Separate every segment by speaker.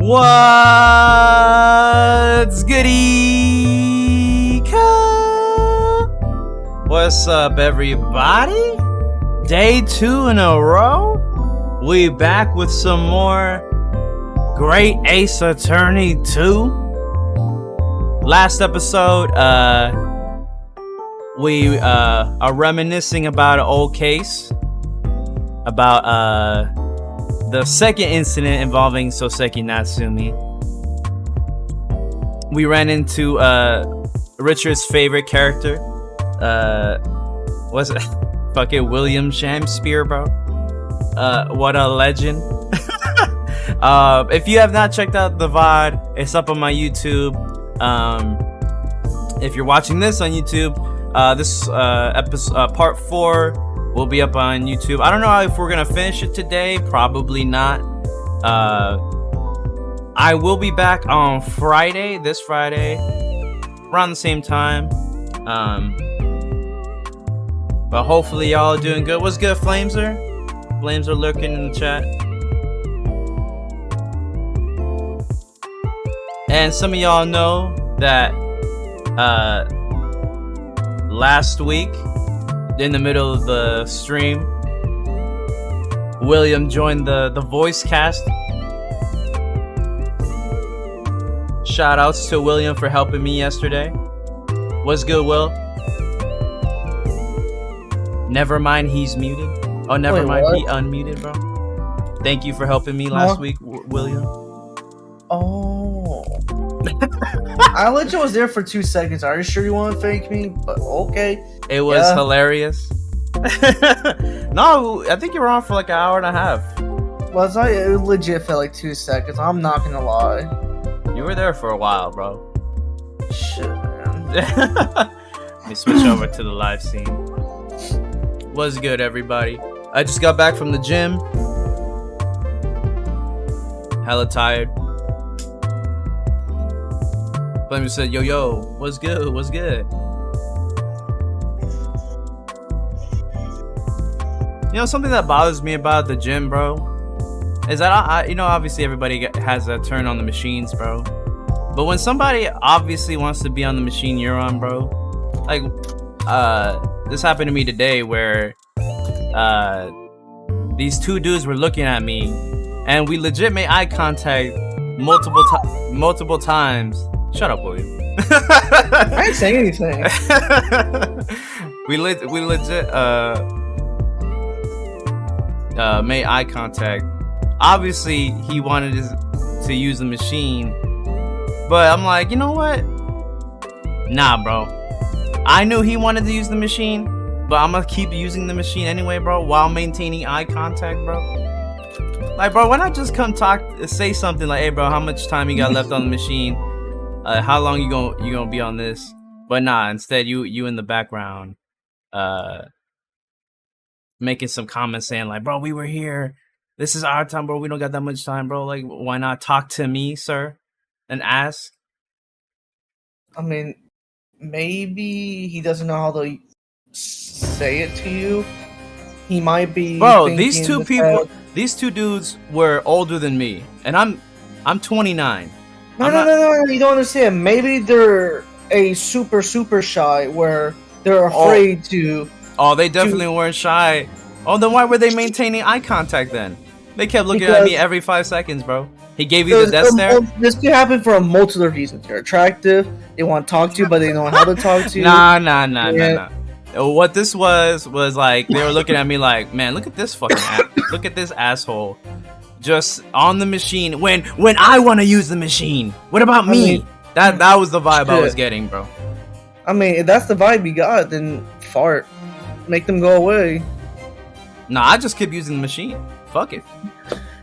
Speaker 1: What's goody? What's up, everybody? Day 2 in a row. We back with some more Great Ace Attorney 2. Last episode, we are reminiscing about an old case about the second incident involving Soseki Natsumi. We ran into Richard's favorite character. What's it? Fucking William Shakespeare, bro. What a legend. If you have not checked out the VOD, it's up on my YouTube. If you're watching this on YouTube, this episode, part 4 will be up on YouTube. I don't know if we're gonna finish it today. Probably not. I will be back on Friday, this Friday, around the same time. But hopefully y'all are doing good. What's good, Flameser? Flames are lurking in the chat. And some of y'all know that last week, in the middle of the stream, William joined the voice cast. Shout outs to William for helping me yesterday. What's good, Will? Never mind, he's muted. Oh, never mind, he unmuted, bro. Thank you for helping me last week, William.
Speaker 2: Oh. I legit was there for 2 seconds. Are you sure you want to fake me? But okay.
Speaker 1: It was hilarious. No, I think you were on for like an hour and a half.
Speaker 2: Was I? It legit felt like 2 seconds. I'm not gonna lie.
Speaker 1: You were there for a while, bro.
Speaker 2: Shit, man.
Speaker 1: Let me switch over to the live scene. What's good, everybody? I just got back from the gym. Hella tired. Flamer said, yo, what's good? What's good? You know, something that bothers me about the gym, bro, is that obviously everybody has a turn on the machines, bro. But when somebody obviously wants to be on the machine you're on, bro, like, this happened to me today where, these two dudes were looking at me, and we legit made eye contact multiple times. Shut up, William.
Speaker 2: I ain't saying anything.
Speaker 1: we legit made eye contact. Obviously, he wanted to use the machine, but I'm like, you know what? Nah, bro. I knew he wanted to use the machine, but I'm gonna keep using the machine anyway, bro, while maintaining eye contact, bro. Like, bro, why not just come say something like, hey, bro, how much time you got left on the machine? How long you gonna be on this? But nah, instead you in the background, making some comments saying like, bro, we were here. This is our time, bro. We don't got that much time, bro. Like, why not talk to me, sir, and ask?
Speaker 2: I mean, maybe he doesn't know how to say it to you. He might be.
Speaker 1: Bro, these two dudes were older than me, and I'm 29.
Speaker 2: No, you don't understand. Maybe they're a super shy where they're afraid to.
Speaker 1: Oh, they definitely weren't shy. Oh, then why were they maintaining eye contact then? They kept looking at me every 5 seconds, bro. He gave you the death stare?
Speaker 2: This could happen for a multitude of reasons. They're attractive, they want to talk to you, but they don't know how to talk to you.
Speaker 1: Nah. What this was like, they were looking at me like, man, look at this fucking look at this asshole. Just on the machine when I want to use the machine. What about me?
Speaker 2: Mean,
Speaker 1: that was the vibe I was getting, bro.
Speaker 2: I mean, if that's the vibe you got, then fart. Make them go away.
Speaker 1: Nah, I just keep using the machine. Fuck it.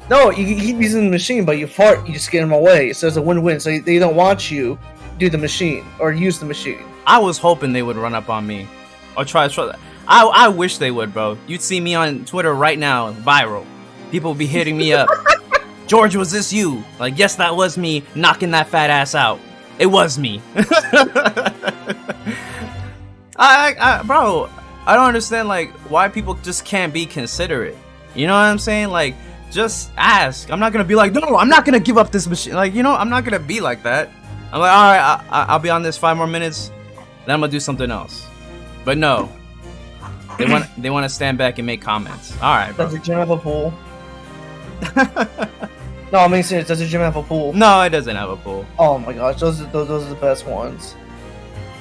Speaker 2: No, you keep using the machine, but you fart, you just get them away. So it's a win-win. So they don't want you do the machine or use the machine.
Speaker 1: I was hoping they would run up on me or try that. I wish they would, bro. You'd see me on Twitter right now, viral. People would be hitting me up. George, was this you? Like, yes, that was me knocking that fat ass out. It was me. Bro, I don't understand, like, why people just can't be considerate. You know what I'm saying? Like, just ask. I'm not gonna be like, no, I'm not gonna give up this machine. Like, you know, I'm not gonna be like that. I'm like, all right, I'll be on this 5 more minutes, then I'm gonna do something else. But no, they want to stand back and make comments. All right, bro.
Speaker 2: Does the gym have a pool? No, I mean serious. Does the gym have a pool?
Speaker 1: No, it doesn't have a pool.
Speaker 2: Oh my gosh, those are the best ones.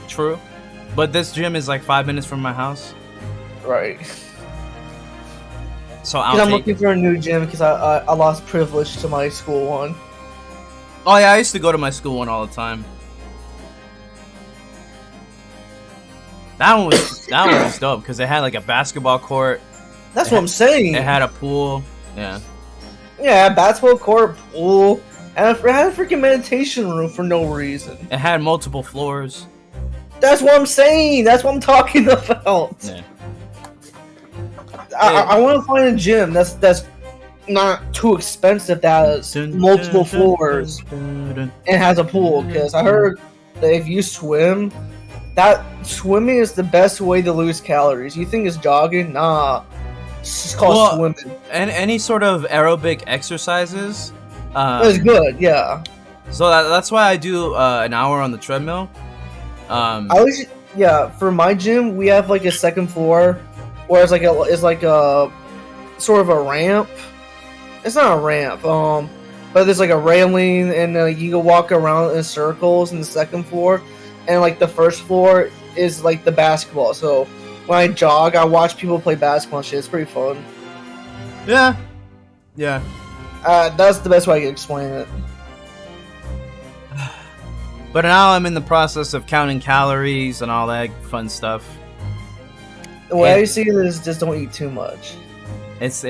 Speaker 1: True, but this gym is like 5 minutes from my house,
Speaker 2: Right.
Speaker 1: so I'm
Speaker 2: looking for a new gym because I lost privilege to my school one.
Speaker 1: Oh yeah, I used to go to my school one all the time. That one was dope because it had like a basketball court.
Speaker 2: That's what I'm saying.
Speaker 1: It had a pool. Yeah.
Speaker 2: Yeah, basketball court, pool, and it had a freaking meditation room for no reason.
Speaker 1: It had multiple floors.
Speaker 2: That's what I'm saying. That's what I'm talking about.
Speaker 1: Yeah.
Speaker 2: I want to find a gym that's not too expensive, that has multiple floors and has a pool. Because I heard that if you swim, that swimming is the best way to lose calories. You think it's jogging? Nah, it's just called swimming.
Speaker 1: And any sort of aerobic exercises.
Speaker 2: It's good, yeah.
Speaker 1: So that's why I do an hour on the treadmill.
Speaker 2: For my gym, we have like a second floor, where it's like a sort of a ramp. It's not a ramp, but there's like a railing, and you can walk around in circles in the second floor, and like the first floor is like the basketball. So when I jog, I watch people play basketball and shit. It's pretty fun.
Speaker 1: Yeah.
Speaker 2: That's the best way I can explain it.
Speaker 1: But now I'm in the process of counting calories and all that fun stuff.
Speaker 2: The way I see it is just don't eat too much.
Speaker 1: It's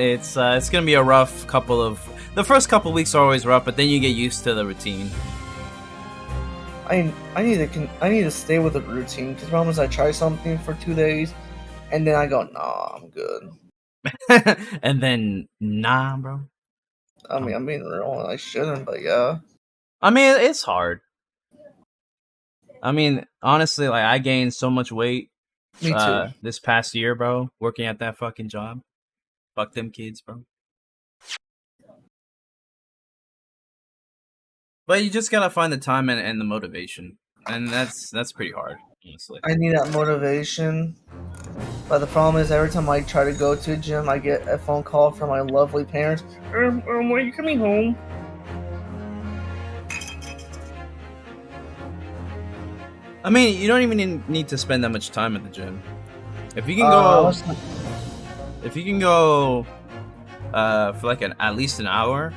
Speaker 1: gonna be a rough couple of. The first couple weeks are always rough, but then you get used to the routine.
Speaker 2: I need to stay with a routine, because the problem is I try something for 2 days, and then I go, nah, I'm good.
Speaker 1: And then nah, bro.
Speaker 2: I mean, I'm being real, and I shouldn't, but yeah.
Speaker 1: I mean, it's hard. I mean, honestly, like I gained so much weight.
Speaker 2: Me too.
Speaker 1: This past year, bro, working at that fucking job. Fuck them kids, bro. But you just gotta find the time and the motivation, and that's pretty hard, honestly.
Speaker 2: I need that motivation, but the problem is every time I try to go to a gym, I get a phone call from my lovely parents. When are you coming home?
Speaker 1: I mean, you don't even need to spend that much time at the gym. If you can go, for like at least an hour.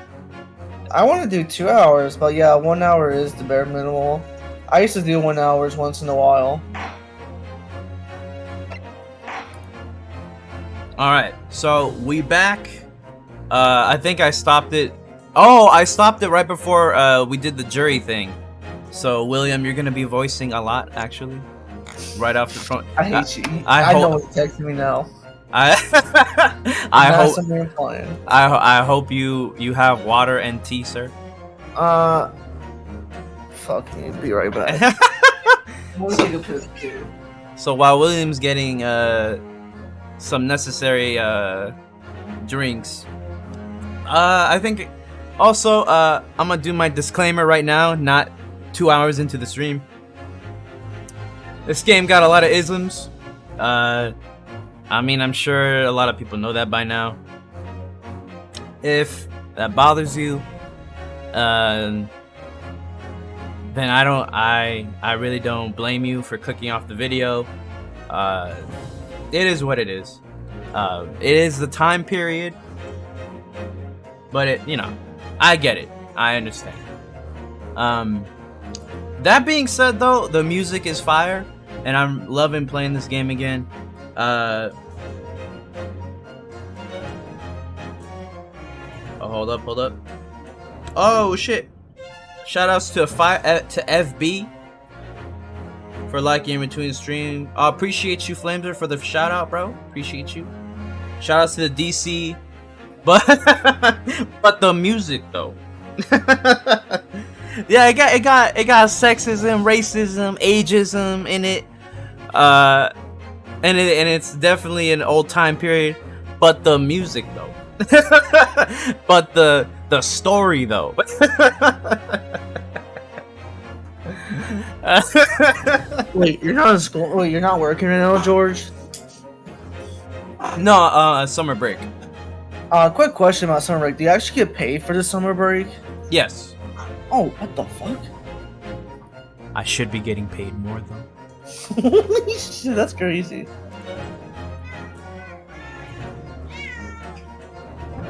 Speaker 2: I want to do 2 hours, but yeah, 1 hour is the bare minimal. I used to do 1 hour once in a while.
Speaker 1: All right, so we back. I think I stopped it. Oh, I stopped it right before we did the jury thing. So William, you're gonna be voicing a lot, actually, right off the front.
Speaker 2: I hate you. I know what you're texting me now.
Speaker 1: I hope you have water and tea, sir.
Speaker 2: Fuck me. Be right back. I'm gonna take a piss too.
Speaker 1: So while William's getting some necessary drinks, I think also I'm gonna do my disclaimer right now. Not 2 hours into the stream. This game got a lot of isms. I mean, I'm sure a lot of people know that by now. If that bothers you, then I really don't blame you for clicking off the video. It is what it is. It is the time period, but I get it. I understand. That being said, though, the music is fire, and I'm loving playing this game again. Hold up. Oh shit! Shoutouts to FB for liking in between the stream. Appreciate you, Flamer, for the shout out, bro. Appreciate you. Shoutouts to the DC, but the music though. Yeah, it got sexism, racism, ageism in it. And it's definitely an old time period, but the music though, But the story though.
Speaker 2: Wait, you're not in school? Wait, you're not working right now, George?
Speaker 1: No, summer break.
Speaker 2: Quick question about summer break. Do you actually get paid for the summer break?
Speaker 1: Yes.
Speaker 2: Oh, what the fuck?
Speaker 1: I should be getting paid more though.
Speaker 2: Holy shit, that's crazy.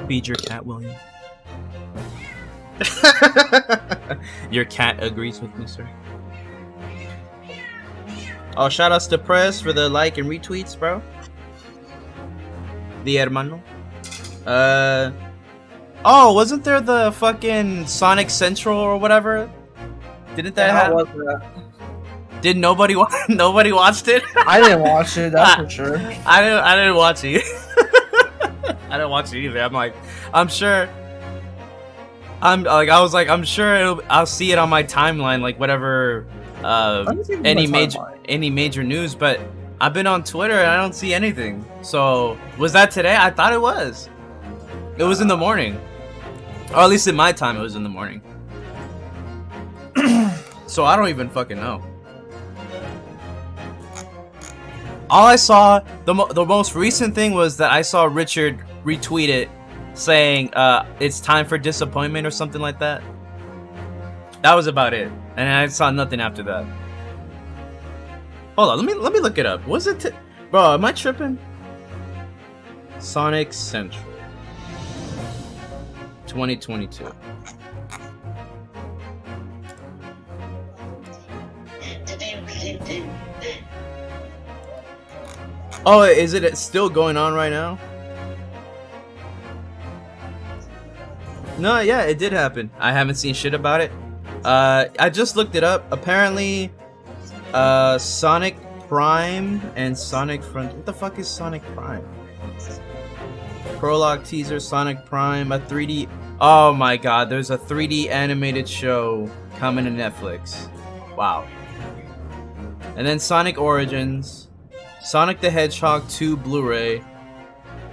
Speaker 1: Feed your cat, William. Your cat agrees with me, sir. Oh, shout outs to Press for the like and retweets, bro. The hermano. Oh, wasn't there the fucking Sonic Central or whatever? Didn't that
Speaker 2: How
Speaker 1: happen?
Speaker 2: was that?
Speaker 1: Did nobody nobody watched it?
Speaker 2: I didn't watch it, that's for sure.
Speaker 1: I didn't watch it. I didn't watch it either. I'm sure. I'm sure I'll see it on my timeline, like whatever, any major news. But I've been on Twitter and I don't see anything. So was that today? I thought it was. It was in the morning, or at least in my time, it was in the morning. So I don't even fucking know. All I saw, the most recent thing was that I saw Richard retweet it saying it's time for disappointment or something like that. That was about it, and I saw nothing after that. Hold on, let me look it up. Was it bro, am I tripping? Sonic Central 2022. Oh, is it still going on right now? No, yeah, it did happen. I haven't seen shit about it. I just looked it up. Apparently, Sonic Prime and Sonic Front. What the fuck is Sonic Prime? Prologue teaser Sonic Prime, a 3D. Oh my god, there's a 3D animated show coming to Netflix. Wow. And then Sonic Origins, Sonic the Hedgehog 2 Blu-ray,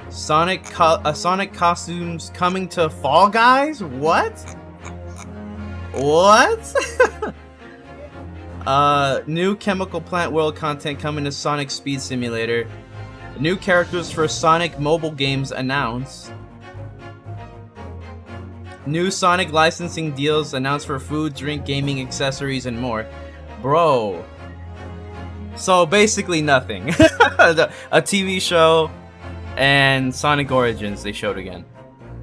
Speaker 1: Sonic costumes coming to Fall Guys? What? What? New Chemical Plant World content coming to Sonic Speed Simulator. New characters for Sonic mobile games announced. New Sonic licensing deals announced for food, drink, gaming, accessories, and more. Bro. So basically nothing. A TV show and Sonic Origins they showed again.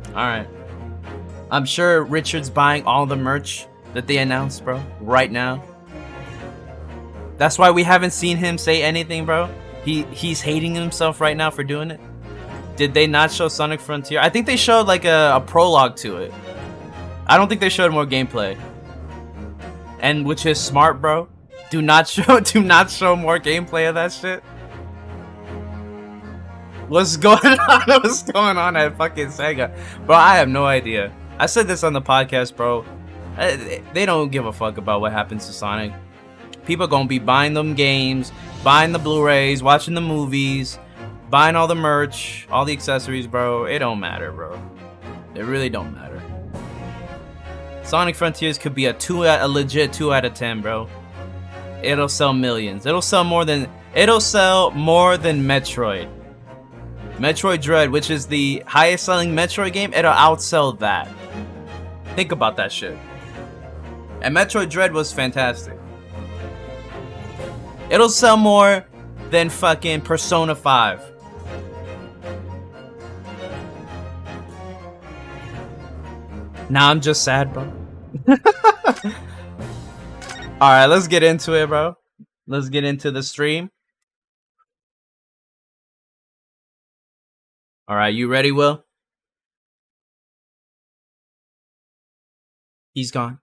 Speaker 1: Alright. I'm sure Richard's buying all the merch that they announced, bro, right now. That's why we haven't seen him say anything, bro. He's hating himself right now for doing it. Did they not show Sonic Frontier? I think they showed like a prologue to it. I don't think they showed more gameplay. And which is smart, bro. Do not show more gameplay of that shit. What's going on? What's going on at fucking Sega? Bro, I have no idea. I said this on the podcast, bro. They don't give a fuck about what happens to Sonic. People gonna be buying them games, buying the Blu-rays, watching the movies, buying all the merch, all the accessories, bro. It don't matter, bro. It really don't matter. Sonic Frontiers could be a legit 2 out of 10, bro. It'll sell millions. It'll sell more than Metroid. Metroid Dread, which is the highest selling Metroid game, it'll outsell that. Think about that shit. And Metroid Dread was fantastic. It'll sell more than fucking Persona 5. Nah, I'm just sad, bro. Alright, let's get into it, bro. Let's get into the stream. Alright, you ready, Will? He's gone.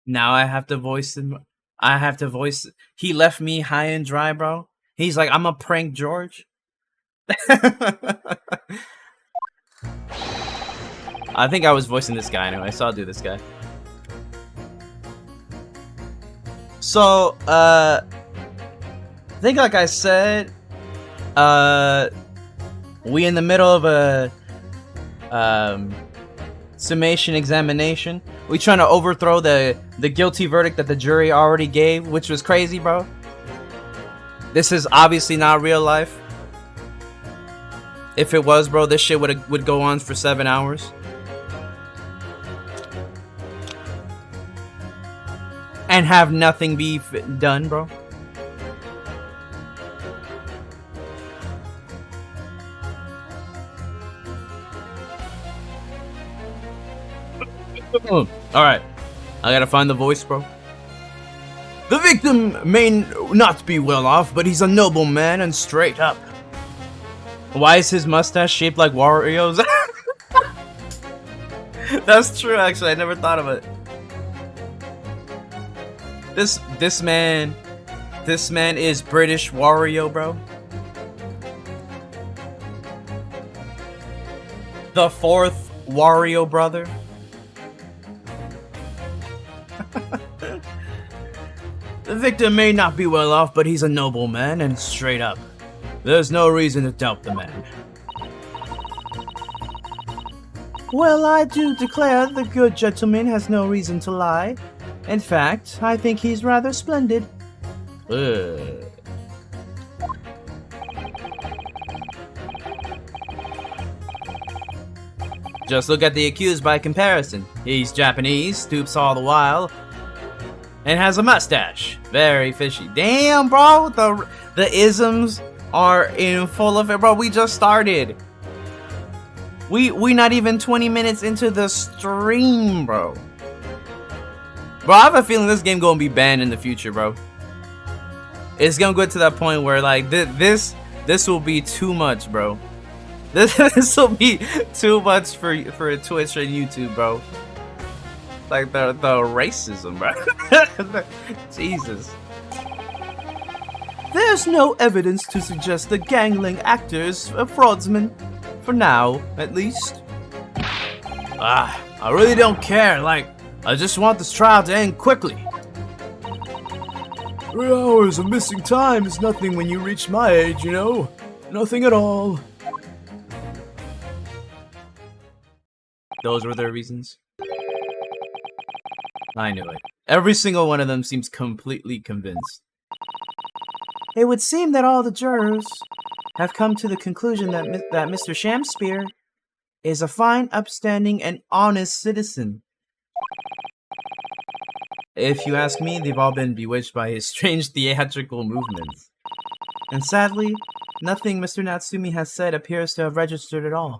Speaker 1: Now I have to voice him. He left me high and dry, bro. He's like, I'm a prank George. I think I was voicing this guy anyway, so I'll do this guy. So, I think like I said, we in the middle of a summation examination. We trying to overthrow the guilty verdict that the jury already gave, which was crazy, bro. This is obviously not real life. If it was, bro, this shit would go on for 7 hours. And have nothing be done, bro. Alright. I gotta find the voice, bro. The victim may not be well off, but he's a noble man and straight up. Why is his mustache shaped like Wario's? That's true, actually. I never thought of it. This man is British Wario, bro. The fourth Wario brother. The victim may not be well off, but he's a noble man and straight up. There's no reason to doubt the man. Well, I do declare the good gentleman has no reason to lie. In fact, I think he's rather splendid. Just look at the accused by comparison. He's Japanese, stoops all the while, and has a mustache. Very fishy. Damn, bro, the isms are in full effect, bro. We just started. We not even 20 minutes into the stream, bro. Bro, I have a feeling this game gonna be banned in the future, bro. It's gonna go to that point where like this will be too much, bro. This will be too much for Twitch and YouTube, bro. Like the racism, bro. Jesus. There's no evidence to suggest the gangling actor's a fraudsman. For now, at least. I really don't care. Like, I just want this trial to end quickly. 3 hours of missing time is nothing when you reach my age, you know? Nothing at all. Those were their reasons? I knew it. Every single one of them seems completely convinced. It would seem that all the jurors have come to the conclusion that Mr. Shamspeare is a fine, upstanding, and honest citizen. If you ask me, they've all been bewitched by his strange theatrical movements. And sadly, nothing Mr. Natsumi has said appears to have registered at all.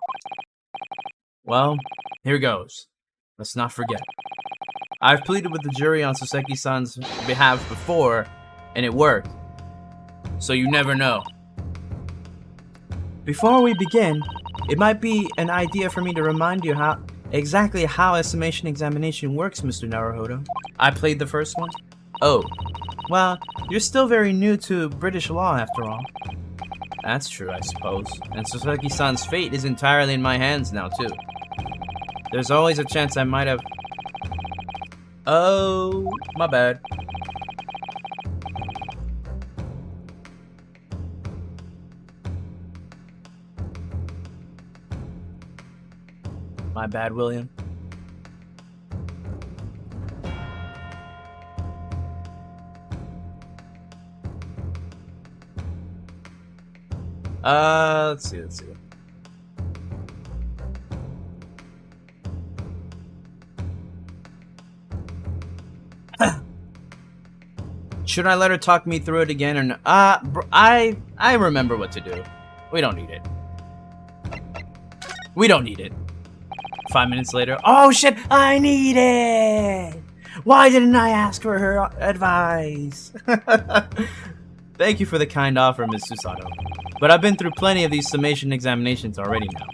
Speaker 1: Well, here goes. Let's not forget. I've pleaded with the jury on Soseki-san's behalf before, and it worked. So you never know. Before we begin, it might be an idea for me to remind you exactly how a summation examination works, Mr. Naruhodo. I played the first one. Oh, well, you're still very new to British law after all. That's true, I suppose. And Soseki-san's fate is entirely in my hands now, too. There's always a chance I might have... Oh, my bad. My bad, William. Let's see. Should I let her talk me through it again or no? I remember what to do. We don't need it. We don't need it. 5 minutes later. Oh shit, I need it! Why didn't I ask for her advice? Thank you for the kind offer, Ms. Susato. But I've been through plenty of these summation examinations already now.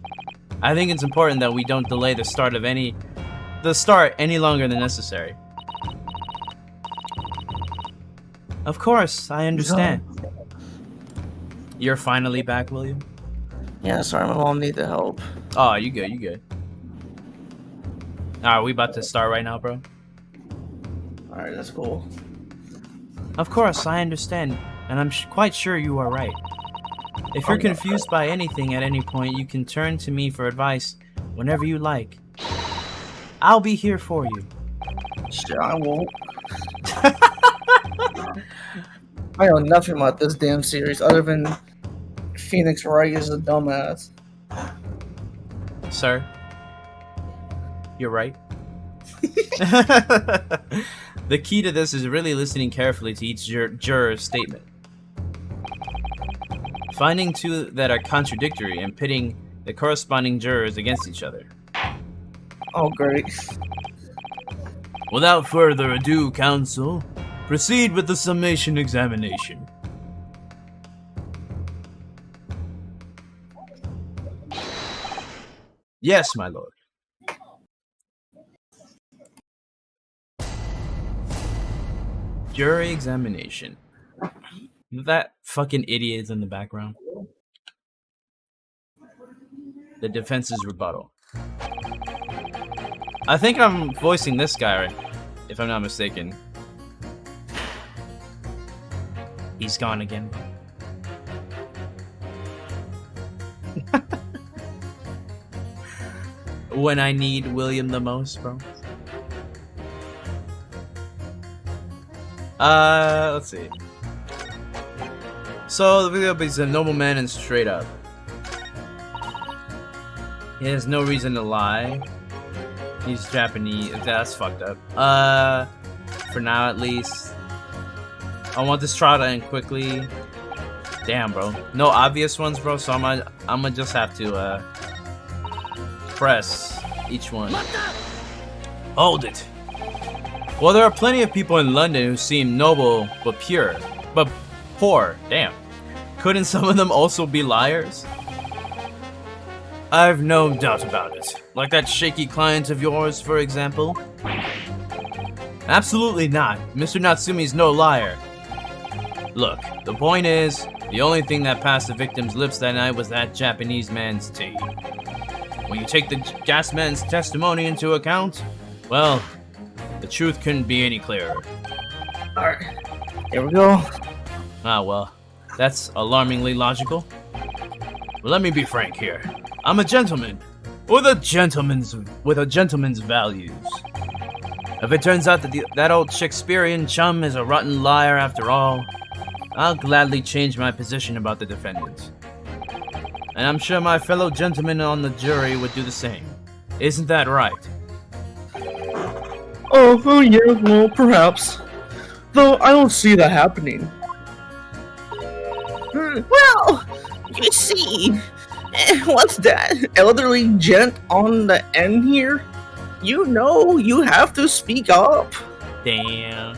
Speaker 1: I think it's important that we don't delay the start any longer than necessary. Of course, I understand. You're finally back, William?
Speaker 2: Yeah, sorry, my mom needed help.
Speaker 1: Oh, you good. Alright, we about to start right now, bro.
Speaker 2: Alright, that's cool.
Speaker 1: Of course, I understand, and I'm quite sure you are right. If you're confused by anything at any point, you can turn to me for advice whenever you like. I'll be here for you.
Speaker 2: Shit, I won't. I know nothing about this damn series other than Phoenix Wright is a dumbass.
Speaker 1: Sir, you're right. The key to this is really listening carefully to each juror's statement. Finding two that are contradictory and pitting the corresponding jurors against each other.
Speaker 2: Oh, great.
Speaker 1: Without further ado, counsel, proceed with the summation examination. Yes, my lord. Jury examination. That fucking idiot is in the background. The defense's rebuttal. I think I'm voicing this guy, right? If I'm not mistaken. He's gone again. When I need William the most, bro. Let's see. So the video is a nobleman and straight up. He has no reason to lie. He's Japanese. That's fucked up. For now at least. I want this trial to end quickly. Damn, bro. No obvious ones, bro. So I'm gonna just have to press each one. Hold it. Well, there are plenty of people in London who seem noble but pure, but poor. Damn. Couldn't some of them also be liars? I've no doubt about it. Like that shaky client of yours, for example? Absolutely not. Mr. Natsumi's no liar. Look, the point is, the only thing that passed the victim's lips that night was that Japanese man's tea. When you take the gas man's testimony into account, well, the truth couldn't be any clearer.
Speaker 2: Alright, here we go.
Speaker 1: Ah, well, that's alarmingly logical. Well, let me be frank here. I'm a gentleman, with a gentleman's values. If it turns out that that old Shakespearean chum is a rotten liar after all, I'll gladly change my position about the defendant. And I'm sure my fellow gentlemen on the jury would do the same. Isn't that right?
Speaker 2: Oh yeah, well, perhaps. Though I don't see that happening. Well, you see, what's that elderly gent on the end here? You know, you have to speak up.
Speaker 1: Damn.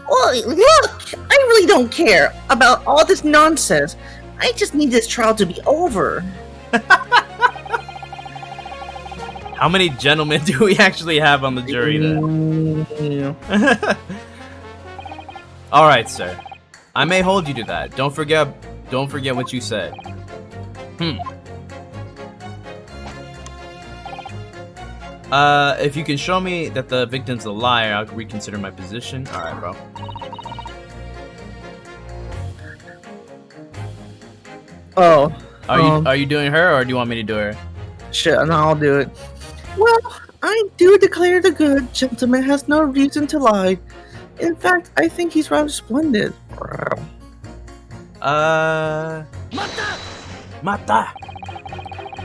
Speaker 2: Well, look, I really don't care about all this nonsense. I just need this trial to be over.
Speaker 1: How many gentlemen do we actually have on the jury then?
Speaker 2: Yeah.
Speaker 1: Alright, sir. I may hold you to that. Don't forget what you said. If you can show me that the victim's a liar, I'll reconsider my position. Alright, bro.
Speaker 2: Oh.
Speaker 1: Are you doing her, or do you want me to do her?
Speaker 2: Shit, no, I'll do it. Well, I do declare the good gentleman has no reason to lie. In fact, I think he's rather splendid.
Speaker 1: Mata!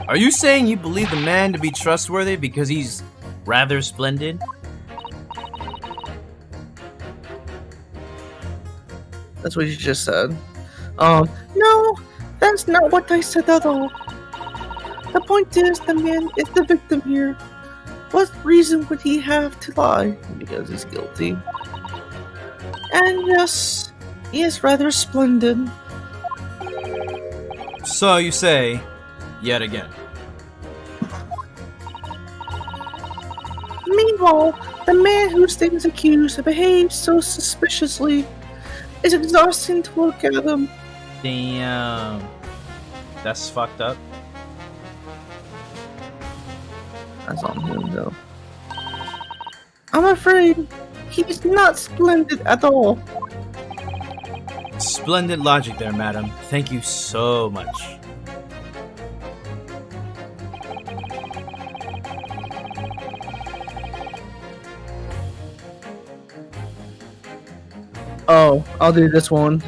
Speaker 1: Are you saying you believe the man to be trustworthy because he's rather splendid?
Speaker 2: That's what you just said. No, that's not what I said at all. The point is, the man is the victim here. What reason would he have to lie? Because he's guilty. And yes, he is rather splendid.
Speaker 1: So you say, yet again.
Speaker 2: Meanwhile, the man who stands accused behaves so suspiciously. It's exhausting to look at him.
Speaker 1: Damn. That's fucked up.
Speaker 2: That's on him, though. I'm afraid He's not splendid at all.
Speaker 1: Splendid logic there, madam. Thank you so much.
Speaker 2: Oh, I'll do this one.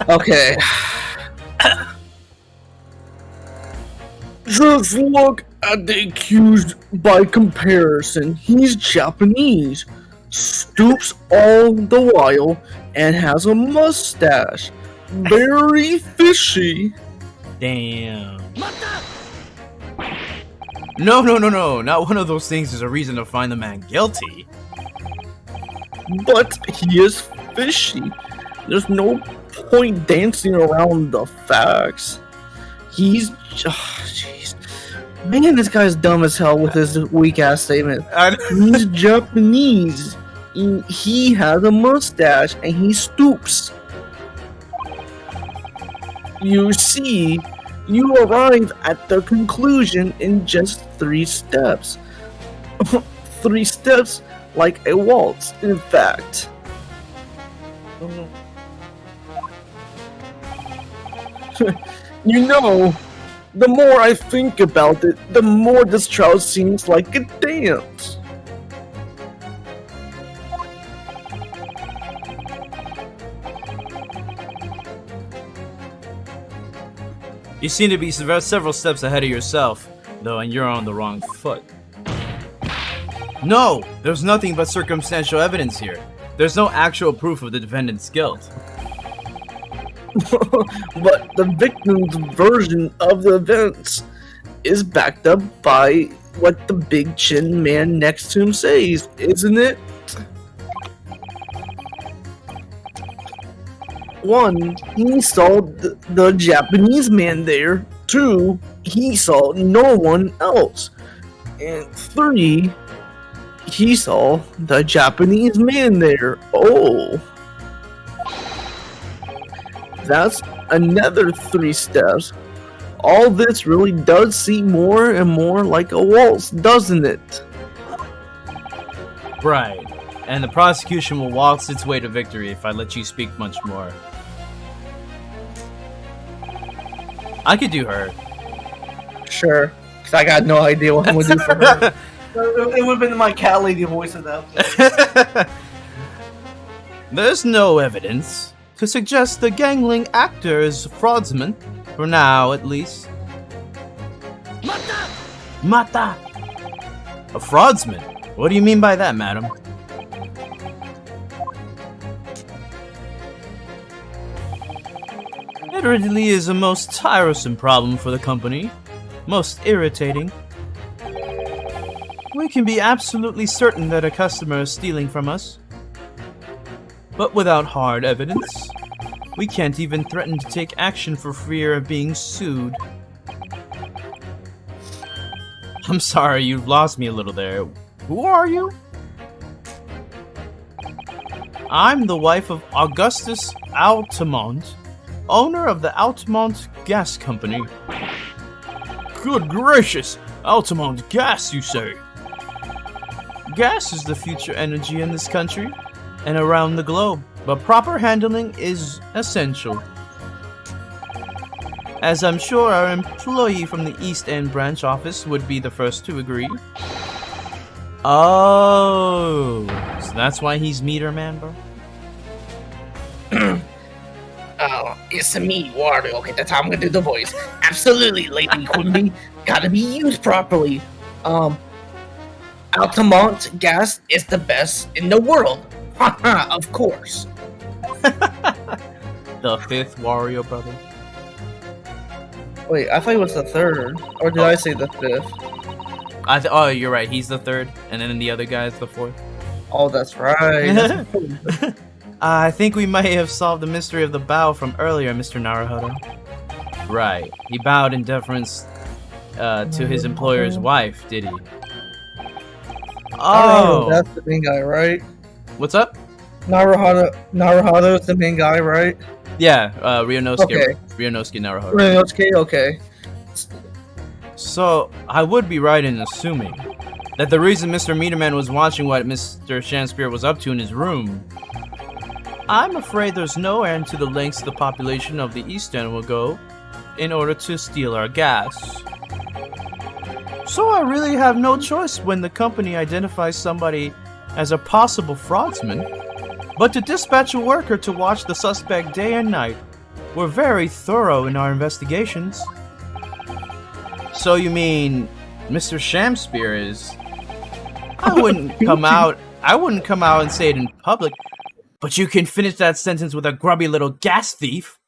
Speaker 2: Okay. Just look at the accused by comparison. He's Japanese, stoops all the while, and has a mustache. Very fishy.
Speaker 1: Damn. No, no, no, no. Not one of those things is a reason to find the man guilty.
Speaker 2: But he is fishy. There's no point dancing around the facts. He's jeez. Man, this guy's dumb as hell with his weak ass statement. He's Japanese. He has a mustache and he stoops. You see, you arrive at the conclusion in just 3 steps. 3 steps like a waltz, in fact. You know, the more I think about it, the more this trial seems like a dance.
Speaker 1: You seem to be several steps ahead of yourself, though, and you're on the wrong foot. No! There's nothing but circumstantial evidence here. There's no actual proof of the defendant's guilt.
Speaker 2: But the victim's version of the events is backed up by what the big chin man next to him says, isn't it? 1, he saw the Japanese man there. 2, he saw no one else. And 3, he saw the Japanese man there. Oh. That's another 3 steps. All this really does seem more and more like a waltz, doesn't it?
Speaker 1: Right. And the prosecution will waltz its way to victory if I let you speak much more. I could do her.
Speaker 2: Sure. Because I got no idea what I'm going to do for her. It would have been my cat lady voice of that.
Speaker 1: There's no evidence to suggest the gangling actor is a fraudsman, for now at least. Mata! Mata! A fraudsman? What do you mean by that, madam? It really is a most tiresome problem for the company. Most irritating. We can be absolutely certain that a customer is stealing from us. But without hard evidence, we can't even threaten to take action for fear of being sued. I'm sorry, you've lost me a little there. Who are you? I'm the wife of Augustus Altamont, owner of the Altamont Gas Company. Good gracious! Altamont Gas, you say? Gas is the future energy in this country and around the globe, but proper handling is essential. As I'm sure our employee from the East End branch office would be the first to agree. Oh, so that's why he's Meter Man, bro?
Speaker 2: Oh, it's me, Wario. Okay, that's how I'm gonna do the voice. Absolutely, Lady Quimby. Gotta be used properly. Altamont gas is the best in the world. Haha, of course.
Speaker 1: The 5th Wario brother.
Speaker 2: Wait, I thought it was the 3rd. Or did I say the 5th?
Speaker 1: Oh, you're right. He's the 3rd, and then the other guy is the 4th.
Speaker 2: Oh, that's right.
Speaker 1: I think we might have solved the mystery of the bow from earlier, Mr. Naruhodo. Right. He bowed in deference to his employer's wife, did he? Oh,
Speaker 2: that's the main guy, right?
Speaker 1: What's up?
Speaker 2: Naruhodo is the main guy, right?
Speaker 1: Yeah, Ryunosuke.
Speaker 2: Okay.
Speaker 1: Ryunosuke Naruhodo.
Speaker 2: Ryunosuke, okay.
Speaker 1: So, I would be right in assuming that the reason Mr. Meterman was watching what Mr. Shakespeare was up to in his room. I'm afraid there's no end to the lengths the population of the East End will go in order to steal our gas. So I really have no choice when the company identifies somebody as a possible fraudsman, but to dispatch a worker to watch the suspect day and night. We're very thorough in our investigations. So you mean Mr. Shakespeare is... I wouldn't come out and say it in public, but you can finish that sentence with a grubby little gas thief.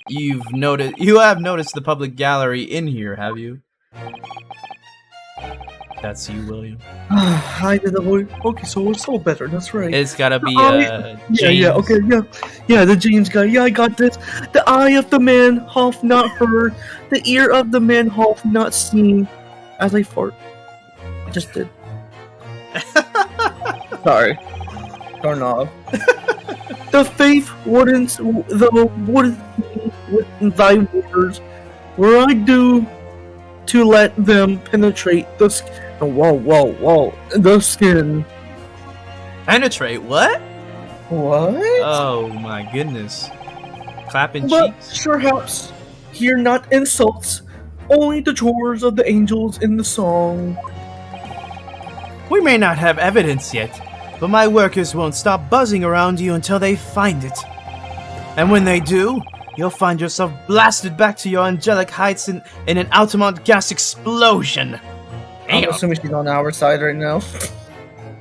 Speaker 1: You have noticed the public gallery in here, have you? That's you, William.
Speaker 2: I did the voice. Okay, so it's all better. That's right.
Speaker 1: It's gotta be
Speaker 2: James. Yeah, okay, yeah, the James guy. Yeah, I got this. The eye of the man hath not heard, the ear of the man hath not seen. As I fart, I just did. Sorry, turn off. The faith wardens, the wardens with thy waters, where I do to let them penetrate the skin. Whoa, the skin.
Speaker 1: Penetrate what?
Speaker 2: What?
Speaker 1: Oh my goodness. Clapping
Speaker 2: But
Speaker 1: cheeks?
Speaker 2: perhaps hear not insults, only the chores of the angels in the song.
Speaker 1: We may not have evidence yet, but my workers won't stop buzzing around you until they find it. And when they do, you'll find yourself blasted back to your angelic heights in an Altamont gas explosion.
Speaker 2: I'm assuming she's on our side right now.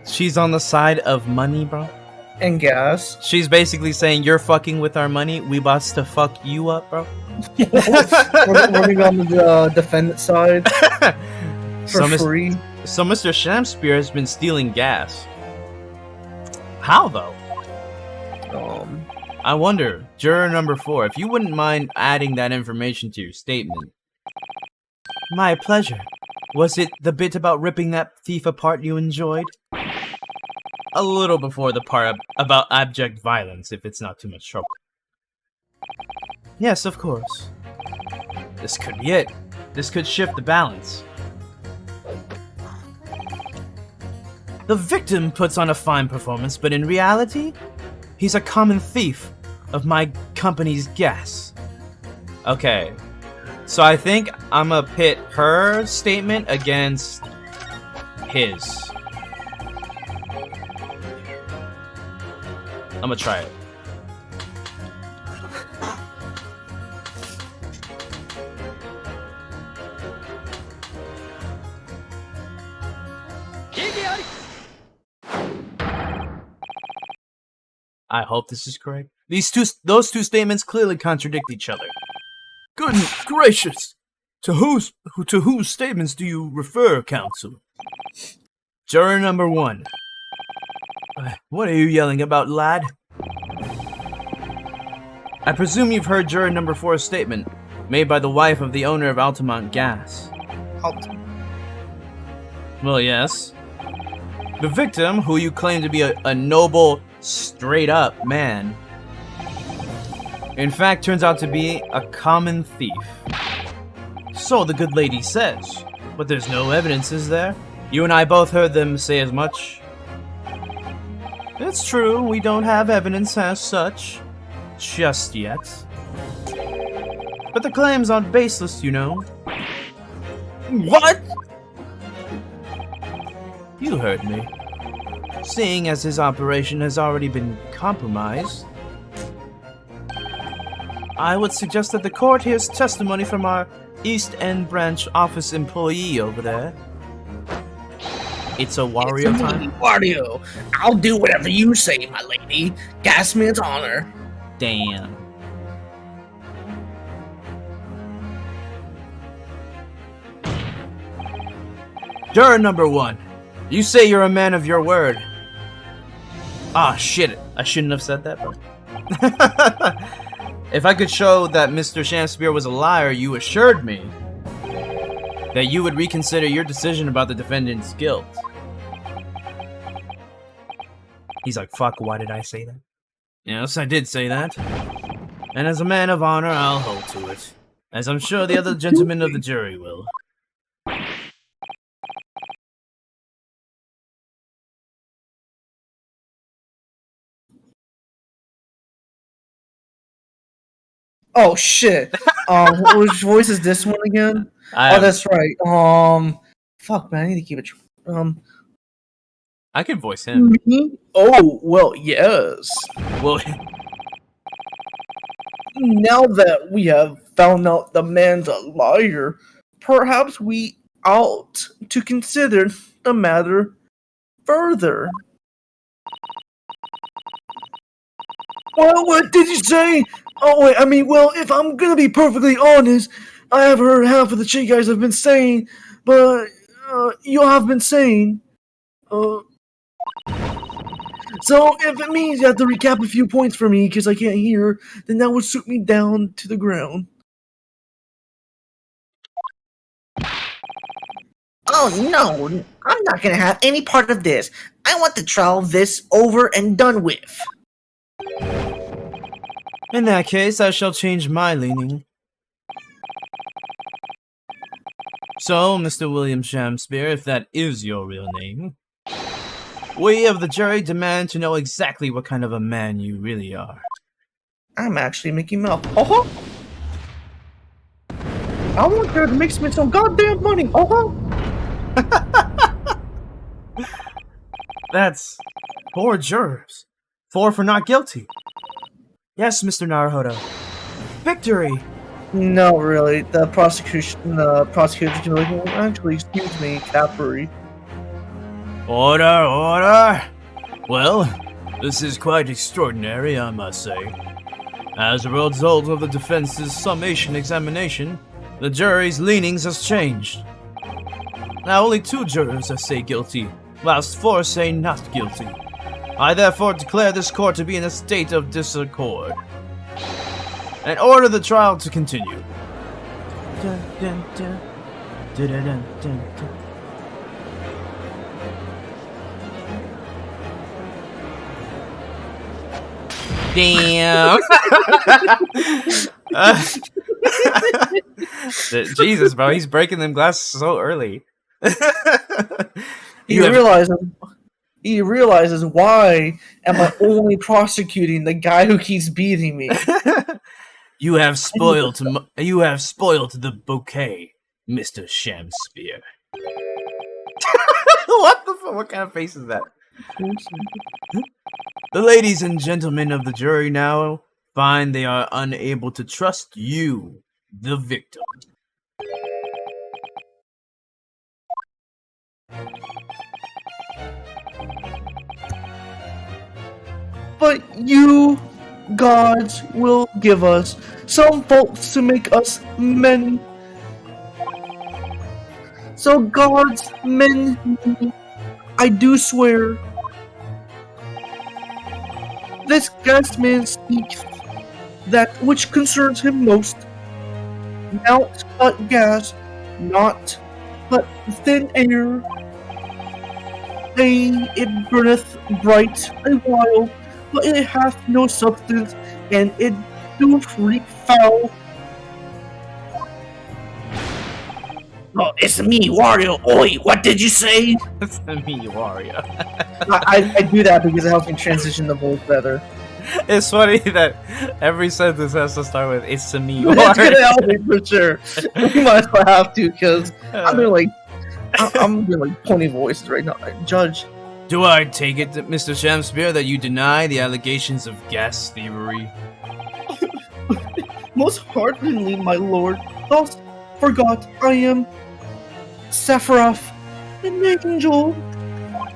Speaker 1: She's on the side of money, bro.
Speaker 2: And gas.
Speaker 1: She's basically saying, you're fucking with our money, we about to fuck you up, bro.
Speaker 2: We're running on the defendant side for free.
Speaker 1: So Mr. Shakespeare has been stealing gas. How, though? I wonder, juror number 4, if you wouldn't mind adding that information to your statement. My pleasure. Was it the bit about ripping that thief apart you enjoyed? A little before the part about abject violence, if it's not too much trouble. Yes, of course. This could be it. This could shift the balance. The victim puts on a fine performance, but in reality, he's a common thief of my company's gas. Okay, so I think I'm gonna pit her statement against his. I'm gonna try it. I hope this is correct. Those two statements clearly contradict each other. Goodness gracious! To whose statements do you refer, counsel? Juror number 1. What are you yelling about, lad? I presume you've heard juror number 4's statement, made by the wife of the owner of Altamont Gas. Well, yes. The victim, who you claim to be a noble, straight-up man, in fact turns out to be a common thief. So the good lady says, but there's no evidence, is there? You and I both heard them say as much. It's true, we don't have evidence as such, just yet. But the claims aren't baseless, you know. What? You heard me. Seeing as his operation has already been compromised, I would suggest that the court hears testimony from our East End branch office employee over there. It's a Wario time?
Speaker 2: Wario! I'll do whatever you say, my lady. Gasman's honor.
Speaker 1: Damn. Juror number 1. You say you're a man of your word. Ah, shit. I shouldn't have said that, bro. If I could show that Mr. Shakespeare was a liar, you assured me that you would reconsider your decision about the defendant's guilt. He's like, fuck, why did I say that? Yes, I did say that. And as a man of honor, I'll hold to it. As I'm sure the other gentlemen of the jury will.
Speaker 2: Oh shit. Which voice is this one again?
Speaker 1: I
Speaker 2: Oh,
Speaker 1: have,
Speaker 2: that's right. Fuck, man, I need to keep it.
Speaker 1: I can voice him.
Speaker 2: Me? Oh, well, yes.
Speaker 1: Well,
Speaker 2: Now that we have found out the man's a liar, perhaps we ought to consider the matter further. Well, what did you say? Oh, wait, I mean, well, if I'm gonna be perfectly honest, I have heard half of the shit you guys have been saying, but you have been saying. Uh, so if it means you have to recap a few points for me because I can't hear, then that would suit me down to the ground. Oh no, I'm not gonna have any part of this. I want the trial this over and done with.
Speaker 1: in that case, I shall change my leaning. So, Mr. William Shakespeare, if that is your real name, we of the jury demand to know exactly what kind of a man you really are.
Speaker 2: I'm actually Mickey Mouse. Uh-huh. I want her to make me some goddamn money. Uh-huh.
Speaker 1: That's 4 jurors. 4 for not guilty. Yes, Mr. Naruhodo. Victory!
Speaker 2: No, really. The prosecution can be like, well, actually, excuse me, Capri.
Speaker 1: Order, order! Well, this is quite extraordinary, I must say. As a result of the defense's summation examination, the jury's leanings has changed. Now only 2 jurors say guilty, whilst 4 say not guilty. I therefore declare this court to be in a state of disaccord, and order the trial to continue. Dun, dun, dun. Dun, dun, dun, dun, dun. Damn. Jesus, bro, he's breaking them glasses so early.
Speaker 2: He realizes why am I only prosecuting the guy who keeps beating me?
Speaker 1: You have spoiled the bouquet, Mr. Shakespeare. What the fuck? What kind of face is that? The ladies and gentlemen of the jury now find they are unable to trust you, the victim.
Speaker 2: But you, gods, will give us some faults to make us men. So, gods, men, I do swear. This guest man speaks that which concerns him most. Not but gas, not but thin air. It burneth bright a while, but it hath no substance, and it doth reek foul. Oh, it's me, Wario. Oi, what did you say?
Speaker 1: It's me, Wario.
Speaker 2: I do that because it helps me transition the voice better.
Speaker 1: It's funny that every sentence has to start with "It's me,
Speaker 2: It's
Speaker 1: Wario."
Speaker 2: gonna help me for sure. We might as well have to because I'm doing like 20 voices right now. Judge.
Speaker 1: Do I take it, Mr. Shakespeare, that you deny the allegations of gas thievery?
Speaker 2: Most heartily, my lord, thus forgot I am Sephiroth, an angel,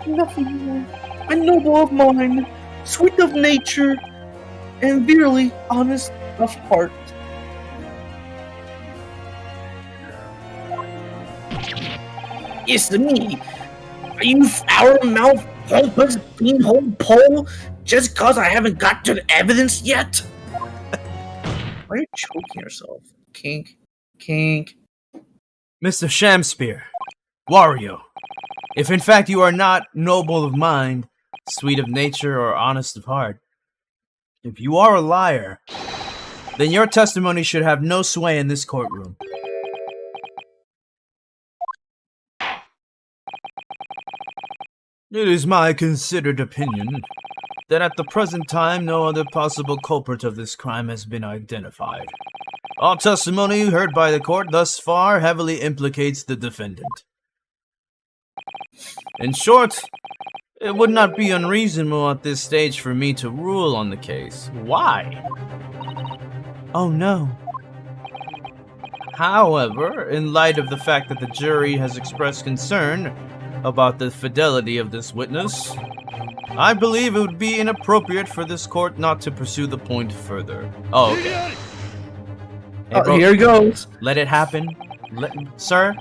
Speaker 2: nothing more, a noble of mind, sweet of nature, and verily honest of heart. It's me. Are you foul-mouthed, pompous, beanhole pole just cause I haven't got to the evidence yet? Why are you choking yourself? Kink.
Speaker 1: Mr. Shakespeare, Wario, if in fact you are not noble of mind, sweet of nature, or honest of heart, if you are a liar, then your testimony should have no sway in this courtroom. It is my considered opinion that at the present time no other possible culprit of this crime has been identified. All testimony heard by the court thus far heavily implicates the defendant. In short, it would not be unreasonable at this stage for me to rule on the case. Why? Oh no. However, in light of the fact that the jury has expressed concern about the fidelity of this witness, I believe it would be inappropriate for this court not to pursue the point further. Oh, okay. Hey, bro,
Speaker 2: Here goes.
Speaker 1: let it happen. Sir,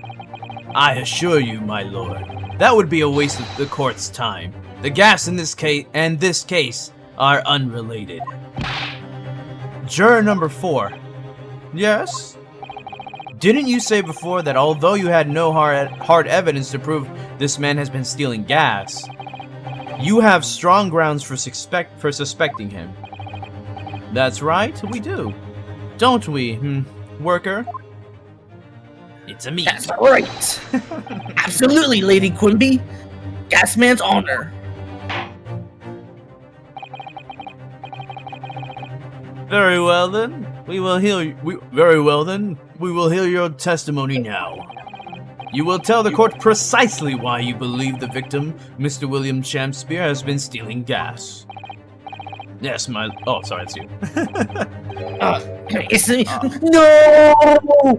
Speaker 1: I assure you, my lord, that would be a waste of the court's time. The gas in this case and this case are unrelated. Juror number 4. Yes? Didn't you say before that although you had no hard evidence to prove this man has been stealing gas, you have strong grounds for suspecting him? That's right, we do. Don't we, worker? It's a me.
Speaker 2: That's right. Absolutely, Lady Quimby. Gasman's honor.
Speaker 1: Very well then. We will hear your testimony now. You will tell the court precisely why you believe the victim, Mr. William Champspeare, has been stealing gas. Yes, oh, sorry, it's you.
Speaker 2: No!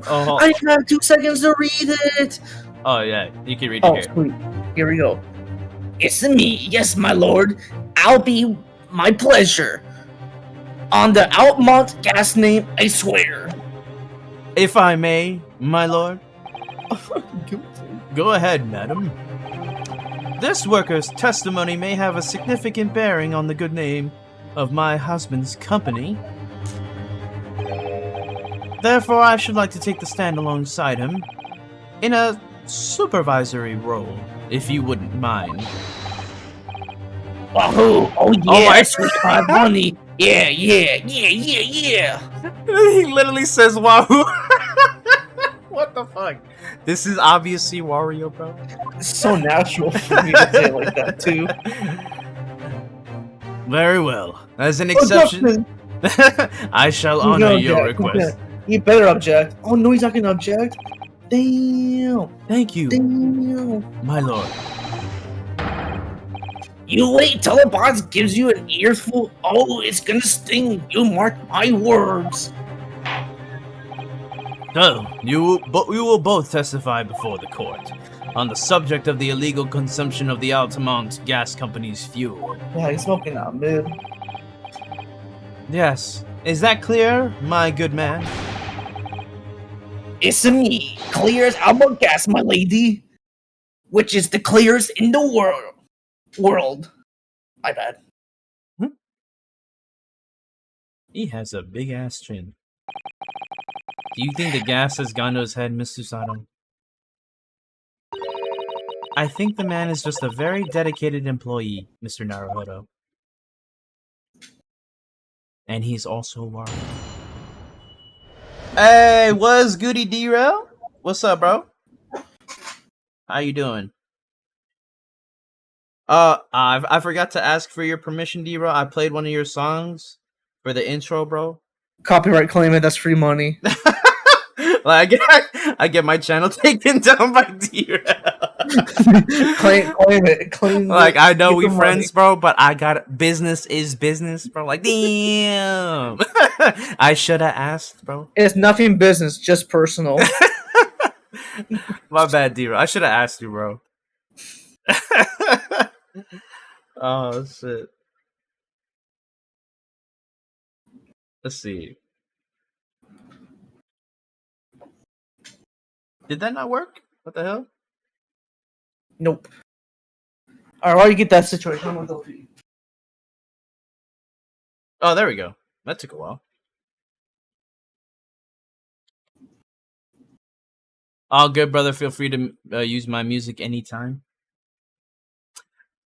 Speaker 1: Oh,
Speaker 2: I have 2 seconds to read it.
Speaker 1: oh yeah, you can read it here.
Speaker 2: Sweet. Here we go. It's me, yes, my lord. I'll be my pleasure. On the Outmont gas name, I swear.
Speaker 1: If I may, my lord. Go ahead, madam. This worker's testimony may have a significant bearing on the good name of my husband's company. Therefore, I should like to take the stand alongside him in a supervisory role, if you wouldn't mind.
Speaker 2: Oh yeah,
Speaker 1: Oh my-
Speaker 2: sweetheart, honey. Yeah.
Speaker 1: He literally says Wahoo. What the fuck? This is obviously Wario, bro.
Speaker 2: It's so natural for me to say it like that too.
Speaker 1: Very well. As an exception, I shall honor your request.
Speaker 2: You better object. Oh no, he's not gonna object. Damn.
Speaker 1: Thank you,
Speaker 2: Damn.
Speaker 1: my lord.
Speaker 2: You wait till the boss gives you an earful. Oh, it's gonna sting. You mark my words.
Speaker 1: Oh, you will both testify before the court on the subject of the illegal consumption of the Altamont Gas Company's fuel.
Speaker 2: Yeah, he's smoking out mid.
Speaker 1: Yes. Is that clear, my good man?
Speaker 2: It's me, clear as Alba gas, my lady. Which is the clearest in the world. My bad.
Speaker 1: He has a big ass chin. Do you think the gas has gone to his head, Mr. Sato? I think the man is just a very dedicated employee, Mr. Naruhodo. And he's also Wario. Hey, what's goody, D-Rail? What's up, bro? How you doing? I forgot to ask for your permission, D-Rail. I played one of your songs for the intro, bro.
Speaker 2: Copyright claim it. That's free money.
Speaker 1: Like, I get my channel taken down by D-Rail.
Speaker 2: claim it. Claim
Speaker 1: Like,
Speaker 2: it.
Speaker 1: I know
Speaker 2: Get
Speaker 1: we
Speaker 2: the
Speaker 1: friends, bro, but I got business is business, bro. Like, damn. I should have asked, bro.
Speaker 2: It's nothing business, just personal.
Speaker 1: My bad, D-Rail. I should have asked you, bro. Oh, shit. Let's see. Did that not work? What the hell?
Speaker 2: Nope. Alright, while you get that situation, I'm gonna go pee.
Speaker 1: Oh, there we go. That took a while. All good, brother. Feel free to use my music anytime.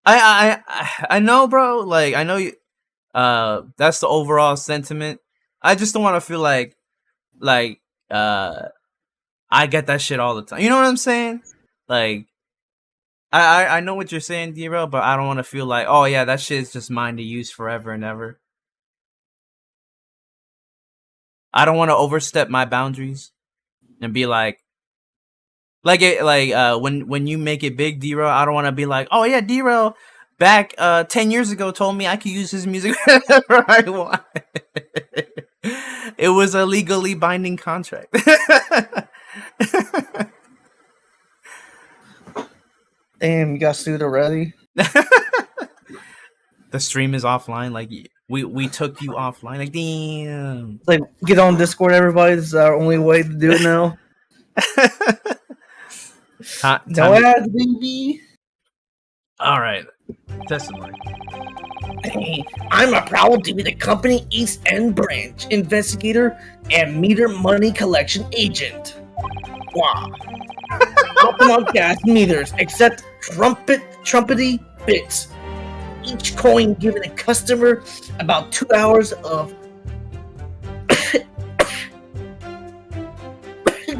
Speaker 1: I know, bro. Like, I know you. That's the overall sentiment. I just don't want to feel like I get that shit all the time. You know what I'm saying? Like, I know what you're saying, D-Rail, but I don't want to feel like, oh yeah, that shit is just mine to use forever and ever. I don't want to overstep my boundaries and be like when you make it big, D-Rail, I don't want to be like, oh yeah, D-Rail back 10 years ago told me I could use his music whenever I want. It was a legally binding contract.
Speaker 2: Damn, you got sued already?
Speaker 1: The stream is offline. Like we took you offline. Like damn.
Speaker 2: Like, get on Discord, everybody. This is our only way to do it now. No ads, baby.
Speaker 1: All right. Testimony.
Speaker 2: Hey, I'm proud to be the company East End branch investigator and meter money collection agent. Wow. Open on gas meters, except trumpety bits. Each coin giving a customer about 2 hours of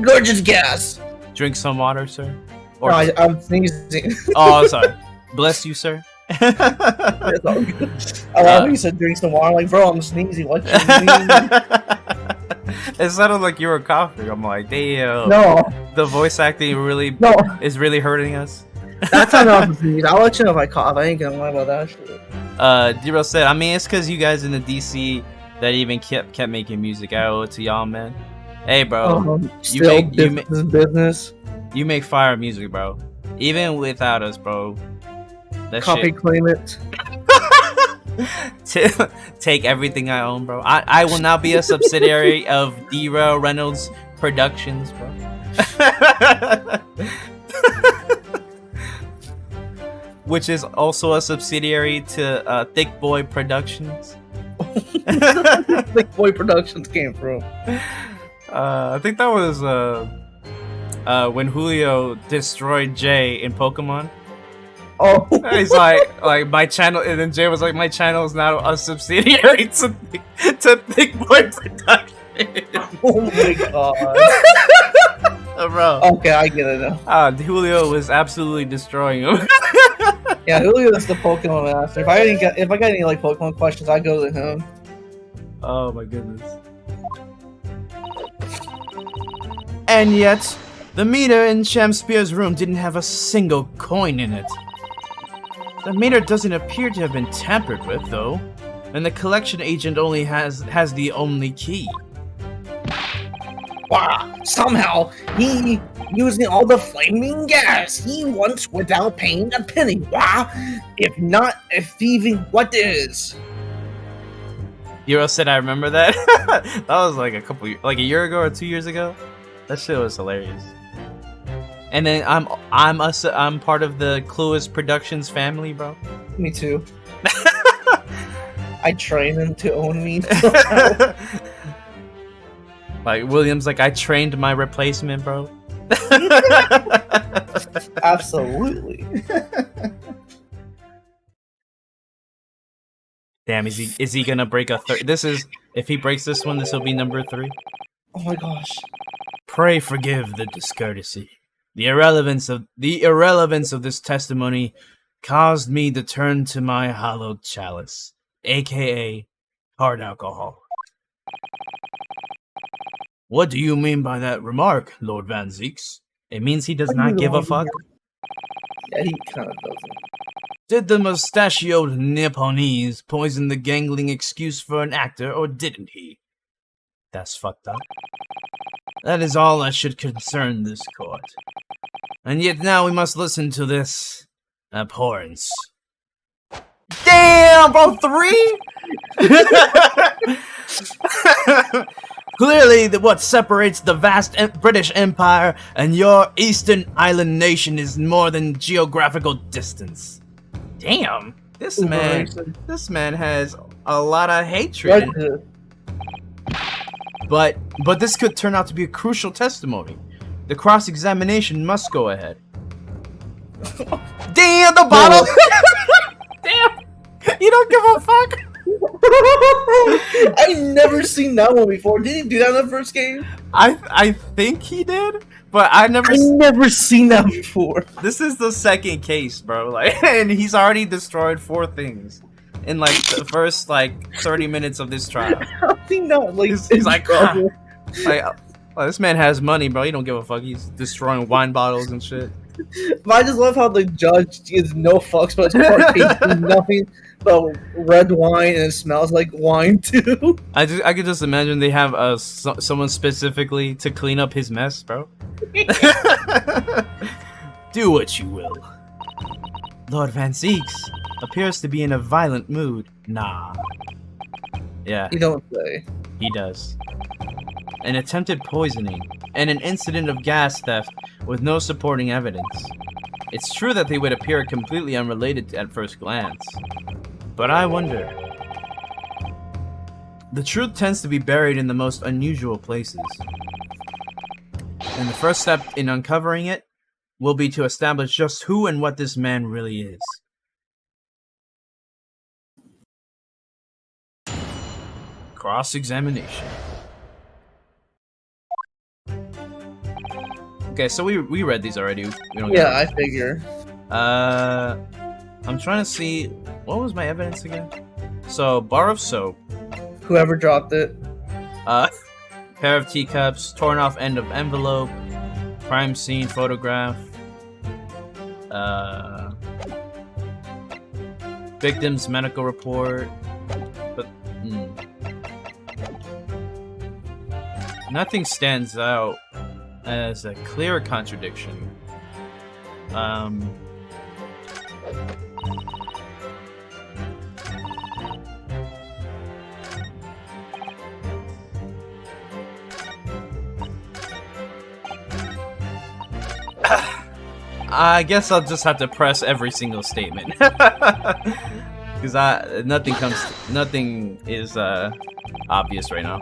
Speaker 2: gorgeous gas.
Speaker 1: Drink some water, sir.
Speaker 2: Or no, I'm sneezing.
Speaker 1: Oh, sorry. Bless you, sir.
Speaker 2: I love you said drink some water. Like, bro, I'm sneezing. What you mean?
Speaker 1: It sounded like you were coughing. I'm like, damn.
Speaker 2: No.
Speaker 1: The voice acting really is really hurting us.
Speaker 2: That's how I'm sneeze. I'll let you know if I cough. I ain't gonna lie about that shit.
Speaker 1: D-Rail said, I mean, it's because you guys in the DC that even kept making music. I owe it to y'all, man. Hey, bro.
Speaker 2: Business.
Speaker 1: You make fire music, bro. Even without us, bro. That
Speaker 2: Copy claim it.
Speaker 1: Take everything I own, bro. I will now be a subsidiary of D-Rail Reynolds Productions, bro. Which is also a subsidiary to Thick Boy Productions.
Speaker 2: Thick Boy Productions came from.
Speaker 1: I think that was when Julio destroyed Jay in Pokemon.
Speaker 2: Oh,
Speaker 1: he's like my channel, and then Jay was like, my channel is now a subsidiary to Thick Boy Productions.
Speaker 2: Oh my god.
Speaker 1: Bro.
Speaker 2: Okay, I get it now.
Speaker 1: Julio was absolutely destroying him.
Speaker 2: Yeah, Julio is the Pokemon master. If I got any like Pokemon questions, I go to him.
Speaker 1: Oh my goodness. And yet, the meter in Shamspear's room didn't have a single coin in it. The meter doesn't appear to have been tampered with, though, and the collection agent only has the only key.
Speaker 2: Wow! Somehow he using all the flaming gas he wants without paying a penny. Wow! If not a thieving, what is?
Speaker 1: Euro said, "I remember that." That was like a year ago or 2 years ago. That shit was hilarious. And then I'm part of the Clueless Productions family, bro.
Speaker 2: Me too. I train him to own me.
Speaker 1: Like William's like, I trained my replacement, bro.
Speaker 2: Absolutely.
Speaker 1: Damn, is he gonna break a third? If he breaks this one, this will be number 3.
Speaker 2: Oh my gosh.
Speaker 1: Pray forgive the discourtesy. The irrelevance of this testimony caused me to turn to my hallowed chalice, aka hard alcohol. What do you mean by that remark, Lord Van Zeeks? It means he does not give a fuck?
Speaker 2: Yeah, he kind of doesn't.
Speaker 1: Did the mustachioed Nipponese poison the gangling excuse for an actor, or didn't he? That's fucked up. That is all that should concern this court. And yet now we must listen to this abhorrence. Damn, bro, 3? Clearly, what separates the vast British Empire and your Eastern Island nation is more than geographical distance. Damn, this man has a lot of hatred. But this could turn out to be a crucial testimony. The cross-examination must go ahead. Damn, the bottle! Damn, you don't give a fuck.
Speaker 2: I've never seen that one before. Did he do that in the first game?
Speaker 1: I think he did, but I never.
Speaker 2: I've never seen that before.
Speaker 1: This is the second case, bro. Like, and he's already destroyed 4 things in like the first like 30 minutes of this trial.
Speaker 2: I've seen that. Like,
Speaker 1: He's like, like, oh, this man has money, bro. He don't give a fuck. He's destroying wine bottles and shit.
Speaker 2: But I just love how the judge gives no fucks, but his court tastes nothing but red wine, and it smells like wine too.
Speaker 1: I could just imagine they have someone specifically to clean up his mess, bro. Do what you will. Lord Van Zeeks appears to be in a violent mood. Nah. Yeah,
Speaker 2: You don't say.
Speaker 1: he does. An attempted poisoning and an incident of gas theft with no supporting evidence. It's true that they would appear completely unrelated at first glance, but I wonder. The truth tends to be buried in the most unusual places, and the first step in uncovering it will be to establish just who and what this man really is. Cross-examination. Okay, so we read these already. We don't
Speaker 2: Yeah, I figure.
Speaker 1: I'm trying to see what was my evidence again. So bar of soap,
Speaker 2: Whoever dropped it.
Speaker 1: pair of teacups, torn off end of envelope, crime scene photograph, victim's medical report, but nothing stands out as a clear contradiction. I guess I'll just have to press every single statement because nothing is obvious right now.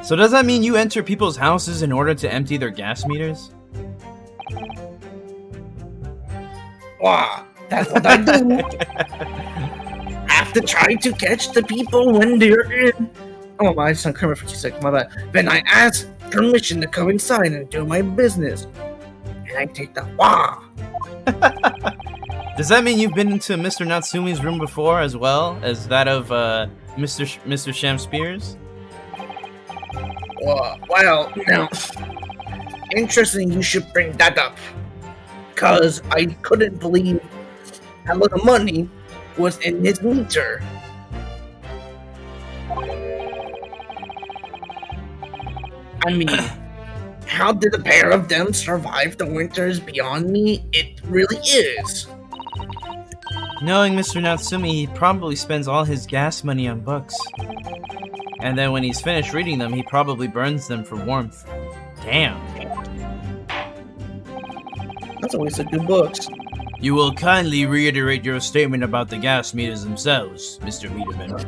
Speaker 1: So does that mean you enter people's houses in order to empty their gas meters?
Speaker 2: Wow, that's what I do. I have to try to catch the people when they're in. Oh my, I just uncovered for 2 seconds, my bad. Then I ask permission to come inside and do my business. And I take the wow.
Speaker 1: Does that mean you've been into Mr. Natsumi's room before as well as that of Mr. Sham Spears?
Speaker 2: Well, now, interesting you should bring that up. Because I couldn't believe how little money was in his meter. I mean, how did a pair of them survive the winters beyond me? It really is.
Speaker 1: Knowing Mr. Natsumi, he probably spends all his gas money on books. And then when he's finished reading them, he probably burns them for warmth. Damn.
Speaker 2: That's a waste of good books.
Speaker 1: You will kindly reiterate your statement about the gas meters themselves, Mr. Meterman.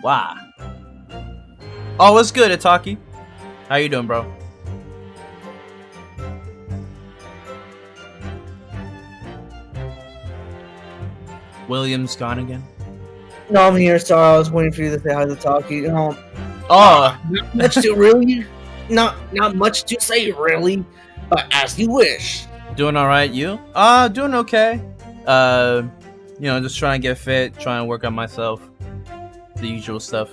Speaker 1: Wow. Oh, what's good, Itaki? How you doing, bro? William's gone again?
Speaker 2: No, I'm here, sorry. I was waiting for you to say hi to Taki.
Speaker 1: Oh,
Speaker 2: Not much to really, not much to say really, but as you wish.
Speaker 1: doing all right. You? Doing okay. You know, just trying to get fit, trying to work on myself, the usual stuff.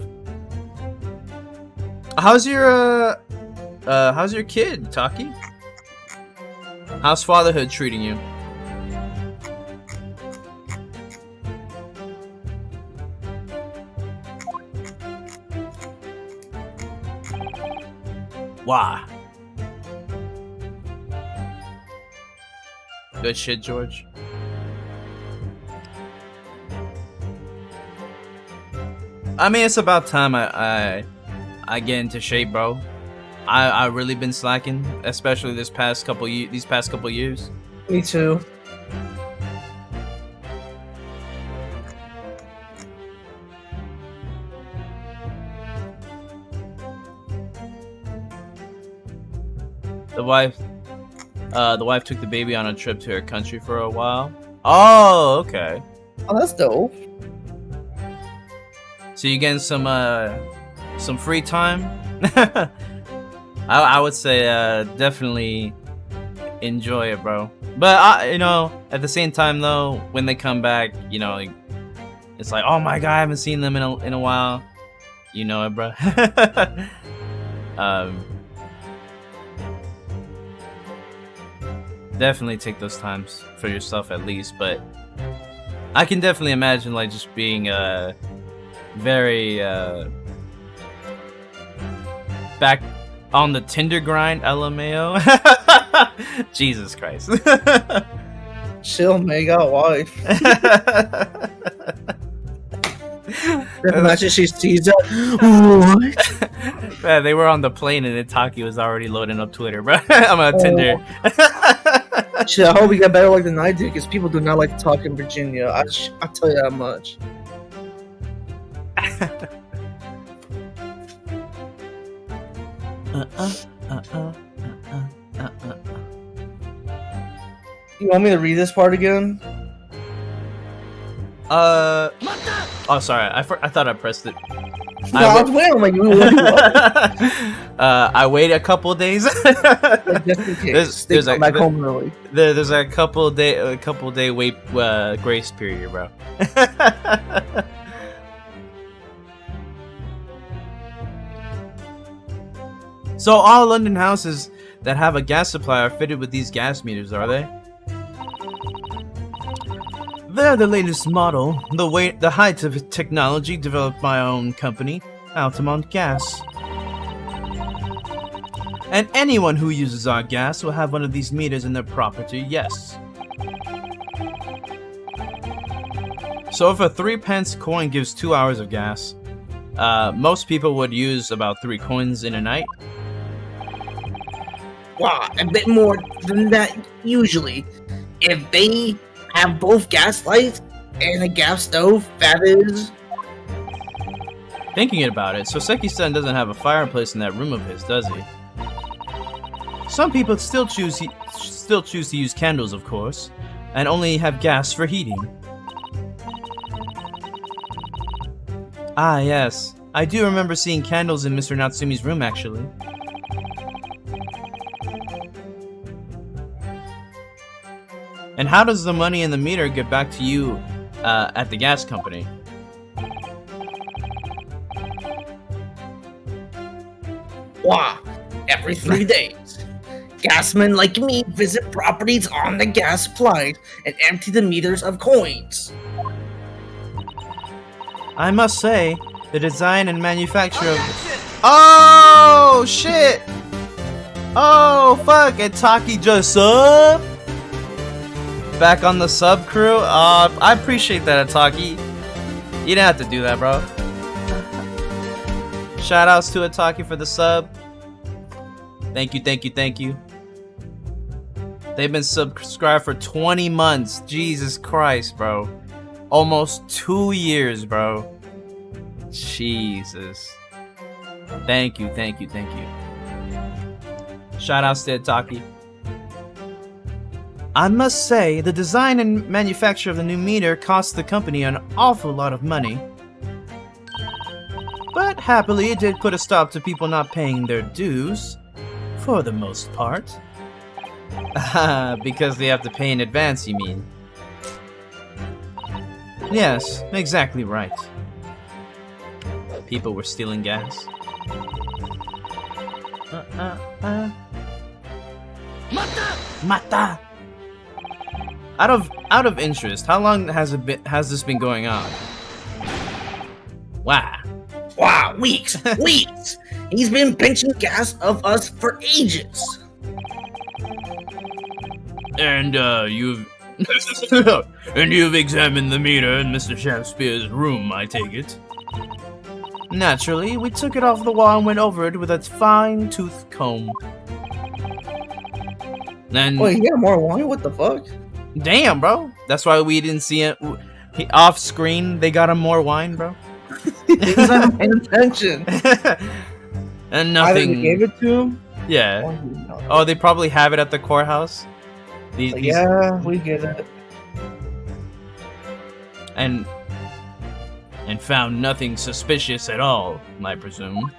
Speaker 1: How's your kid, Taki? How's fatherhood treating you? Why? Good shit, George. I mean, it's about time I get into shape, bro. I really been slacking, especially these past couple years.
Speaker 2: Me too.
Speaker 1: The wife, The wife took the baby on a trip to her country for a while. Oh, okay.
Speaker 2: Oh, that's dope.
Speaker 1: So you getting some free time? I would say definitely enjoy it, bro. But you know, at the same time though, when they come back, you know, like, it's like, oh my god, I haven't seen them in a while. You know it, bro. Definitely take those times for yourself at least, but I can definitely imagine like just being very back on the Tinder grind, LMAO. Jesus Christ.
Speaker 2: Chill, man, got wife. Imagine she sees that. What?
Speaker 1: Man, they were on the plane and Itaki was already loading up Twitter, bro. I'm on Tinder.
Speaker 2: Shit, I hope we got better luck than I did, because people do not like to talk in Virginia. I'll tell you that much. You want me to read this part again?
Speaker 1: Oh, sorry. I thought I pressed it.
Speaker 2: No, I was waiting. I'm like,
Speaker 1: I wait a couple days.
Speaker 2: Like, just in case. There's come back home early.
Speaker 1: There's a couple day wait grace period, bro. So all London houses that have a gas supply are fitted with these gas meters, are they? They're the latest model, the height of technology developed by our own company, Altamont Gas. And anyone who uses our gas will have one of these meters in their property, yes. So if a 3p coin gives 2 hours of gas, most people would use about 3 coins in a night.
Speaker 2: Wow, a bit more than that usually. If they have both gas lights and a gas stove, that is...
Speaker 1: Thinking about it, Soseki-san doesn't have a fireplace in that room of his, does he? Some people still choose to use candles, of course, and only have gas for heating. Ah, yes. I do remember seeing candles in Mr. Natsumi's room, actually. And how does the money in the meter get back to you at the gas company?
Speaker 2: Wow, every 3 days. Gasmen like me visit properties on the gas supply and empty the meters of coins.
Speaker 1: I must say, the design and manufacture of... Oh, shit! Oh, fuck, Itaki just sub? Back on the sub crew? I appreciate that, Itaki. You didn't have to do that, bro. Shoutouts to Itaki for the sub. Thank you, thank you, thank you. They've been subscribed for 20 months. Jesus Christ, bro. Almost 2 years, bro. Jesus. Thank you, thank you, thank you. Shoutouts to Itaki. I must say, the design and manufacture of the new meter cost the company an awful lot of money. But happily, it did put a stop to people not paying their dues. For the most part. Because they have to pay in advance, you mean? Yes, exactly right. People were stealing gas. Mata! Out of interest, how long has this been going on? Wow.
Speaker 2: Wow, weeks, weeks. He's been pinching gas of us for ages.
Speaker 1: And you've examined the meter in Mr. Shakespeare's room, I take it. Naturally, we took it off the wall and went over it with a fine-tooth comb. And
Speaker 2: wait, he got more wine? What the fuck?
Speaker 1: Damn, bro. That's why we didn't see it. Off screen, they got him more wine, bro.
Speaker 2: He's not paying attention.
Speaker 1: And nothing.
Speaker 2: Either they gave it to him,
Speaker 1: Yeah. Oh, they probably have it at the courthouse.
Speaker 2: Yeah, we get it.
Speaker 1: And found nothing suspicious at all, I presume.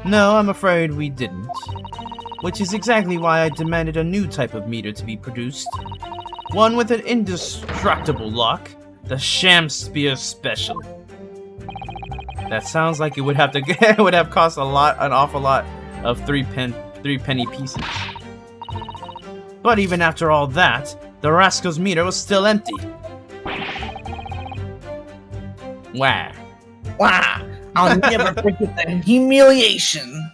Speaker 1: No, I'm afraid we didn't. Which is exactly why I demanded a new type of meter to be produced. One with an indestructible lock, the Sham-Spear Special. That sounds like it would have to it would have cost an awful lot of 3 penny pieces. But even after all that, the rascal's meter was still empty. Wah.
Speaker 2: Wow, I'll never forget the humiliation.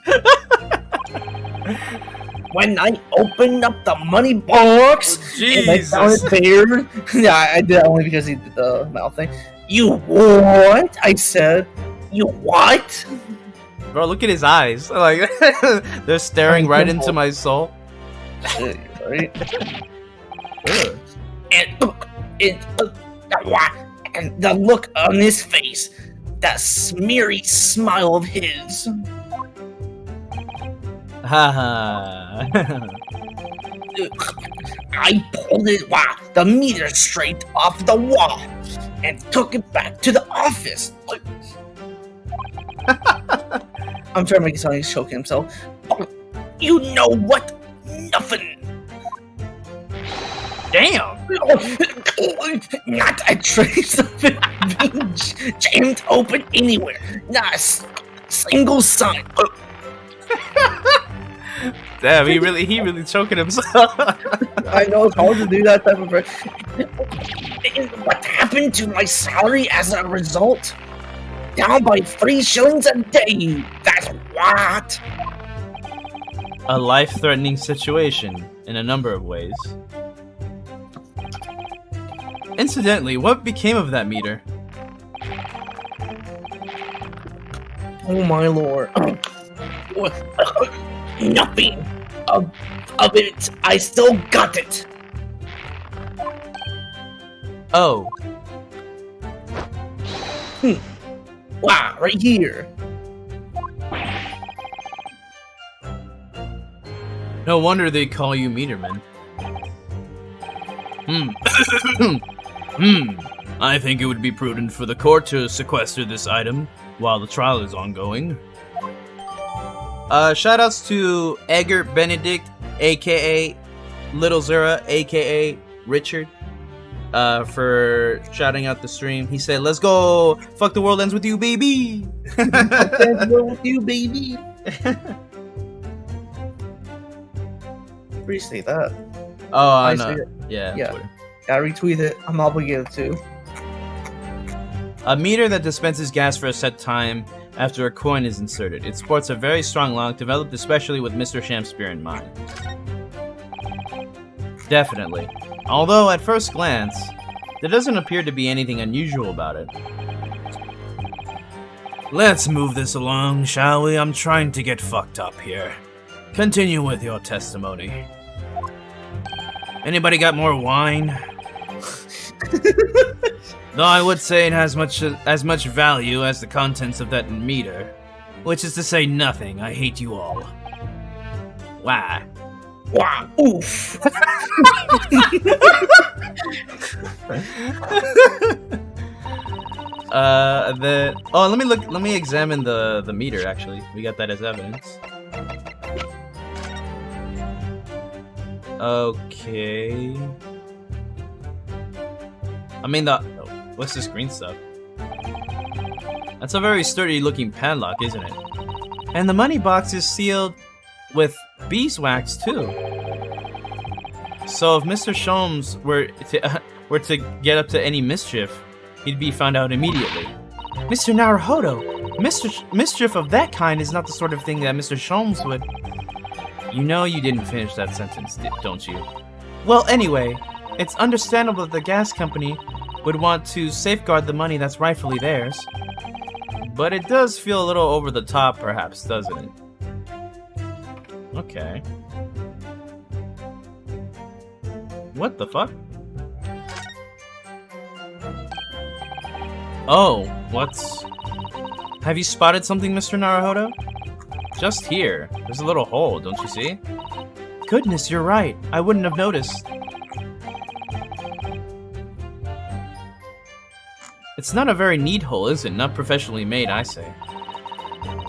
Speaker 2: When I opened up the money box and I found it there. Yeah, I did that only because he did the mouth thing. You what? I said, you what?
Speaker 1: Bro, look at his eyes. Like they're staring right into my soul.
Speaker 2: Shit, right? And the look on his face, that smeary smile of his.
Speaker 1: Haha.
Speaker 2: I pulled it, the meter straight off the wall and took it back to the office. I'm trying to make it sound like he's choking himself. You know what? Nothing.
Speaker 1: Damn.
Speaker 2: Not a trace of it being jammed open anywhere. Not a single sign.
Speaker 1: Damn, he really choking himself.
Speaker 2: I know it's hard to do that type of. What happened to my salary as a result? Down by 3 shillings a day. That's what.
Speaker 1: A life-threatening situation in a number of ways. Incidentally, what became of that meter?
Speaker 2: Oh my lord. Nothing of it. I still got it.
Speaker 1: Oh.
Speaker 2: Wow, right here.
Speaker 1: No wonder they call you Meterman. I think it would be prudent for the court to sequester this item while the trial is ongoing. Shoutouts to Edgar Benedict, aka Little Zura, aka Richard, for shouting out the stream. He said, "Let's go! Fuck the world ends with you, baby."
Speaker 2: Fuck the world with you, baby. Where do you say that?
Speaker 1: Oh,
Speaker 2: I
Speaker 1: no.
Speaker 2: see it.
Speaker 1: Yeah.
Speaker 2: Yeah. I retweet it. I'm obligated to.
Speaker 1: A meter that dispenses gas for a set time after a coin is inserted. It sports a very strong lock developed especially with Mr. Sham-Spear in mind. Definitely. Although at first glance, there doesn't appear to be anything unusual about it. Let's move this along, shall we? I'm trying to get fucked up here. Continue with your testimony. Anybody got more wine? Though I would say it has as much value as the contents of that meter. Which is to say nothing. I hate you all. Why?
Speaker 2: Wow, oof.
Speaker 1: Let me examine the meter actually. We got that as evidence. Okay. I mean what's this green stuff? That's a very sturdy looking padlock, isn't it? And the money box is sealed with beeswax too. So if Mr. Sholmes were to get up to any mischief, he'd be found out immediately. Mr. Naruhodo, mischief of that kind is not the sort of thing that Mr. Sholmes would. You know you didn't finish that sentence, don't you? Well, anyway, it's understandable that the gas company would want to safeguard the money that's rightfully theirs. But it does feel a little over the top, perhaps, doesn't it? Okay. What the fuck? Oh, what's... Have you spotted something, Mr. Naruhodo? Just here. There's a little hole, don't you see? Goodness, you're right. I wouldn't have noticed. It's not a very neat hole, is it? Not professionally made, I say.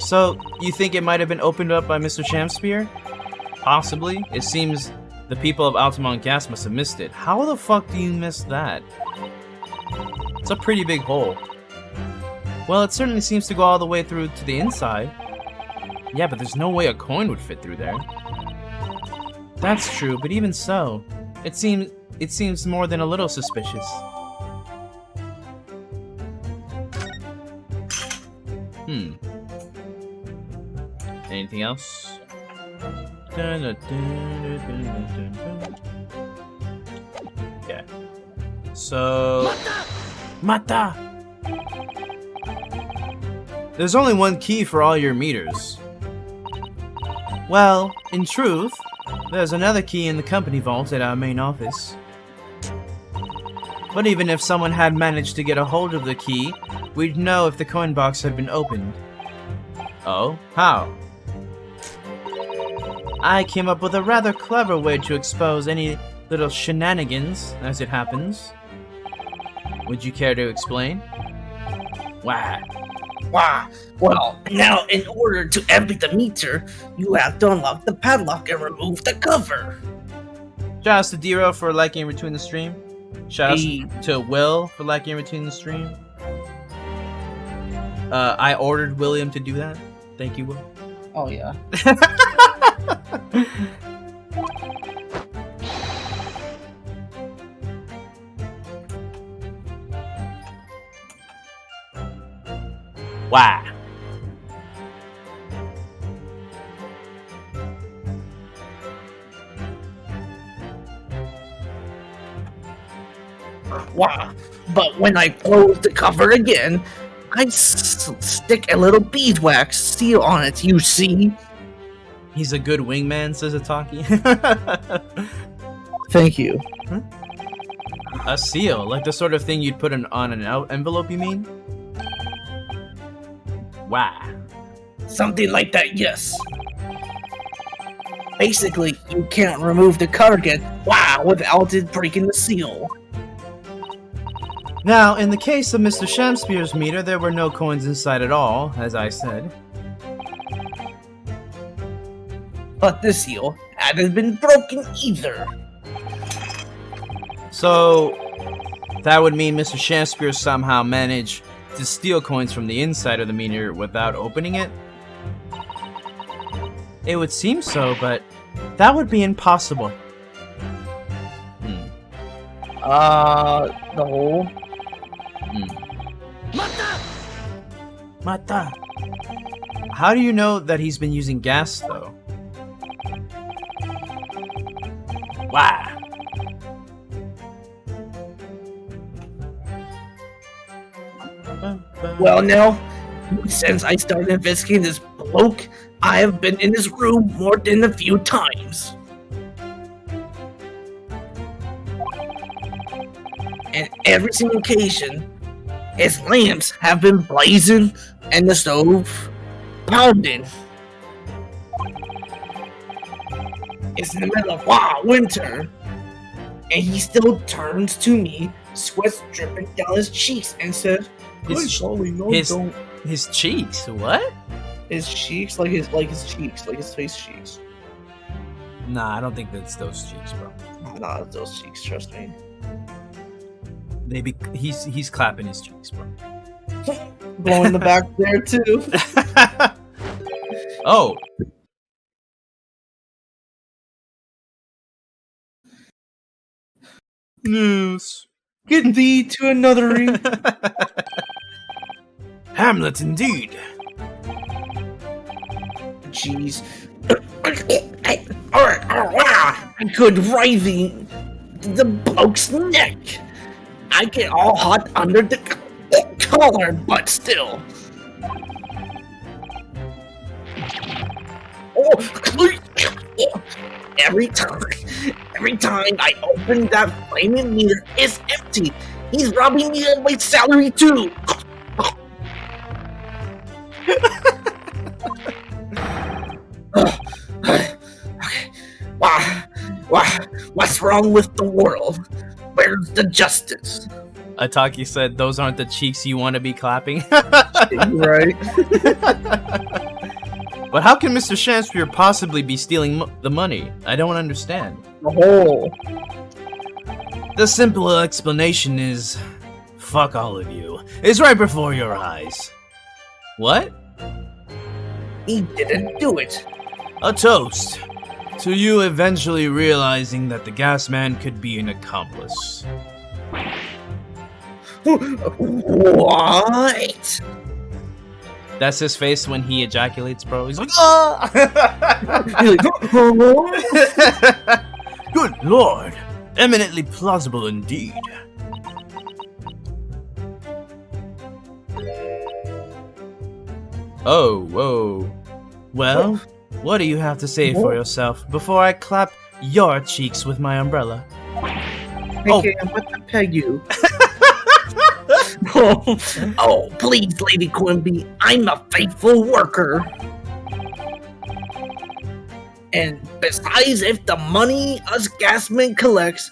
Speaker 1: So, you think it might have been opened up by Mr. Shamspear? Possibly. It seems the people of Altamont Gas must have missed it. How the fuck do you miss that? It's a pretty big hole. Well, it certainly seems to go all the way through to the inside. Yeah, but there's no way a coin would fit through there. That's true, but even so, it seems more than a little suspicious. Anything else? Okay. So... Mata! There's only one key for all your meters. Well, in truth, there's another key in the company vault at our main office. But even if someone had managed to get a hold of the key, we'd know if the coin box had been opened. Oh? How? I came up with a rather clever way to expose any little shenanigans, as it happens. Would you care to explain? Why?
Speaker 2: Wow. Well, now in order to empty the meter, you have to unlock the padlock and remove the cover.
Speaker 1: Shout out to Dero for liking in between the stream. Shout out to Will for liking in between the stream. I ordered William to do that. Thank you, Will.
Speaker 2: Oh yeah.
Speaker 1: Why?
Speaker 2: Wow. But when I close the cover again, I stick a little beeswax seal on it, you see?
Speaker 1: He's a good wingman, says Ataki.
Speaker 2: Thank you.
Speaker 1: Huh? A seal? Like the sort of thing you'd put on an envelope, you mean? Why?
Speaker 2: Something like that, yes. Basically, you can't remove the cover again, without it breaking the seal.
Speaker 1: Now, in the case of Mr. Shamspear's meter, there were no coins inside at all, as I said.
Speaker 2: But the seal hadn't been broken either.
Speaker 1: So, that would mean Mr. Shamspear somehow managed to steal coins from the inside of the meter without opening it? It would seem so, but that would be impossible.
Speaker 2: The hole?
Speaker 1: Mata! How do you know that he's been using gas, though? Why?
Speaker 2: Well, now, since I started investigating this bloke, I have been in his room more than a few times. And every single occasion, his lamps have been blazing and the stove pounding. It's in the middle of winter, and he still turns to me, sweat dripping down his cheeks, and says,
Speaker 1: His cheeks? What?
Speaker 2: His cheeks, like his cheeks, like his face cheeks.
Speaker 1: Nah, I don't think that's those cheeks, bro.
Speaker 2: Nah, those cheeks, trust me.
Speaker 1: Maybe he's clapping his cheeks, bro.
Speaker 2: Blowing the back there too.
Speaker 1: Oh. News.
Speaker 2: Get thee to another ring.
Speaker 1: Hamlet, indeed.
Speaker 2: Jeez. I could writhe the bloke's neck. I get all hot under the collar, but still. Every time I open that flaming meter, it's empty. He's robbing me of my salary too. What's wrong with the world? Where's the justice?
Speaker 1: Ataki said, "Those aren't the cheeks you want to be clapping."
Speaker 2: Right?
Speaker 1: But how can Mr. Shakespeare possibly be stealing the money? I don't understand.
Speaker 2: Oh.
Speaker 1: The simple explanation is, fuck all of you. It's right before your eyes. What?
Speaker 2: He didn't do it.
Speaker 1: A toast to you eventually realizing that the gas man could be an accomplice.
Speaker 2: What?
Speaker 1: That's his face when he ejaculates, bro. He's like, ah!
Speaker 2: He's like, "Oh."
Speaker 1: Good lord. Eminently plausible indeed. Oh, whoa. Well, what do you have to say for yourself before I clap your cheeks with my umbrella?
Speaker 2: Okay, I'm about to peg you. Oh, please, Lady Quimby, I'm a faithful worker. And besides, if the money us gasmen collects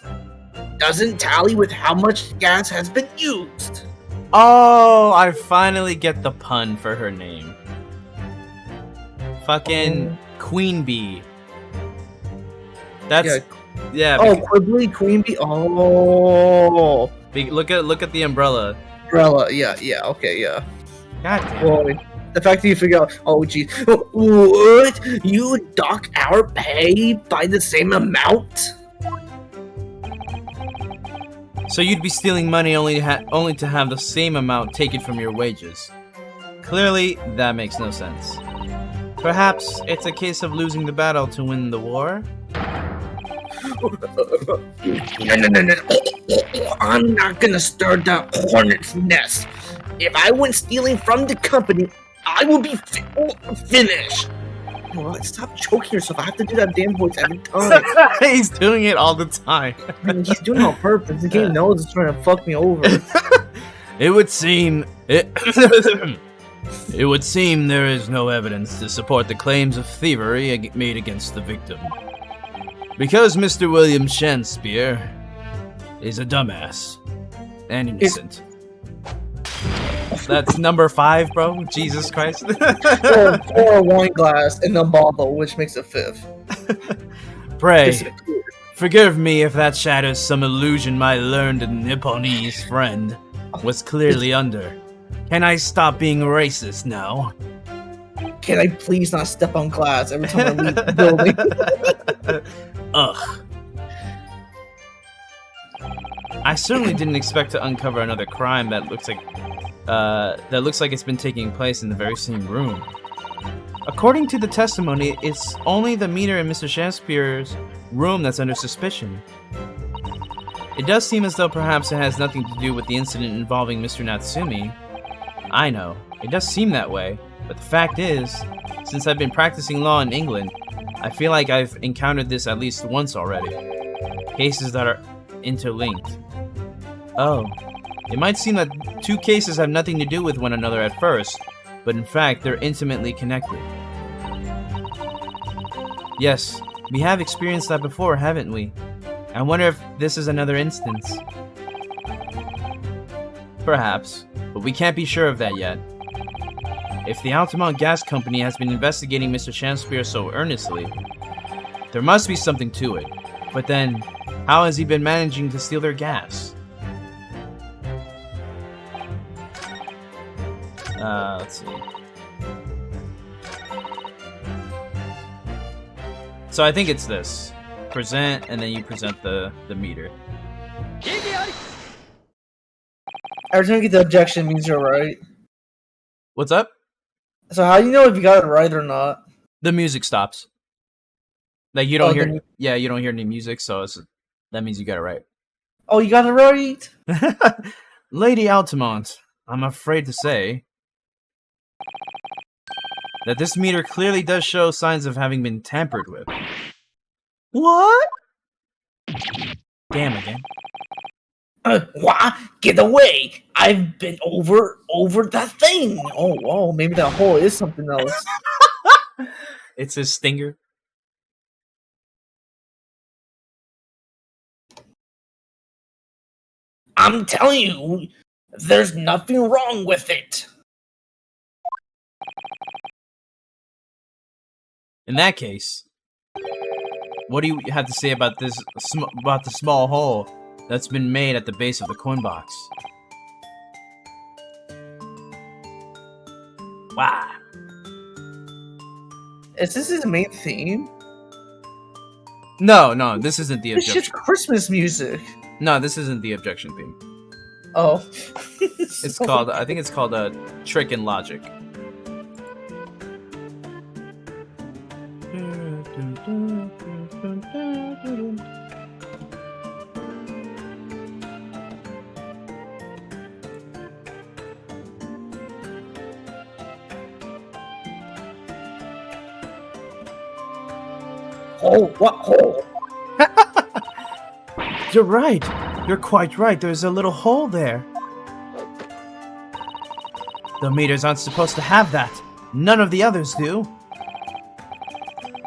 Speaker 2: doesn't tally with how much gas has been used.
Speaker 1: Oh, I finally get the pun for her name. Fucking Queen Bee. That's yeah.
Speaker 2: Oh, Quibbly, Queen Bee. Oh,
Speaker 1: Look at the umbrella.
Speaker 2: umbrella. Yeah. Okay. Yeah.
Speaker 1: God damn.
Speaker 2: Well, the fact that you figure out, oh geez, what? You dock our pay by the same amount?
Speaker 1: So you'd be stealing money only to have the same amount taken from your wages. Clearly, that makes no sense. Perhaps it's a case of losing the battle to win the war?
Speaker 2: No. I'm not gonna stir that hornet's nest. If I went stealing from the company, I will be finished. What? Stop choking yourself. I have to do that damn voice every time.
Speaker 1: He's doing it all the time.
Speaker 2: I mean, he's doing it on purpose. The game knows it's trying to fuck me over.
Speaker 1: It would seem it would seem there is no evidence to support the claims of thievery made against the victim. Because Mr. William Shakespeare is a dumbass and innocent. That's number 5, bro. Jesus Christ.
Speaker 2: or a wine glass and a bottle, which makes it 5th.
Speaker 1: Pray, forgive me if that shatters some illusion my learned Nipponese friend was clearly under. Can I stop being racist now?
Speaker 2: Can I please not step on glass every time I leave the building?
Speaker 1: Ugh. I certainly didn't expect to uncover another crime that looks like it's been taking place in the very same room. According to the testimony, it's only the meter in Mr. Shakespeare's room that's under suspicion. It does seem as though perhaps it has nothing to do with the incident involving Mr. Natsumi. I know, it does seem that way, but the fact is, since I've been practicing law in England, I feel like I've encountered this at least once already. Cases that are interlinked. Oh, it might seem that 2 cases have nothing to do with one another at first, but in fact, they're intimately connected. Yes, we have experienced that before, haven't we? I wonder if this is another instance. Perhaps, but we can't be sure of that yet. If the Altamont Gas Company has been investigating Mr. Shakespeare so earnestly, there must be something to it. But then, how has he been managing to steal their gas? Let's see. So I think it's this. Present, and then you present the meter.
Speaker 2: Every time you get the objection means you're right.
Speaker 1: What's up?
Speaker 2: So how do you know if you got it right or not?
Speaker 1: The music stops. Like you don't hear, you don't hear any music, so that means you got it right.
Speaker 2: Oh, you got it right?
Speaker 1: Lady Altamont, I'm afraid to say that this meter clearly does show signs of having been tampered with. What? Damn again.
Speaker 2: What? Get away! I've been over that thing. Oh, maybe that hole is something else.
Speaker 1: It's his stinger.
Speaker 2: I'm telling you, there's nothing wrong with it.
Speaker 1: In that case, what do you have to say about this? About the small hole that's been made at the base of the coin box? Wow.
Speaker 2: Is this his main theme?
Speaker 1: No, this isn't the
Speaker 2: It's
Speaker 1: objection.
Speaker 2: just Christmas music.
Speaker 1: No, this isn't the objection theme.
Speaker 2: Oh.
Speaker 1: It's called, I think it's called a Trick and Logic.
Speaker 2: Oh, what hole?
Speaker 1: You're right. You're quite right. There's a little hole there. The meters aren't supposed to have that. None of the others do.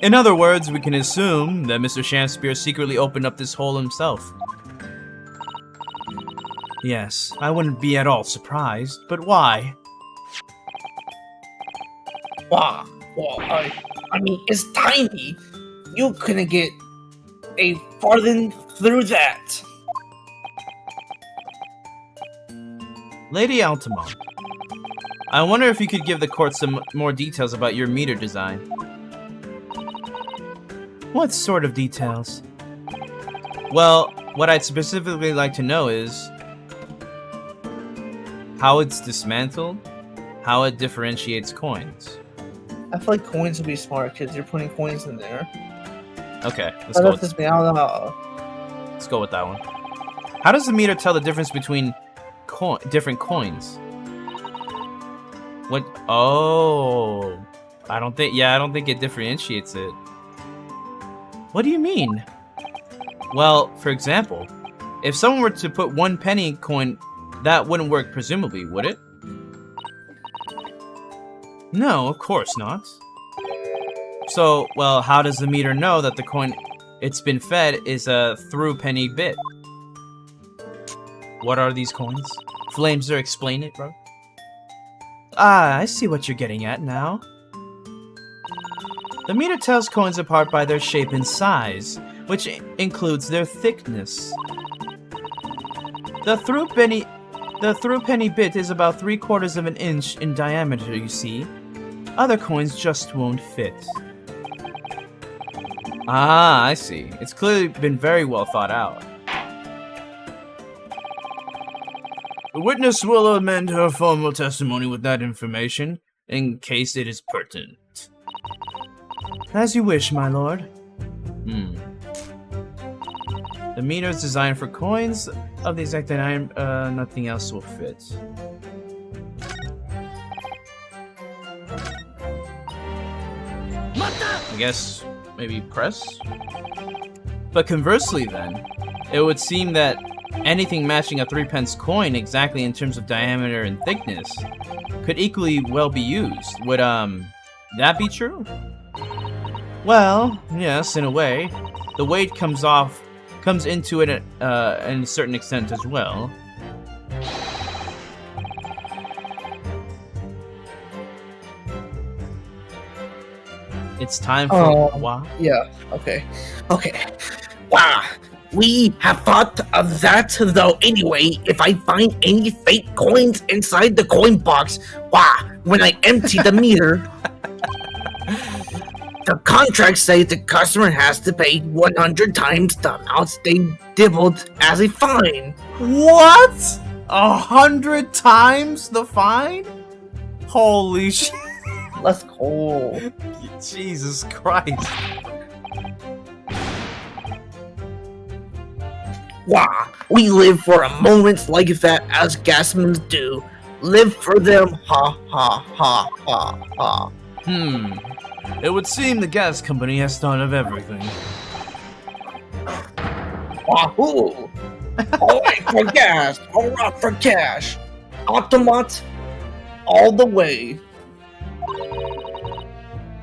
Speaker 1: In other words, we can assume that Mr. Shakespeare secretly opened up this hole himself. Yes, I wouldn't be at all surprised, but why?
Speaker 2: Wow. Well, I mean, it's tiny. You couldn't get a farthing through that.
Speaker 1: Lady Altamont, I wonder if you could give the court some more details about your meter design. What sort of details? Well, what I'd specifically like to know is how it's dismantled, how it differentiates coins.
Speaker 2: I feel like coins would be smart because you're putting coins in there.
Speaker 1: Okay,
Speaker 2: I don't know.
Speaker 1: let's go with that one. How does the meter tell the difference between different coins? What? Oh, I don't think it differentiates it. What do you mean? Well, for example, if someone were to put 1 penny coin, that wouldn't work presumably, would it? No, of course not. So, well, how does the meter know that the coin it's been fed is a through penny bit? What are these coins? Flameser, explain it, bro. Ah, I see what you're getting at now. The meter tells coins apart by their shape and size, which includes their thickness. The through penny bit is about 3/4 of an inch in diameter, you see. Other coins just won't fit. Ah, I see. It's clearly been very well thought out. The witness will amend her formal testimony with that information, in case it is pertinent. As you wish, my lord. The meter is designed for coins of the exact item, nothing else will fit. I guess maybe press? But conversely then, it would seem that anything matching a 3-pence coin exactly in terms of diameter and thickness could equally well be used. Would, that be true? Well, yes, in a way. The weight comes into it in a certain extent as well. It's time for what?
Speaker 2: Yeah. Okay. Wow. We have thought of that though. Anyway, if I find any fake coins inside the coin box, when I empty the meter, the contracts say the customer has to pay 100 times the amounts they dibbled as a fine.
Speaker 1: What? 100 times the fine? Holy shit.
Speaker 2: Let's go.
Speaker 1: Jesus Christ.
Speaker 2: We live for a moments like that as gasmans do. Live for them, ha ha ha ha ha.
Speaker 1: It would seem the gas company has thought of everything.
Speaker 2: Wahoo! Alright for gas, alright for cash. Optimat, all the way.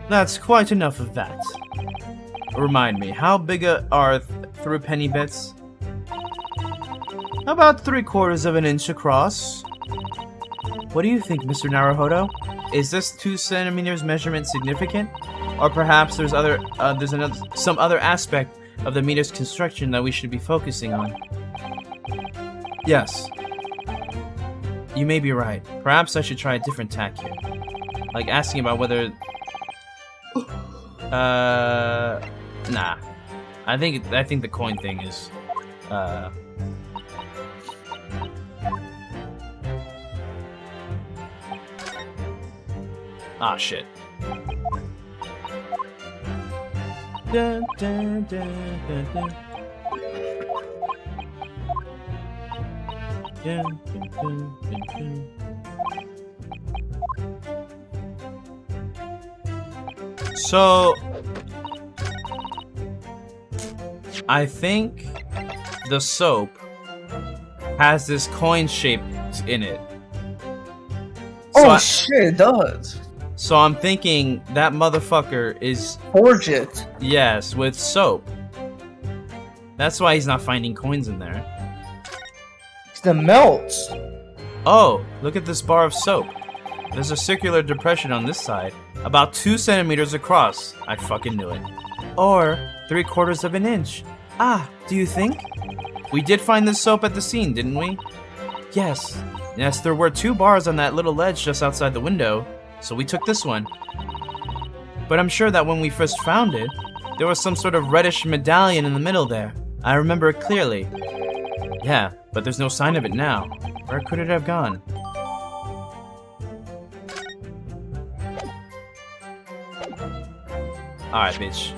Speaker 1: That's quite enough of that. Remind me, how big are through penny bits? About 3/4 of an inch across. What do you think, Mr. Naruhodo? Is this 2 centimeters measurement significant? Or perhaps there's some other aspect of the meter's construction that we should be focusing on? Yes. You may be right. Perhaps I should try a different tack here. Like asking about whether... Nah. I think the coin thing is... Ah, shit. Dun, dun, dun, dun, dun. Dun, dun, dun, dun, dun. So, I think the soap has this coin shape in it.
Speaker 2: So shit, it does.
Speaker 1: So I'm thinking that motherfucker is...
Speaker 2: Forge it.
Speaker 1: Yes, with soap. That's why he's not finding coins in there.
Speaker 2: It's the melts.
Speaker 1: Oh, look at this bar of soap. There's a circular depression on this side, about 2 centimeters across. I fucking knew it. Or 3/4 of an inch. Ah, do you think? We did find this soap at the scene, didn't we? Yes. Yes, there were 2 bars on that little ledge just outside the window, so we took this one. But I'm sure that when we first found it, there was some sort of reddish medallion in the middle there. I remember it clearly. Yeah, but there's no sign of it now. Where could it have gone? Alright, bitch.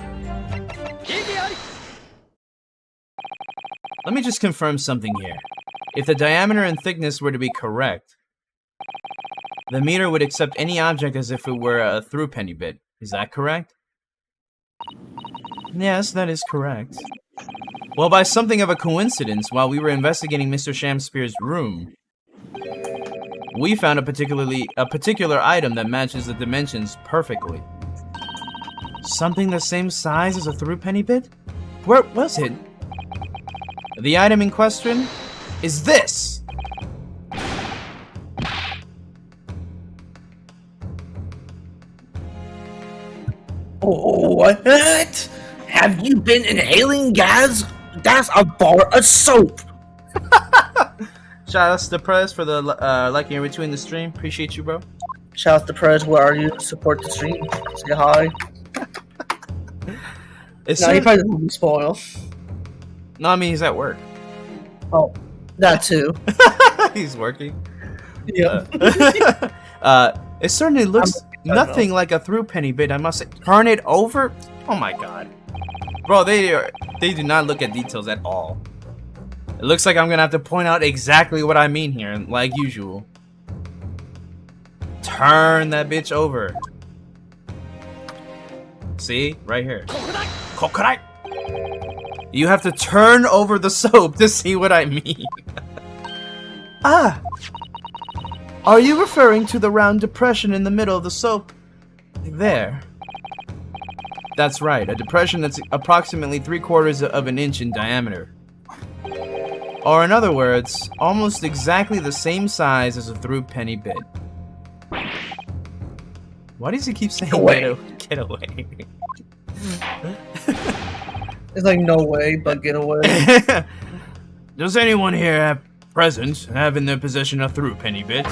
Speaker 1: Let me just confirm something here. If the diameter and thickness were to be correct, the meter would accept any object as if it were a through penny bit. Is that correct? Yes, that is correct. Well, by something of a coincidence, while we were investigating Mr. Shamspear's room, we found a particular item that matches the dimensions perfectly. Something the same size as a through penny bit? Where was it? The item in question is this!
Speaker 2: Oh, what? Have you been inhaling gas? That's a bar of soap.
Speaker 1: Shout out to Prez for the liking in between the stream. Appreciate you, bro.
Speaker 2: Shout out to Prez. Where are you? Support the stream. Say hi. No, he probably doesn't spoil.
Speaker 1: No, I mean he's at work.
Speaker 2: Oh, that too.
Speaker 1: He's working.
Speaker 2: Yeah.
Speaker 1: It certainly looks nothing like a through penny bit, I must say. Turn it over? Oh my god. Bro, they do not look at details at all. It looks like I'm gonna have to point out exactly what I mean here, like usual. Turn that bitch over. See? Right here. Kokorai! You have to turn over the soap to see what I mean. Ah! Are you referring to the round depression in the middle of the soap? There. That's right, a depression that's approximately 3/4 of an inch in diameter. Or in other words, almost exactly the same size as a through penny bit. Why does he keep saying get away?
Speaker 2: It's like no way, but get away.
Speaker 1: Does anyone here at present have in their possession a through penny bit?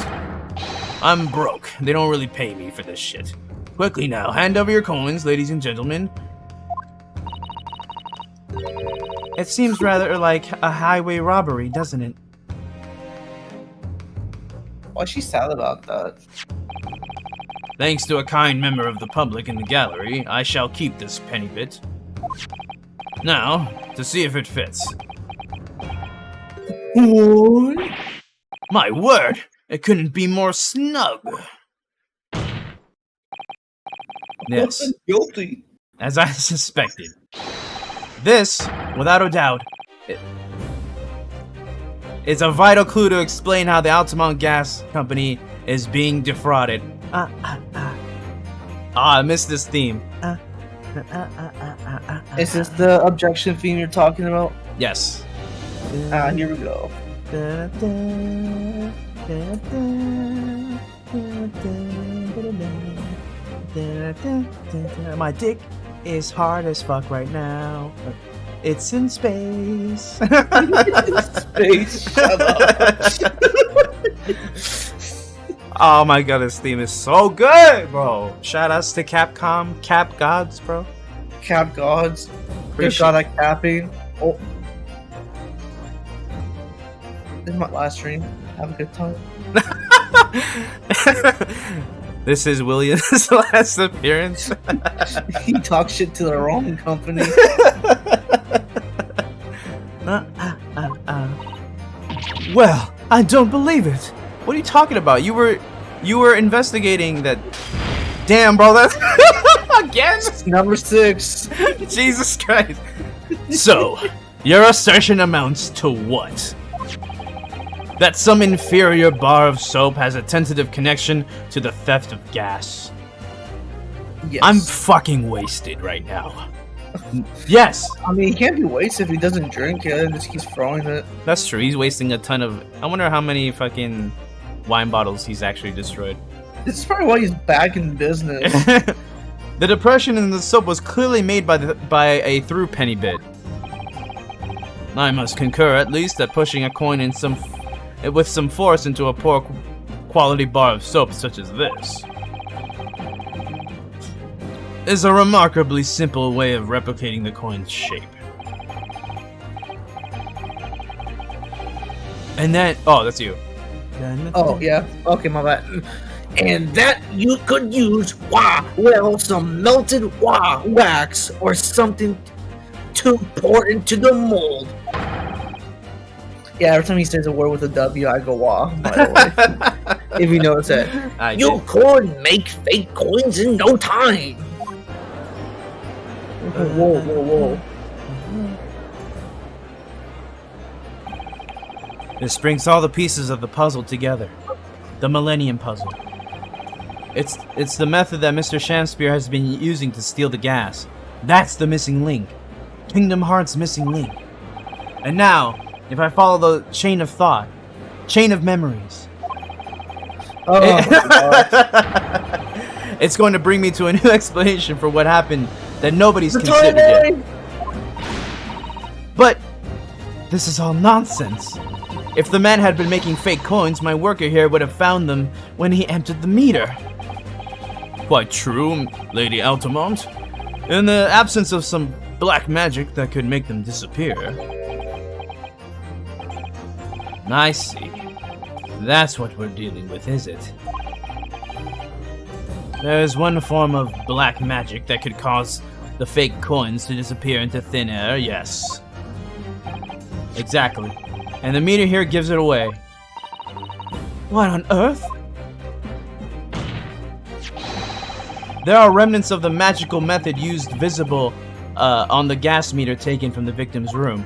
Speaker 1: I'm broke. They don't really pay me for this shit. Quickly now, hand over your coins, ladies and gentlemen. It seems rather like a highway robbery, doesn't it?
Speaker 2: Why's she sad about that?
Speaker 1: Thanks to a kind member of the public in the gallery, I shall keep this penny bit. Now, to see if it fits.
Speaker 2: What?
Speaker 1: My word! It couldn't be more snug! Yes.
Speaker 2: I'm guilty.
Speaker 1: As I suspected. This, without a doubt, is a vital clue to explain how the Altamont Gas Company is being defrauded. I missed this theme.
Speaker 2: Is this the objection theme you're talking about?
Speaker 1: Yes.
Speaker 2: Here we go.
Speaker 1: My dick is hard as fuck right now. It's in space.
Speaker 2: Space, shut up.
Speaker 1: Oh my god, this theme is so good, bro. Shout outs to Capcom, Cap Gods, bro.
Speaker 2: Cap gods. Good
Speaker 1: Appreciate-
Speaker 2: god at capping. Oh. This is my last stream. Have a good time.
Speaker 1: This is William's last appearance.
Speaker 2: He talks shit to the wrong company.
Speaker 1: Well, I don't believe it. What are you talking about? You were investigating that. Damn, bro, that's again.
Speaker 2: Number 6.
Speaker 1: Jesus Christ. So, your assertion amounts to what? That some inferior bar of soap has a tentative connection to the theft of gas.
Speaker 2: Yes.
Speaker 1: I'm fucking wasted right now. Yes,
Speaker 2: I mean, he can't be wasted if he doesn't drink it and just keeps throwing it.
Speaker 1: that's true. He's wasting a ton of. I wonder how many fucking wine bottles he's actually destroyed.
Speaker 2: This is probably why he's back in business.
Speaker 1: The depression in the soap was clearly made by a through penny bit. I must concur, at least, that pushing a coin with some force into a poor quality bar of soap such as this is a remarkably simple way of replicating the coin's shape. And then, oh, that's you.
Speaker 2: Oh, yeah. Okay, my bad. And that you could use, some melted wax or something to pour into the mold. Yeah, every time he says a word with a W, I go wah, by the way. If you notice that. You could make fake coins in no time. Whoa, whoa, whoa.
Speaker 1: This brings all the pieces of the puzzle together. The Millennium Puzzle. It's the method that Mr. Shamspear has been using to steal the gas. That's the missing link. Kingdom Hearts' missing link. And now, if I follow the chain of thought, chain of memories,
Speaker 2: Oh, my God.
Speaker 1: it's going to bring me to a new explanation for what happened that nobody's considered yet. But this is all nonsense. If the man had been making fake coins, my worker here would have found them when he entered the meter. Quite true, Lady Altamont. In the absence of some black magic that could make them disappear. I see. That's what we're dealing with, is it? There is one form of black magic that could cause the fake coins to disappear into thin air, yes. Exactly. And the meter here gives it away. What on earth? There are remnants of the magical method used visible on the gas meter taken from the victim's room.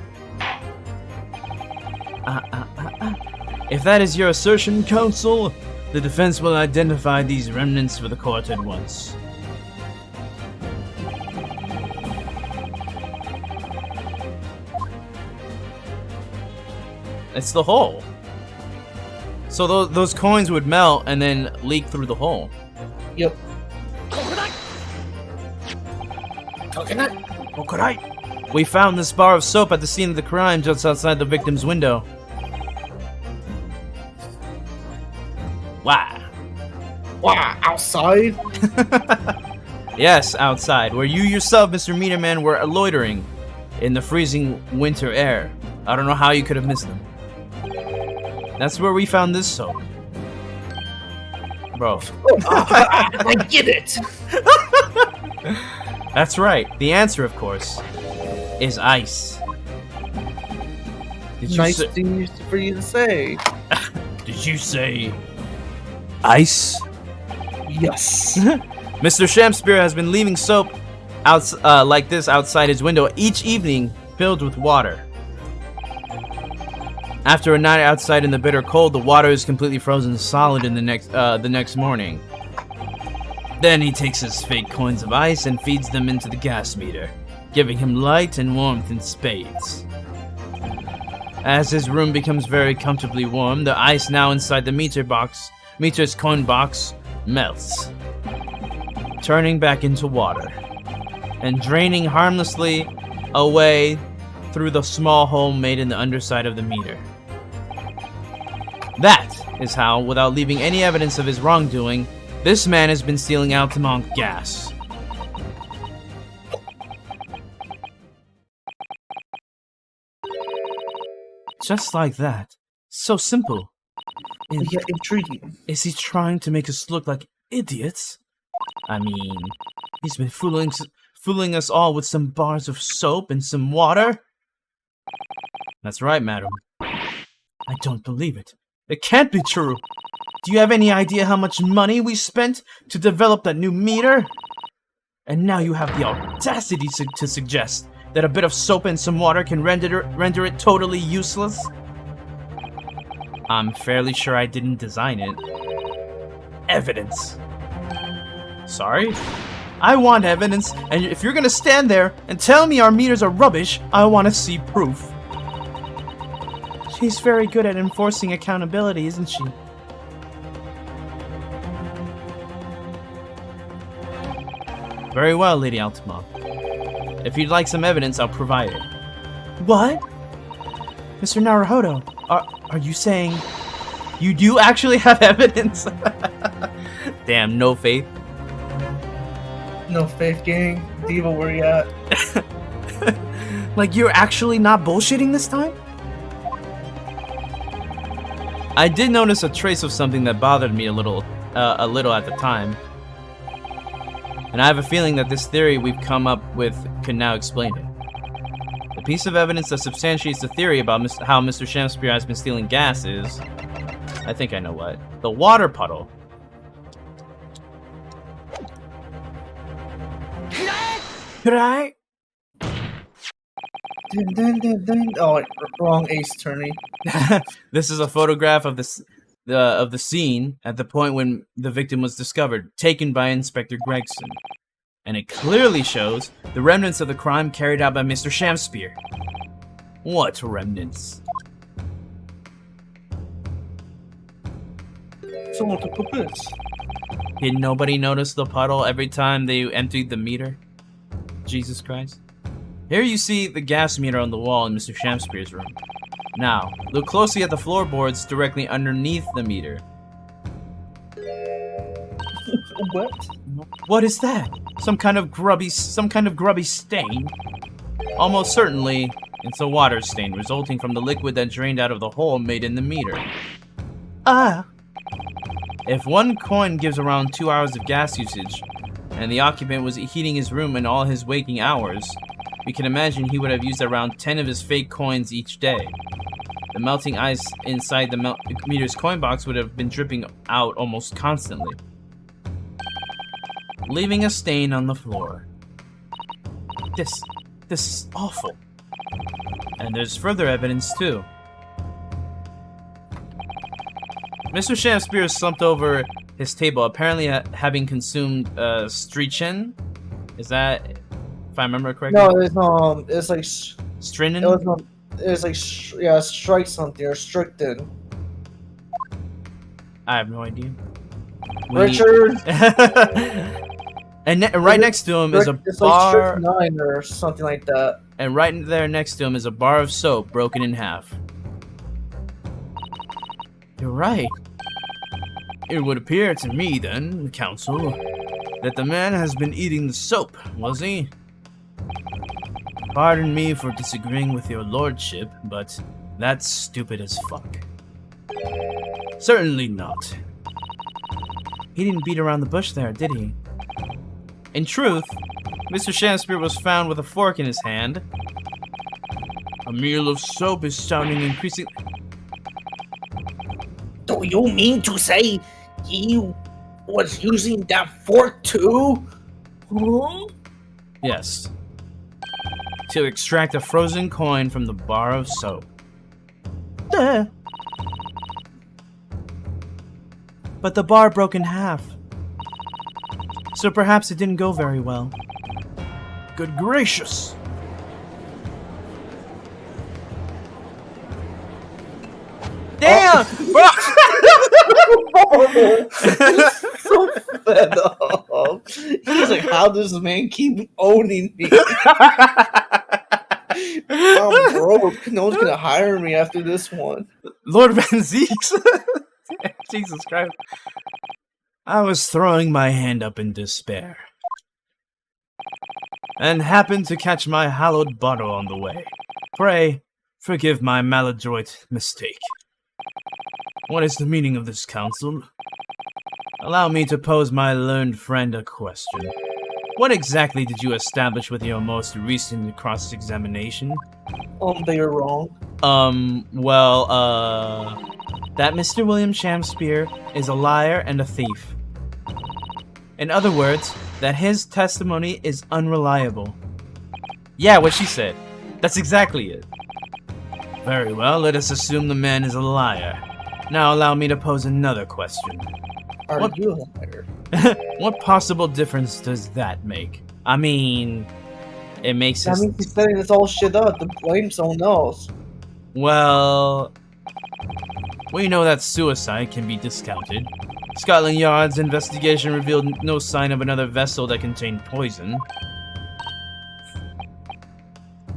Speaker 1: If that is your assertion, counsel, the defense will identify these remnants for the court at once. It's the hole. So those coins would melt and then leak through the hole.
Speaker 2: Yep.
Speaker 1: Coconut. We found this bar of soap at the scene of the crime just outside the victim's window. Wow.
Speaker 2: Wow, outside?
Speaker 1: Yes, outside, where you yourself, Mr. Meterman, were loitering in the freezing winter air. I don't know how you could have missed them. That's where we found this soap. Bro.
Speaker 2: I get it!
Speaker 1: That's right. The answer, of course, is ice. Did you
Speaker 2: Nice
Speaker 1: say,
Speaker 2: thing for you to say.
Speaker 1: did you say ice?
Speaker 2: Yes.
Speaker 1: Mr. Shamspear has been leaving soap like this outside his window each evening, filled with water. After a night outside in the bitter cold, the water is completely frozen solid in the next morning. Then he takes his fake coins of ice and feeds them into the gas meter, giving him light and warmth in spades. As his room becomes very comfortably warm, the ice now inside the meter's coin box, melts, turning back into water, and draining harmlessly away through the small hole made in the underside of the meter. That is how, without leaving any evidence of his wrongdoing, this man has been stealing Altamont gas. Just like that. So simple.
Speaker 2: Yeah, intriguing.
Speaker 1: Is he trying to make us look like idiots? I mean, he's been fooling us all with some bars of soap and some water? That's right, madam. I don't believe it. It can't be true. Do you have any idea how much money we spent to develop that new meter? And now you have the audacity to suggest that a bit of soap and some water can render it totally useless? I'm fairly sure I didn't design it. Evidence. Sorry? I want evidence, and if you're gonna stand there and tell me our meters are rubbish, I want to see proof. She's very good at enforcing accountability, isn't she? Very well, Lady Altamont. If you'd like some evidence, I'll provide it. What? Mr. Naruhodo, are you saying you do actually have evidence? Damn, no faith.
Speaker 2: No faith, gang. Diva, where you at?
Speaker 1: Like, you're actually not bullshitting this time? I did notice a trace of something that bothered me a little at the time. And I have a feeling that this theory we've come up with can now explain it. The piece of evidence that substantiates the theory about how Mr. Shamspeare has been stealing gas is... I think I know what. The water puddle. Right?
Speaker 2: Oh, wrong ace attorney.
Speaker 1: This is a photograph of the scene at the point when the victim was discovered, taken by Inspector Gregson. And it clearly shows the remnants of the crime carried out by Mr. Shamspeare. What remnants?
Speaker 2: Someone took a piss.
Speaker 1: Did nobody notice the puddle every time they emptied the meter? Jesus Christ. Here you see the gas meter on the wall in Mr. Shamspeare's room. Now, look closely at the floorboards directly underneath the meter.
Speaker 2: What?
Speaker 1: What is that? Some kind of grubby stain? Almost certainly, it's a water stain resulting from the liquid that drained out of the hole made in the meter. Ah! If one coin gives around 2 hours of gas usage, and the occupant was heating his room in all his waking hours, we can imagine he would have used around 10 of his fake coins each day. The melting ice inside the meter's coin box would have been dripping out almost constantly, leaving a stain on the floor. This is awful. And there's further evidence too. Mr. Shamspeare slumped over his table, apparently having consumed strychnine. Is that, if I remember correctly?
Speaker 2: No, it's like
Speaker 1: strychnine.
Speaker 2: It's like strike something or strychnine.
Speaker 1: I have no idea.
Speaker 2: Richard.
Speaker 1: And right next to him is a
Speaker 2: it's
Speaker 1: bar,
Speaker 2: like strychnine or something like that.
Speaker 1: and right there next to him is a bar of soap broken in half. You're right. It would appear to me then, counsel, that the man has been eating the soap, was he? Pardon me for disagreeing with your lordship, but that's stupid as fuck. Certainly not. He didn't beat around the bush there, did he? In truth, Mr. Shamspeare was found with a fork in his hand. A meal of soap is sounding increasingly...
Speaker 2: Do you mean to say he was using that fork too?
Speaker 1: Yes. To extract a frozen coin from the bar of soap. Duh. But the bar broke in half. So perhaps it didn't go very well. Good gracious! Damn, bro.
Speaker 2: So fed up. He's like, how does this man keep owning me? I'm broke. No one's gonna hire me after this one.
Speaker 1: Lord Van Zeeks. Jesus Christ. I was throwing my hand up in despair, and happened to catch my hallowed bottle on the way. Pray, forgive my maladroit mistake. What is the meaning of this counsel? Allow me to pose my learned friend a question. What exactly did you establish with your most recent cross-examination?
Speaker 2: They are wrong.
Speaker 1: That Mr. William Shakespeare is a liar and a thief. In other words, that his testimony is unreliable. Yeah, what she said. That's exactly it. Very well, let us assume the man is a liar. Now allow me to pose another question.
Speaker 2: Are you a liar?
Speaker 1: What possible difference does that make? I mean, it makes
Speaker 2: That means he's setting this all shit up to blame someone else.
Speaker 1: Well, we know that suicide can be discounted. Scotland Yard's investigation revealed no sign of another vessel that contained poison.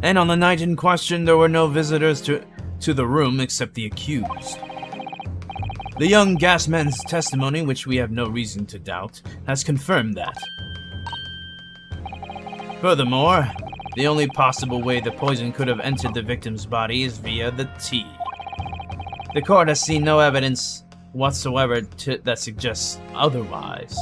Speaker 1: And on the night in question, there were no visitors to the room except the accused. The young gasman's testimony, which we have no reason to doubt, has confirmed that. Furthermore, the only possible way the poison could have entered the victim's body is via the tea. The court has seen no evidence whatsoever that suggests otherwise.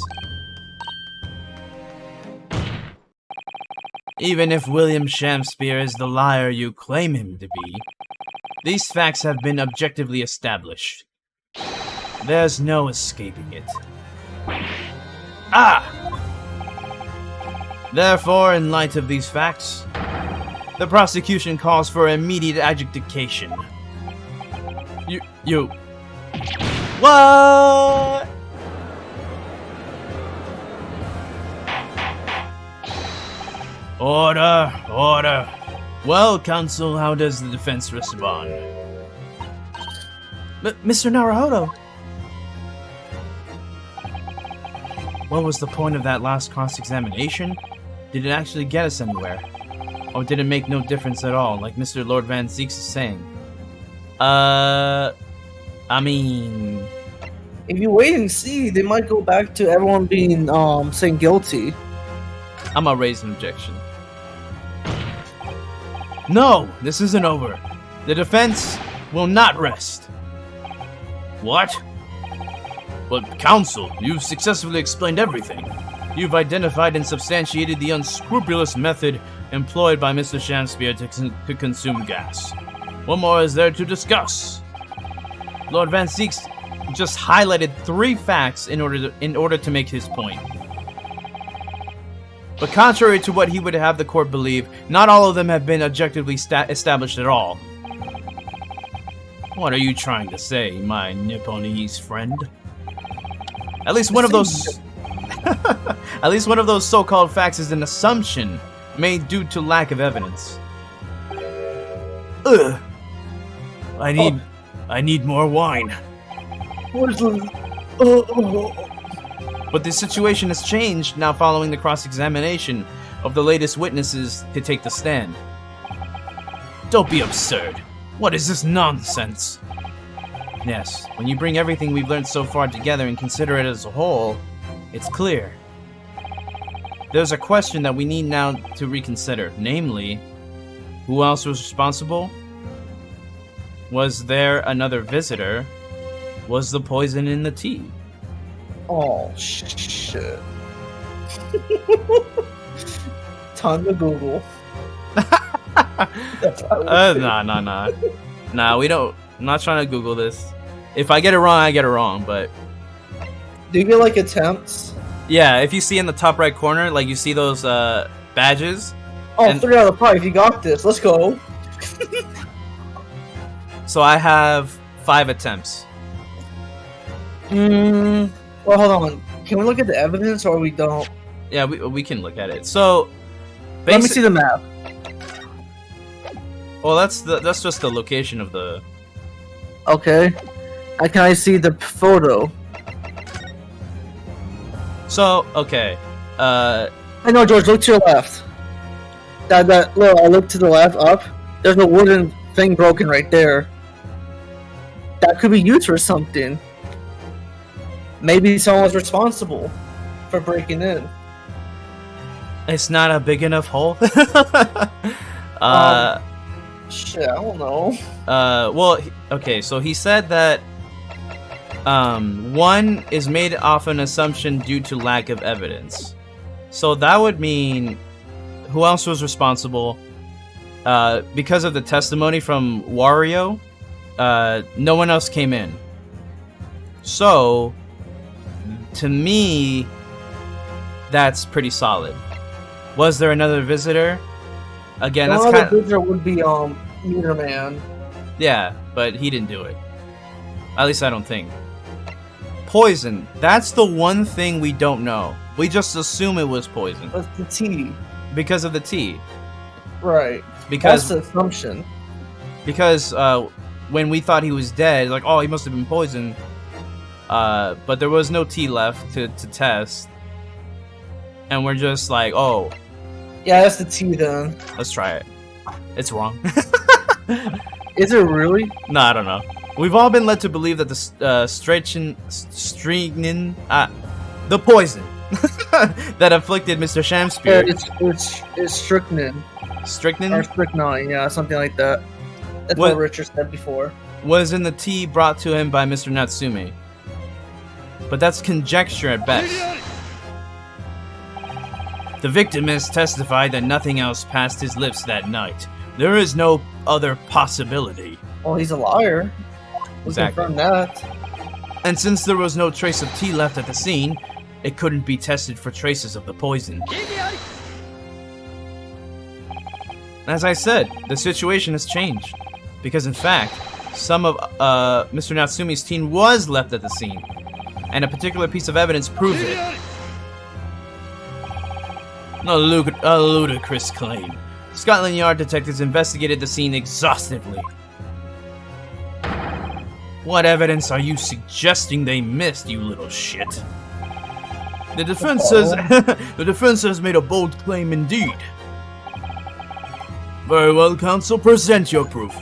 Speaker 1: Even if William Shakespeare is the liar you claim him to be, these facts have been objectively established. There's no escaping it. Therefore, in light of these facts, the prosecution calls for immediate adjudication. What? Order. Well, counsel, how does the defense respond? Mr. Naruhodo! What was the point of that last cross-examination? Did it actually get us anywhere? Or did it make no difference at all, like Mr. Lord Van Zeeks is saying? I mean...
Speaker 2: If you wait and see, they might go back to everyone being, saying guilty.
Speaker 1: I'm gonna raise an objection. No, this isn't over. The defense will not rest. What? But, counsel, you've successfully explained everything. You've identified and substantiated the unscrupulous method employed by Mr. Shakespeare to consume gas. What more is there to discuss? Lord Van Zeeks just highlighted 3 facts in order to make his point. But contrary to what he would have the court believe, not all of them have been objectively established at all. What are you trying to say, my Nipponese friend? At least one of those so-called facts is an assumption made due to lack of evidence. Ugh. I need more wine.
Speaker 2: Where's the...
Speaker 1: But the situation has changed now following the cross-examination of the latest witnesses to take the stand. Don't be absurd. What is this nonsense? Yes, when you bring everything we've learned so far together and consider it as a whole, it's clear. There's a question that we need now to reconsider, namely, who else was responsible? Was there another visitor? Was the poison in the tea?
Speaker 2: Oh, shit. Ton to Google.
Speaker 1: Nah, we don't. I'm not trying to Google this. If I get it wrong, I get it wrong, but...
Speaker 2: Do you get, like, attempts?
Speaker 1: Yeah, if you see in the top right corner, like, you see those, badges.
Speaker 2: Oh, 3 out of 5, you got this. Let's go.
Speaker 1: So I have 5 attempts.
Speaker 2: Well, hold on. Can we look at the evidence, or we don't?
Speaker 1: Yeah, we can look at it. So...
Speaker 2: Let me see the map.
Speaker 1: Well, that's just the location of the...
Speaker 2: Okay. Can I see the photo?
Speaker 1: So, okay.
Speaker 2: I know, George. Look to your left. That look. I look to the left. Up. There's a wooden thing broken right there. That could be used for something. Maybe someone was responsible for breaking in.
Speaker 1: It's not a big enough hole.
Speaker 2: Shit, I don't know.
Speaker 1: Well, okay, so he said that one is made off an assumption due to lack of evidence. So that would mean who else was responsible? Because of the testimony from Wario, no one else came in. So, to me, that's pretty solid. Was there another visitor? Again, that's kind of...
Speaker 2: visitor would be Meter Man.
Speaker 1: Yeah, but he didn't do it. At least I don't think. Poison. That's the one thing we don't know. We just assume it was poison.
Speaker 2: That's the T.
Speaker 1: Because of the T.
Speaker 2: Right.
Speaker 1: Because
Speaker 2: that's the assumption.
Speaker 1: Because when we thought he was dead, like, oh, he must have been poisoned. But there was no T left to test. And we're just like, oh.
Speaker 2: Yeah, that's the T then.
Speaker 1: Let's try it. It's wrong.
Speaker 2: Is it really?
Speaker 1: No, I don't know. We've all been led to believe that the strychnine, the poison that afflicted Mr. Shamspear.
Speaker 2: Yeah, it's strychnine.
Speaker 1: Strychnine?
Speaker 2: Or strychnine, yeah, something like that. That's what Richard said before.
Speaker 1: Was in the tea brought to him by Mr. Natsume. But that's conjecture at best. The victim has testified that nothing else passed his lips that night. There is no other possibility.
Speaker 2: Well, he's a liar.
Speaker 1: Exactly.
Speaker 2: Confirm that.
Speaker 1: And since there was no trace of tea left at the scene, it couldn't be tested for traces of the poison. As I said, the situation has changed. Because in fact, some of Mr. Natsume's tea was left at the scene. And a particular piece of evidence proves it. A ludicrous claim. Scotland Yard detectives investigated the scene exhaustively. What evidence are you suggesting they missed, you little shit? The defense says the defense has made a bold claim indeed. Very well, counsel, present your proof.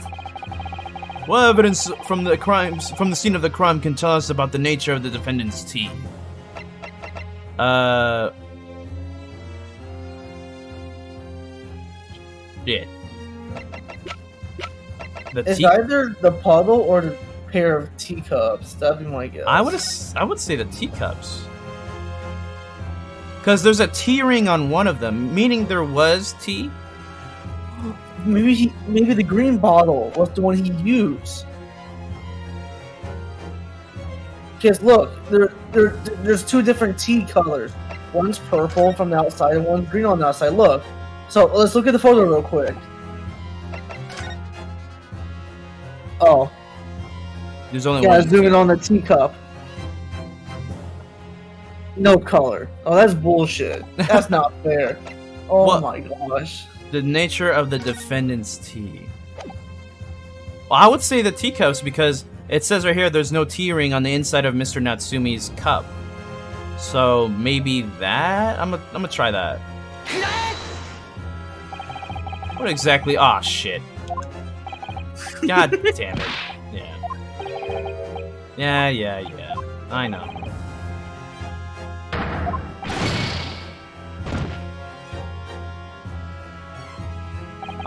Speaker 1: What evidence from the scene of the crime can tell us about the nature of the defendant's tea? Yeah.
Speaker 2: It's either the puddle or the pair of teacups. That'd be my guess.
Speaker 1: I would say the teacups. Because there's a tea ring on one of them, meaning there was tea.
Speaker 2: Maybe the green bottle was the one he used. Because look, there's two different tea colors. One's purple from the outside and one's green on the outside. Look. So let's look at the photo real quick. Oh.
Speaker 1: There's only one.
Speaker 2: Yeah, zoom in on the teacup. No color. Oh, that's bullshit. That's not fair. Oh what? My gosh.
Speaker 1: The nature of the defendant's tea. Well, I would say the teacups because it says right here there's no tea ring on the inside of Mr. Natsume's cup. So maybe that? I'm gonna try that. What exactly? Aw, oh, shit. God damn it. Yeah. I know.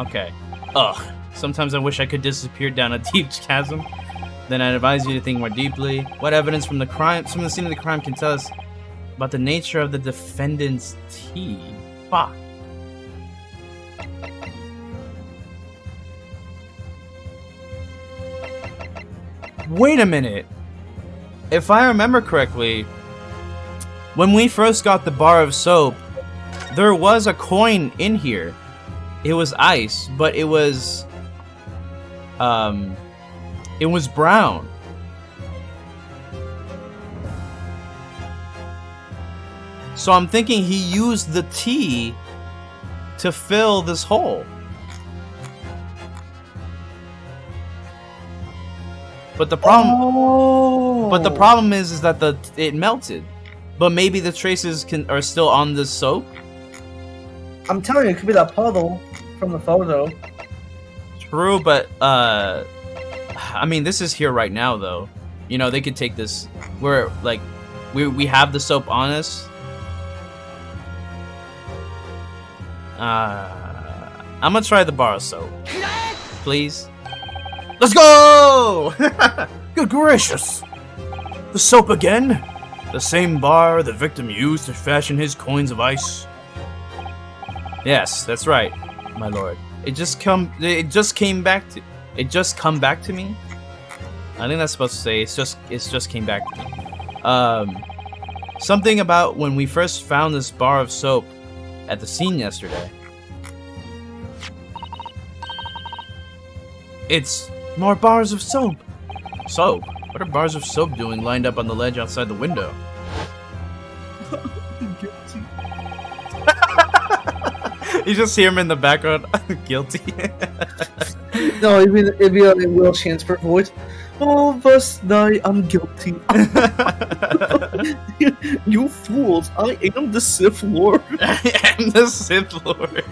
Speaker 1: Okay. Ugh. Sometimes I wish I could disappear down a deep chasm. Then I'd advise you to think more deeply. What evidence from the scene of the crime can tell us about the nature of the defendant's tea? Fuck. Wait a minute. If I remember correctly, when we first got the bar of soap, there was a coin in here. It was ice, but it was brown. So I'm thinking he used the tea to fill this hole. But the problem,
Speaker 2: Oh.
Speaker 1: but the problem is that it melted. But maybe the traces are still on the soap.
Speaker 2: I'm telling you, it could be that puddle from the photo.
Speaker 1: True, but I mean, this is here right now, though. You know, they could take this. We're like, we have the soap on us. I'm gonna try the bar of soap, please. Let's go!
Speaker 3: Good gracious! The soap again? The same bar the victim used to fashion his coins of ice?
Speaker 1: Yes, that's right, my lord. It just come back to me. I think that's supposed to say it's just came back to me. Something about when we first found this bar of soap at the scene yesterday. It's more bars of soap. Soap? What are bars of soap doing lined up on the ledge outside the window?
Speaker 2: Guilty.
Speaker 1: You just hear him in the background. Guilty.
Speaker 2: No, it'd be a Will Chansford voice. All of us die, I'm guilty. You fools, I am the Sith Lord.
Speaker 1: I am the Sith Lord.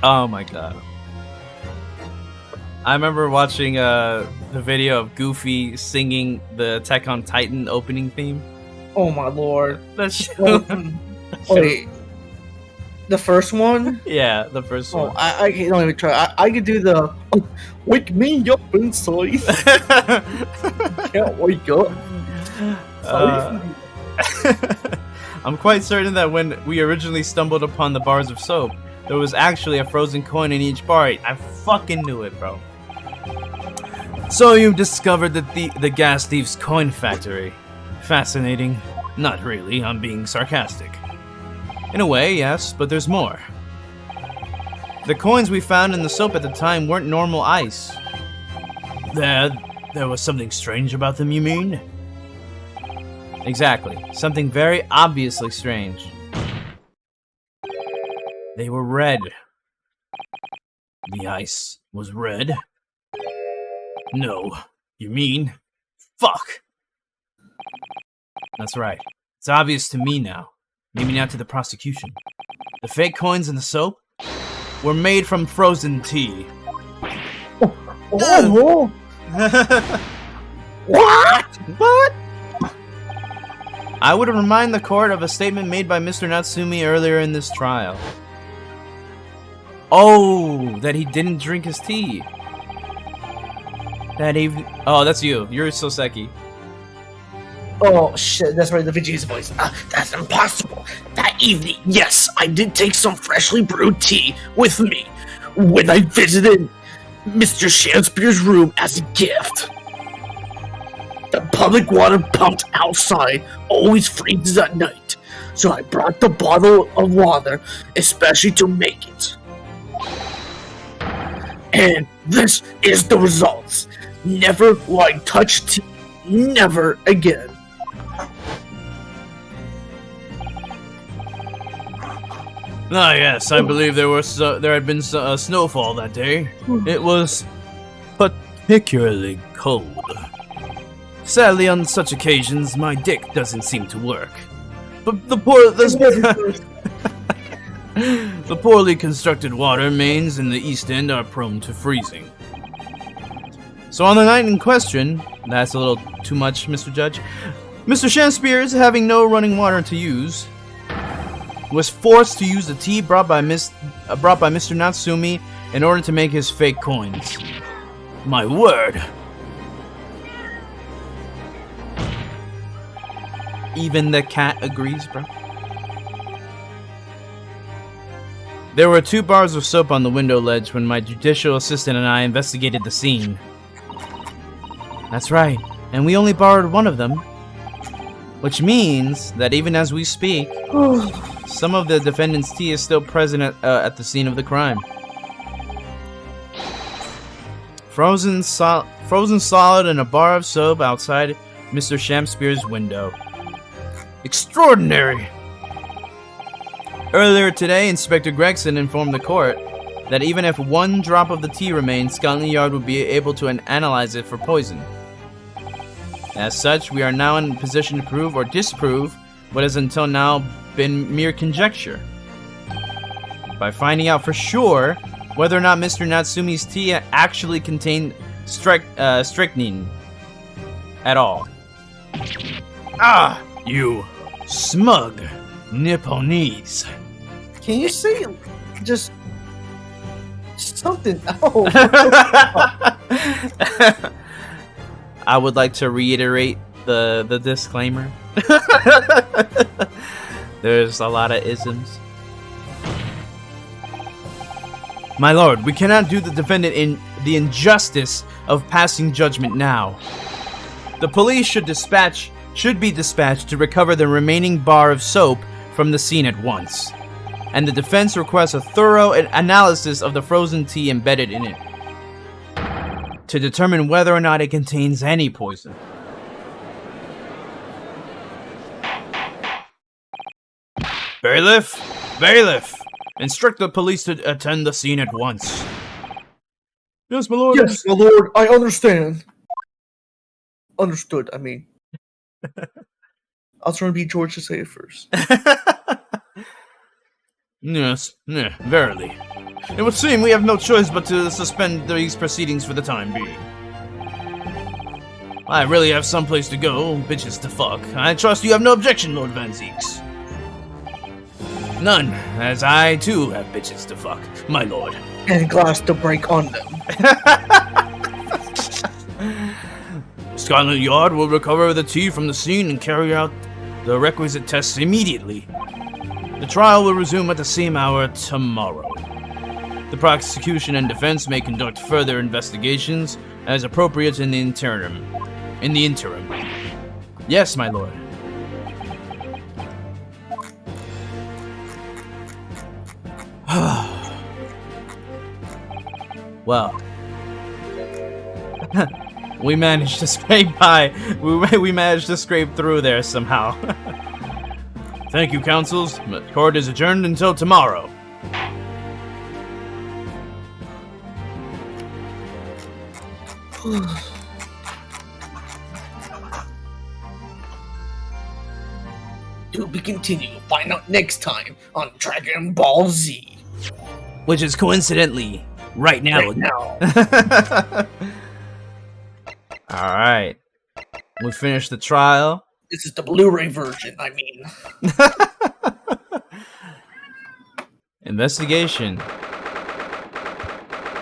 Speaker 1: Oh my god. I remember watching the video of Goofy singing the Attack on Titan opening theme.
Speaker 2: Oh my lord.
Speaker 1: That's
Speaker 2: Wait. The first one?
Speaker 1: Yeah, the first
Speaker 2: Oh,
Speaker 1: one.
Speaker 2: I can't even try. I could do the wake me up inside. Can't wake up.
Speaker 1: I'm quite certain that when we originally stumbled upon the bars of soap, there was actually a frozen coin in each bar. I fucking knew it, bro. So you've discovered the gas thief's coin factory. Fascinating. Not really, I'm being sarcastic. In a way, yes, but there's more. The coins we found in the soap at the time weren't normal ice. There was something strange about them, you mean? Exactly. Something very obviously strange. They were red. The ice was red? No. You mean? Fuck! That's right. It's obvious to me now. Maybe not to the prosecution. The fake coins in the soap were made from frozen tea.
Speaker 2: Oh,
Speaker 1: What? What? I would remind the court of a statement made by Mr. Natsumi earlier in this trial. Oh, that he didn't drink his tea. That evening. Oh, that's you. You're Soseki.
Speaker 2: oh shit, that's right, the Vegeta's voice.
Speaker 4: That's impossible. That evening, yes, I did take some freshly brewed tea with me when I visited Mr. Shakespeare's room as a gift. The public water pumped outside always freezes at night, so I brought the bottle of water especially to make it. And this is the results. Never will I touch tea. Never again.
Speaker 1: Ah, yes, I believe there had been a snowfall that day. It was particularly cold. Sadly, on such occasions, my dick doesn't seem to work. But the poorly constructed water mains in the East End are prone to freezing. So on the night in question, that's a little too much, Mr. Judge, Mr. Shakespeare, having no running water to use, was forced to use the tea brought by Mr. Natsumi in order to make his fake coins. My word! Even the cat agrees, bro. There were 2 bars of soap on the window ledge when my judicial assistant and I investigated the scene. That's right, and we only borrowed one of them. Which means that even as we speak, some of the defendant's tea is still present at the scene of the crime. Frozen solid in a bar of soap outside Mr. Shakespeare's window. Extraordinary! Earlier today, Inspector Gregson informed the court that even if one drop of the tea remained, Scotland Yard would be able to analyze it for poison. As such, we are now in a position to prove or disprove what has until now been mere conjecture. By finding out for sure whether or not Mr. Natsumi's tea actually contained strychnine at all.
Speaker 3: Ah, you smug Nipponese.
Speaker 2: Can you say just something else?
Speaker 1: I would like to reiterate the disclaimer. There's a lot of isms. My lord, we cannot do the defendant in the injustice of passing judgment now. The police should be dispatched to recover the remaining bar of soap from the scene at once. And the defense requests a thorough analysis of the frozen tea embedded in it to determine whether or not it contains any poison.
Speaker 3: Bailiff! Bailiff! Instruct the police to attend the scene at once. Yes, my lord.
Speaker 2: Yes, my lord, I understand. Understood, I mean. I'll try to be George to say it first.
Speaker 3: Yes, verily. It would seem we have no choice but to suspend these proceedings for the time being. I really have someplace to go, bitches to fuck. I trust you have no objection, Lord Van Zeeks. None, as I too have bitches to fuck, my lord.
Speaker 2: And glass to break on them.
Speaker 3: Scotland Yard will recover the tea from the scene and carry out the requisite tests immediately. The trial will resume at the same hour tomorrow. The prosecution and defense may conduct further investigations as appropriate in the interim. Yes, my lord.
Speaker 1: Well, we managed to scrape by. We managed to scrape through there somehow.
Speaker 3: Thank you, counsels. The court is adjourned until tomorrow.
Speaker 4: To be continued. Find out next time on Dragon Ball Z.
Speaker 1: Which is coincidentally right now.
Speaker 4: Right now.
Speaker 1: Alright. We finished the trial.
Speaker 4: This is the Blu-ray version, I mean.
Speaker 1: Investigation.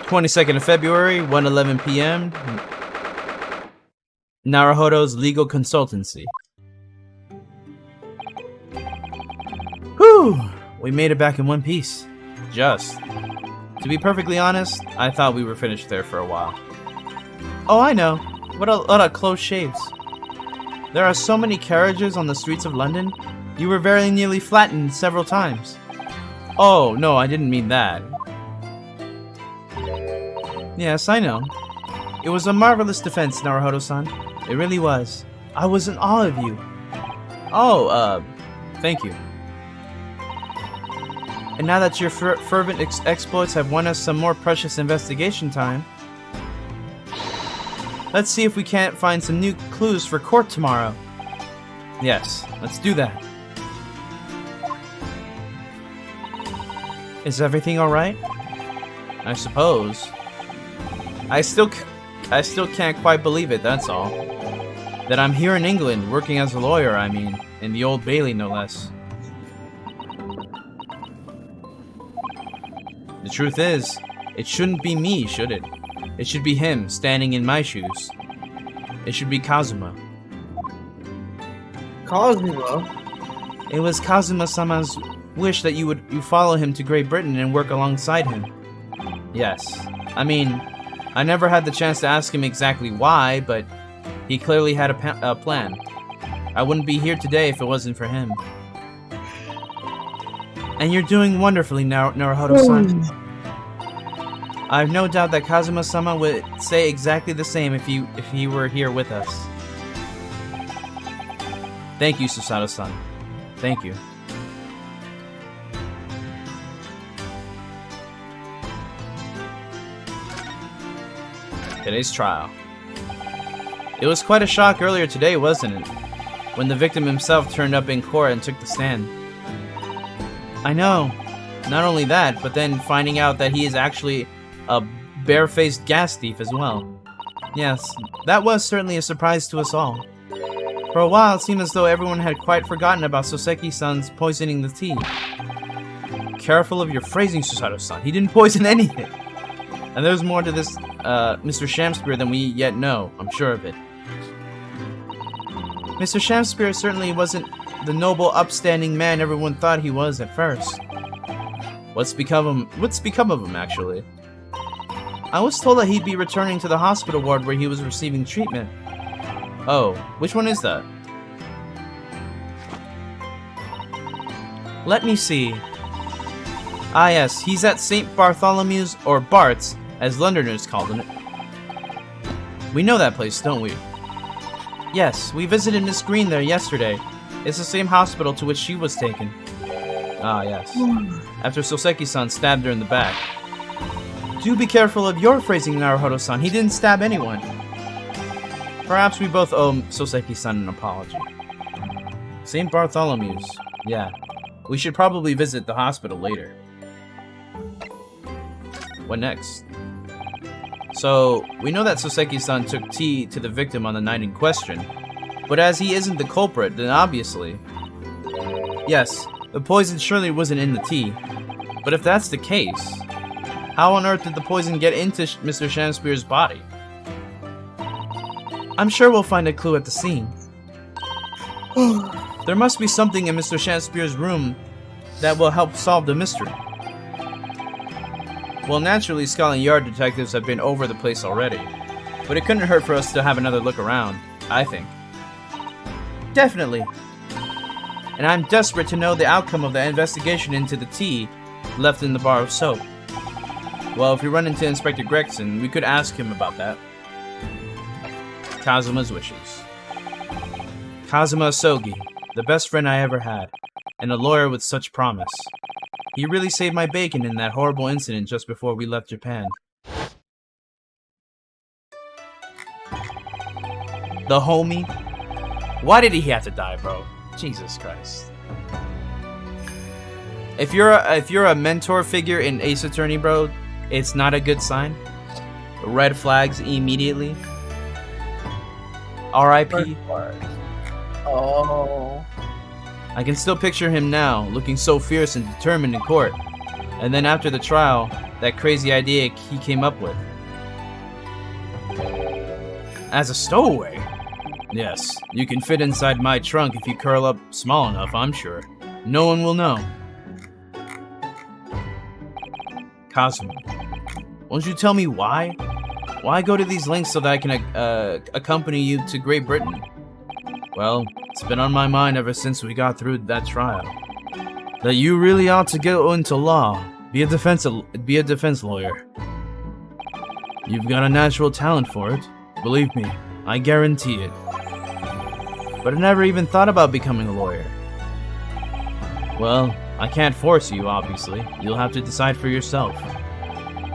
Speaker 1: 22nd of February, 1:11 p.m. Naruhodo's legal consultancy. Whew! We made it back in one piece. Just. To be perfectly honest, I thought we were finished there for a while. Oh, I know. What a close shaves. There are so many carriages on the streets of London. You were very nearly flattened several times. Oh, no, I didn't mean that. Yes, I know. It was a marvelous defense, Naruhodo-san. It really was. I was in awe of you. Oh, thank you. And now that your fervent exploits have won us some more precious investigation time, let's see if we can't find some new clues for court tomorrow. Yes, let's do that. Is everything alright? I suppose. I still can't quite believe it, that's all. That I'm here in England, working as a lawyer, I mean, in the Old Bailey, no less. The truth is, it shouldn't be me, should it? It should be him, standing in my shoes. It should be Kazuma.
Speaker 2: Kazuma?
Speaker 1: It was Kazuma-sama's wish that you follow him to Great Britain and work alongside him. Yes. I mean, I never had the chance to ask him exactly why, but he clearly had a plan. I wouldn't be here today if it wasn't for him. And you're doing wonderfully, Naruhodo-san. I have no doubt that Kazuma-sama would say exactly the same if he were here with us. Thank you, Susato-san. Thank you. Today's trial. It was quite a shock earlier today, wasn't it? When the victim himself turned up in court and took the stand. I know. Not only that, but then finding out that he is actually a barefaced gas thief as well. Yes, that was certainly a surprise to us all. For a while, it seemed as though everyone had quite forgotten about Soseki-san's poisoning the tea. Careful of your phrasing, Susato-san. He didn't poison anything. And there's more to this Mr. Shamspear than we yet know. I'm sure of it. Mr. Shamspear certainly wasn't the noble, upstanding man everyone thought he was at first. What's become of him, actually? I was told that he'd be returning to the hospital ward where he was receiving treatment. Oh, which one is that? Let me see. Ah yes, he's at St. Bartholomew's, or Bart's, as Londoners called it. We know that place, don't we? Yes, we visited Miss Green there yesterday. It's the same hospital to which she was taken. Ah yes. After Soseki-san stabbed her in the back. Do be careful of your phrasing, Naruhodo-san. He didn't stab anyone. Perhaps we both owe Soseki-san an apology. St. Bartholomew's. Yeah. We should probably visit the hospital later. What next? So, we know that Soseki-san took tea to the victim on the night in question. But as he isn't the culprit, then obviously... Yes, the poison surely wasn't in the tea. But if that's the case, how on earth did the poison get into Mr. Shamspear's body? I'm sure we'll find a clue at the scene. There must be something in Mr. Shamspear's room that will help solve the mystery. Well, naturally, Scotland Yard detectives have been over the place already, but it couldn't hurt for us to have another look around, I think. Definitely. And I'm desperate to know the outcome of the investigation into the tea left in the bar of soap. Well, if we run into Inspector Gregson, we could ask him about that. Kazuma's wishes. Kazuma Asogi, the best friend I ever had, and a lawyer with such promise. He really saved my bacon in that horrible incident just before we left Japan. The homie? Why did he have to die, bro? Jesus Christ. If you're a mentor figure in Ace Attorney, bro, it's not a good sign. Red flags immediately. R.I.P.
Speaker 2: Oh.
Speaker 1: I can still picture him now, looking so fierce and determined in court. And then after the trial, that crazy idea he came up with. As a stowaway? Yes, you can fit inside my trunk if you curl up small enough, I'm sure. No one will know. Kazuma, won't you tell me why? Why go to these lengths so that I can accompany you to Great Britain? Well, it's been on my mind ever since we got through that trial. That you really ought to go into law. Be a defense lawyer. You've got a natural talent for it. Believe me, I guarantee it. But I never even thought about becoming a lawyer. Well, I can't force you, obviously. You'll have to decide for yourself.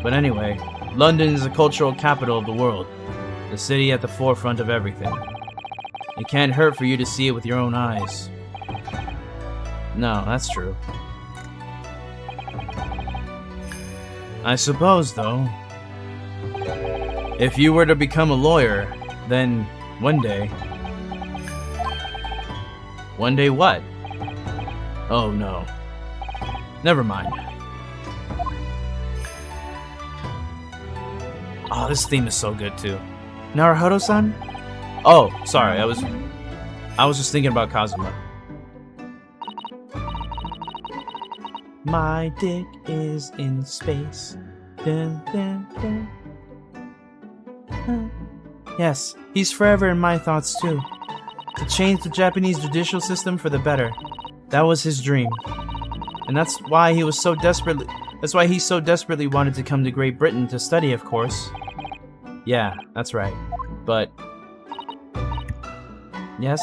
Speaker 1: But anyway, London is the cultural capital of the world. The city at the forefront of everything. It can't hurt for you to see it with your own eyes. No, that's true. I suppose, though, if you were to become a lawyer, then one day... One day what? Oh no. Never mind. Oh, this theme is so good too. Naruhodo-san? Oh, sorry, I was just thinking about Kazuma. My dick is in space. Dun, dun, dun. Yes, he's forever in my thoughts too. To change the Japanese judicial system for the better. That was his dream. And that's why he so desperately wanted to come to Great Britain to study, of course. Yeah, that's right. But yes,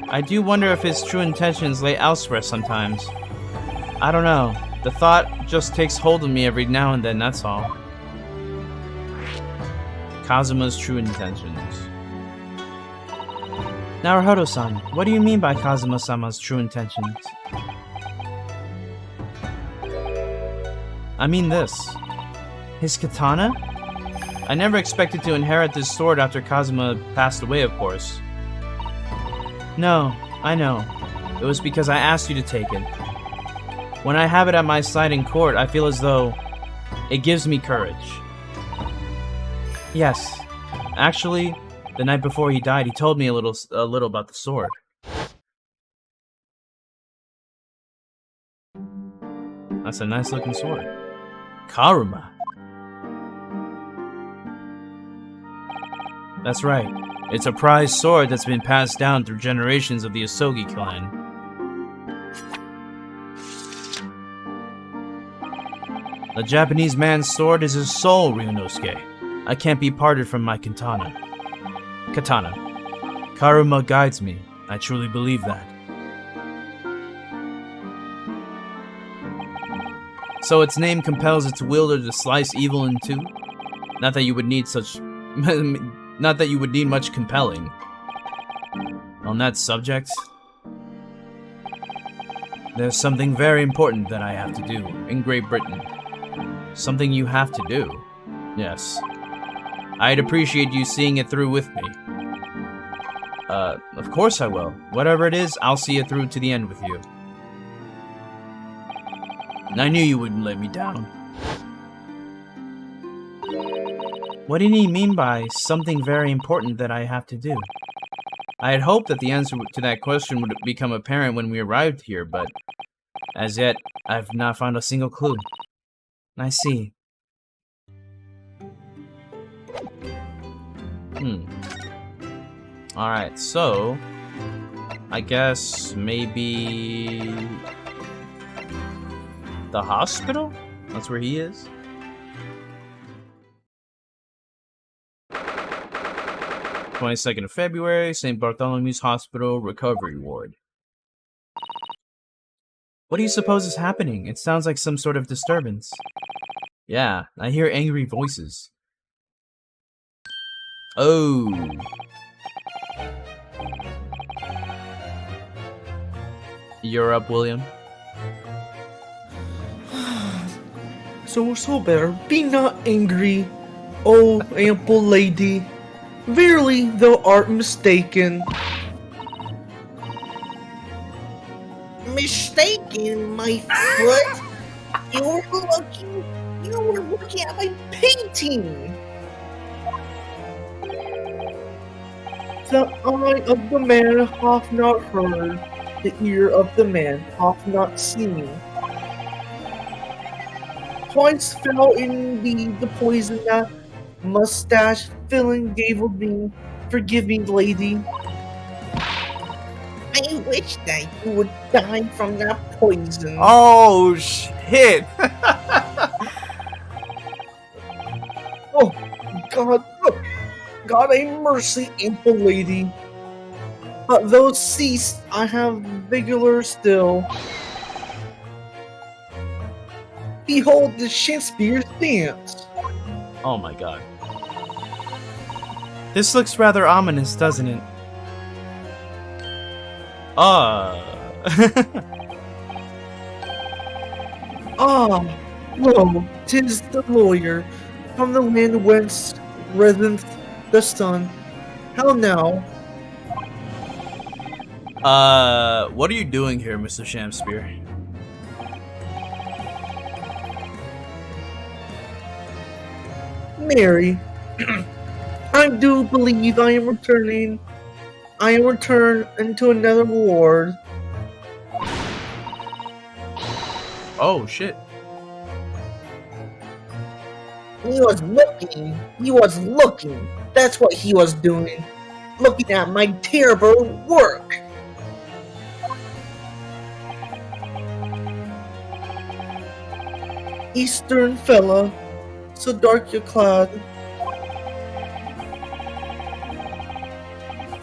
Speaker 1: I do wonder if his true intentions lay elsewhere sometimes. I don't know. The thought just takes hold of me every now and then, that's all.
Speaker 3: Kazuma's true intentions. Naruhodo-san, what do you mean by Kazuma-sama's true intentions? I mean this. His katana? I never expected to inherit this sword after Kazuma passed away, of course. No, I know. It was because I asked you to take it. When I have it at my side in court, I feel as though it gives me courage. Yes. Actually, the night before he died, he told me a little about the sword. That's a nice looking sword. Karuma. That's right. It's a prized sword that's been passed down through generations of the Asogi clan. The Japanese man's sword is his soul, Ryunosuke. I can't be parted from my katana. Karuma guides me. I truly believe that. So its name compels its wielder to slice evil in two? Not that you would need not that you would need much compelling. On that subject, there's something very important that I have to do in Great Britain. Something you have to do. Yes. I'd appreciate you seeing it through with me. Of course I will. Whatever it is, I'll see it through to the end with you. I knew you wouldn't let me down. What did he mean by something very important that I have to do? I had hoped that the answer to that question would become apparent when we arrived here, but as yet, I've not found a single clue. I see. Alright, so I guess maybe the hospital? That's where he is? 22nd of February, St. Bartholomew's Hospital, Recovery Ward. What do you suppose is happening? It sounds like some sort of disturbance. Yeah, I hear angry voices. Oh. You're up, William.
Speaker 2: So better, be not angry, O ample lady. Verily, thou art mistaken.
Speaker 4: Mistaken, my foot? You were looking at my painting.
Speaker 2: The eye of the man hath not heard, the ear of the man hath not seen. Twice fell in thee the poison that mustache filling gave of me. Forgive me, lady.
Speaker 4: I wish that you would die from that poison.
Speaker 1: Oh shit!
Speaker 2: Oh, God, look. God a mercy, ample lady. But though ceased, I have vigor still. Behold the Shakespeare's dance.
Speaker 3: Oh my god. This looks rather ominous, doesn't it?
Speaker 2: Lo, 'tis the lawyer, from the land whence reseth the sun. How now?
Speaker 3: What are you doing here, Mr. Shakespeare?
Speaker 2: Mary, I do believe I am returning. I am returned into another ward.
Speaker 3: Oh shit.
Speaker 2: He was looking. That's what he was doing. Looking at my terrible work. Eastern fella, so dark you're clad.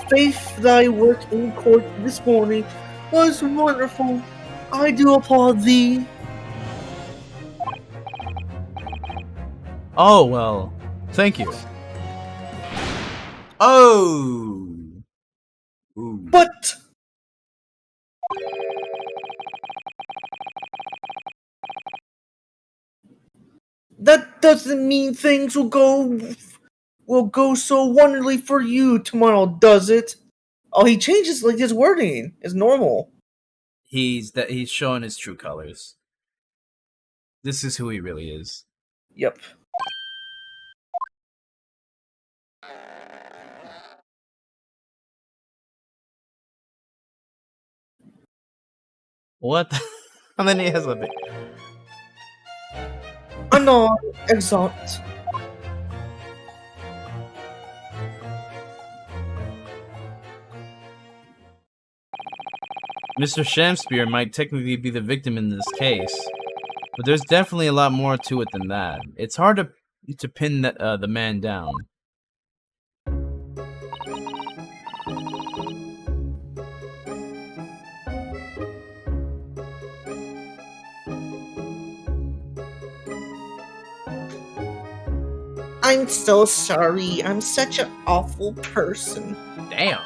Speaker 2: Faith, thy work in court this morning was wonderful. I do applaud thee.
Speaker 3: Oh, well, thank you.
Speaker 1: Oh. Ooh.
Speaker 2: But that doesn't mean things will go so wonderfully for you tomorrow, does it? Oh, he changes like his wording. It's normal.
Speaker 1: He's showing his true colors. This is who he really is.
Speaker 2: Yep.
Speaker 1: What? And then he has a bit.
Speaker 2: No, exact.
Speaker 1: Mr. Shamspear might technically be the victim in this case, but there's definitely a lot more to it than that. It's hard to pin the man down.
Speaker 2: I'm so sorry. I'm such an awful person.
Speaker 1: Damn.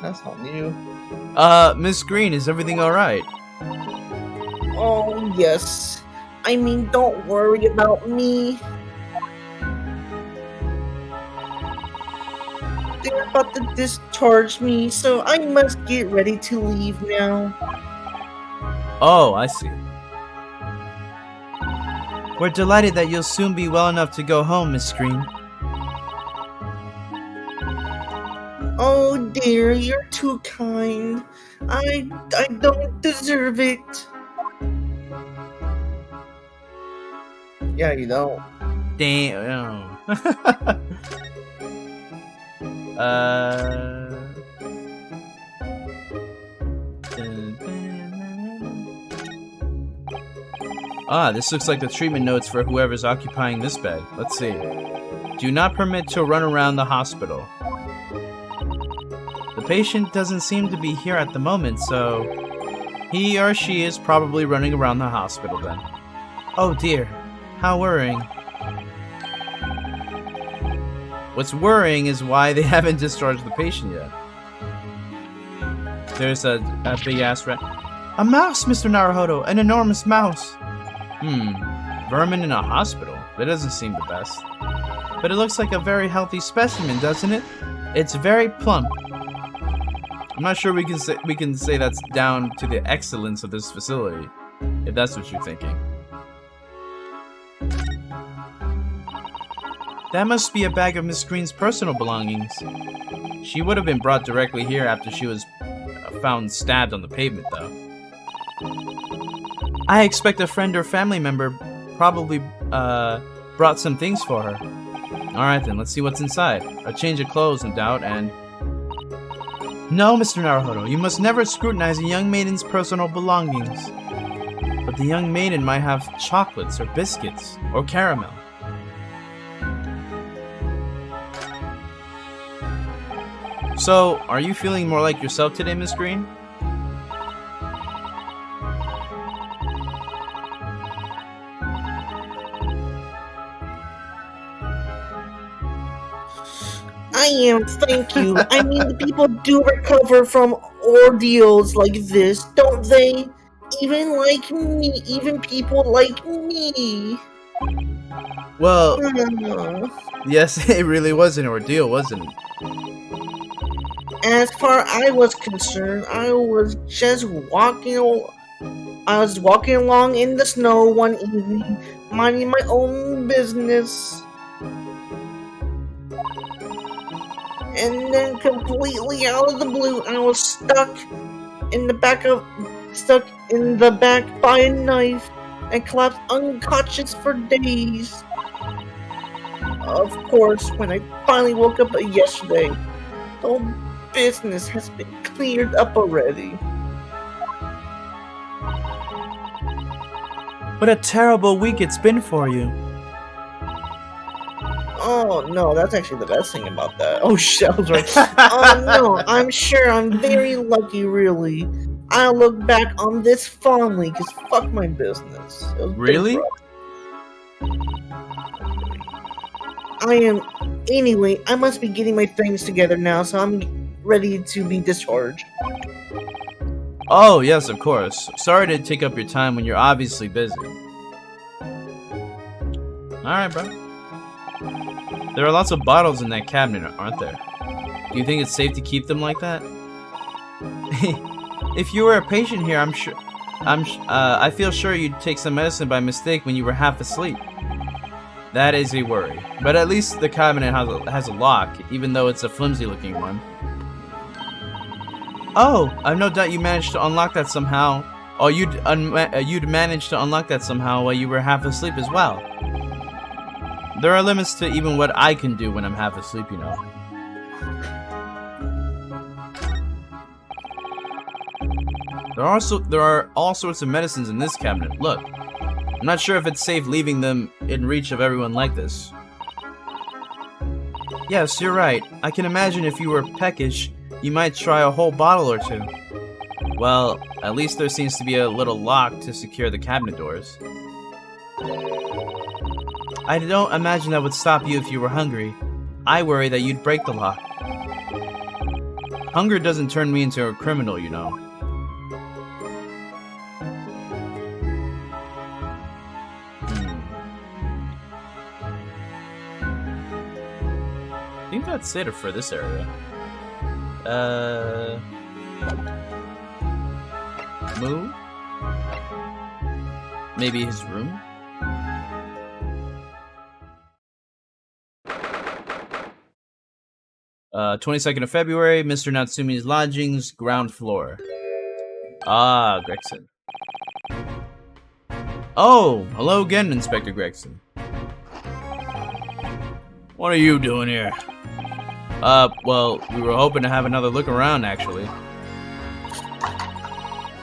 Speaker 2: That's not new.
Speaker 1: Miss Green, is everything alright?
Speaker 2: Oh, yes. I mean, don't worry about me. They're about to discharge me, so I must get ready to leave now.
Speaker 1: Oh, I see. We're delighted that you'll soon be well enough to go home, Miss Green.
Speaker 2: Oh dear, you're too kind. I don't deserve it. Yeah, you don't.
Speaker 1: Damn. This looks like the treatment notes for whoever's occupying this bed. Let's see. Do not permit to run around the hospital. The patient doesn't seem to be here at the moment, so he or she is probably running around the hospital then. Oh dear, how worrying. What's worrying is why they haven't discharged the patient yet. There's a big ass rat. A mouse, Mr. Naruhodo, an enormous mouse. Vermin in a hospital. That doesn't seem the best. But it looks like a very healthy specimen, doesn't it? It's very plump. I'm not sure we can say that's down to the excellence of this facility, if that's what you're thinking. That must be a bag of Miss Green's personal belongings. She would have been brought directly here after she was found stabbed on the pavement, though. I expect a friend or family member probably brought some things for her. Alright then, let's see what's inside. A change of clothes, no doubt, and... No, Mr. Naruhodo, you must never scrutinize a young maiden's personal belongings. But the young maiden might have chocolates or biscuits or caramel. So, are you feeling more like yourself today, Miss Green?
Speaker 2: I am, thank you. I mean, people do recover from ordeals like this, don't they? Even like me, even people like me.
Speaker 1: Well, yes, it really was an ordeal, wasn't it?
Speaker 2: As far as I was concerned, I was walking along in the snow one evening, minding my own business. And then completely out of the blue, I was stuck in the back by a knife and collapsed unconscious for days. Of course, when I finally woke up yesterday, the whole business has been cleared up already.
Speaker 1: What a terrible week it's been for you.
Speaker 2: Oh no, that's actually the best thing about that. Oh shit, I was right. Oh no, I'm sure I'm very lucky, really. I'll look back on this fondly, cause fuck my business. It was
Speaker 1: Really?
Speaker 2: Anyway, I must be getting my things together now, so I'm ready to be discharged.
Speaker 3: Oh, yes, of course. Sorry to take up your time when you're obviously busy. Alright, bro. There are lots of bottles in that cabinet, aren't there? Do you think it's safe to keep them like that? If you were a patient here, I feel sure you'd take some medicine by mistake when you were half asleep. That is a worry. But at least the cabinet has a lock, even though it's a flimsy-looking one. Oh, I've no doubt you managed to unlock that somehow. Or you'd managed to unlock that somehow while you were half asleep as well. There are limits to even what I can do when I'm half asleep, you know. There are all sorts of medicines in this cabinet. Look, I'm not sure if it's safe leaving them in reach of everyone like this. Yes, you're right. I can imagine if you were peckish, you might try a whole bottle or two. Well, at least there seems to be a little lock to secure the cabinet doors. I don't imagine that would stop you if you were hungry. I worry that you'd break the lock. Hunger doesn't turn me into a criminal, you know. I think that's it for this area. Move? Maybe his room? Uh, 22nd of February, Mr. Natsumi's lodgings, ground floor. Ah, Gregson. Oh, hello again, Inspector Gregson. What are you doing here? Well, we were hoping to have another look around, actually.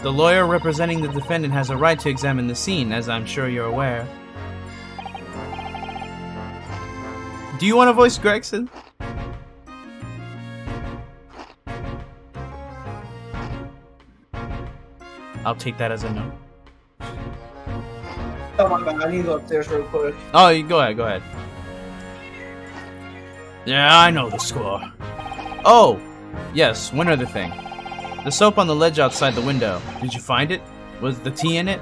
Speaker 3: The lawyer representing the defendant has a right to examine the scene, as I'm sure you're aware. Do you want to voice Gregson? I'll take that as a no.
Speaker 2: Oh my god, I need to go upstairs real quick.
Speaker 3: Oh, you go ahead. Yeah, I know the score. Oh, yes, one other thing. The soap on the ledge outside the window. Did you find it? Was the tea in it?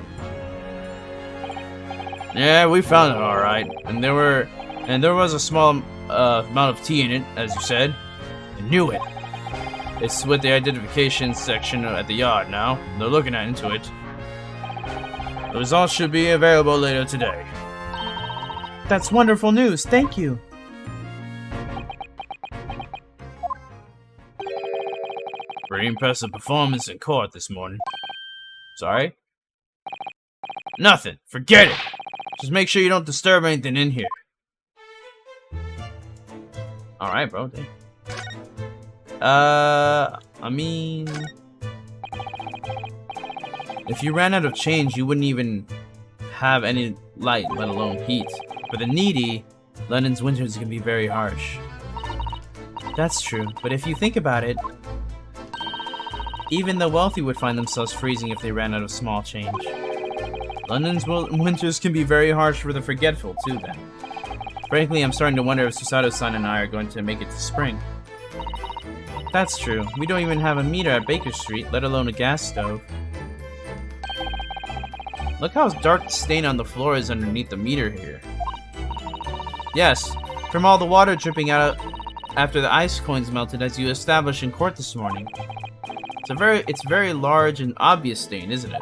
Speaker 3: Yeah, we found it all right. And there was a small amount of tea in it, as you said. I knew it. It's with the identification section at the yard now. They're looking into it. The results should be available later today.
Speaker 1: That's wonderful news. Thank you.
Speaker 3: Pretty impressive performance in court this morning. Sorry? Nothing. Forget it. Just make sure you don't disturb anything in here. Alright, bro. I mean... if you ran out of change, you wouldn't even have any light, let alone heat. For the needy, London's winters can be very harsh.
Speaker 1: That's true, but if you think about it, even the wealthy would find themselves freezing if they ran out of small change.
Speaker 3: London's winters can be very harsh for the forgetful, too, then.
Speaker 1: Frankly, I'm starting to wonder if Susato-san and I are going to make it to spring. That's true. We don't even have a meter at Baker Street, let alone a gas stove.
Speaker 3: Look how dark the stain on the floor is underneath the meter here.
Speaker 1: Yes, from all the water dripping out after the ice coins melted as you established in court this morning. It's very large and obvious stain, isn't it?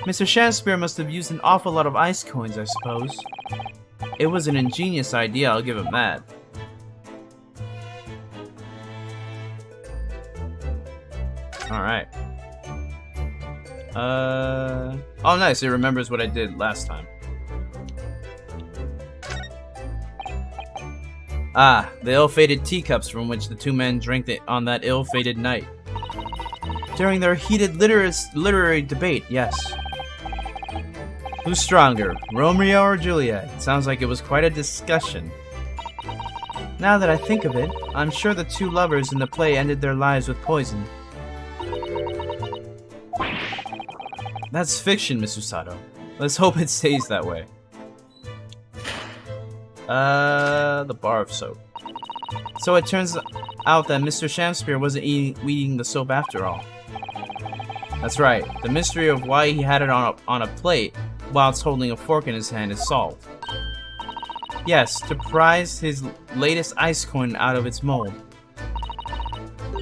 Speaker 1: Mr. Shakespeare must have used an awful lot of ice coins, I suppose. It was an ingenious idea, I'll give him that.
Speaker 3: Alright. Oh nice, it remembers what I did last time.
Speaker 1: Ah, the ill-fated teacups from which the two men drank on that ill-fated night. During their heated literary debate, yes. Who's stronger, Romeo or Juliet? Sounds like it was quite a discussion. Now that I think of it, I'm sure the two lovers in the play ended their lives with poison. That's fiction, Miss Usato. Let's hope it stays that way. The bar of soap. So it turns out that Mr. Shamspear wasn't eating the soap after all. That's right. The mystery of why he had it on a plate whilst holding a fork in his hand is solved. Yes, to prize his latest ice coin out of its mold.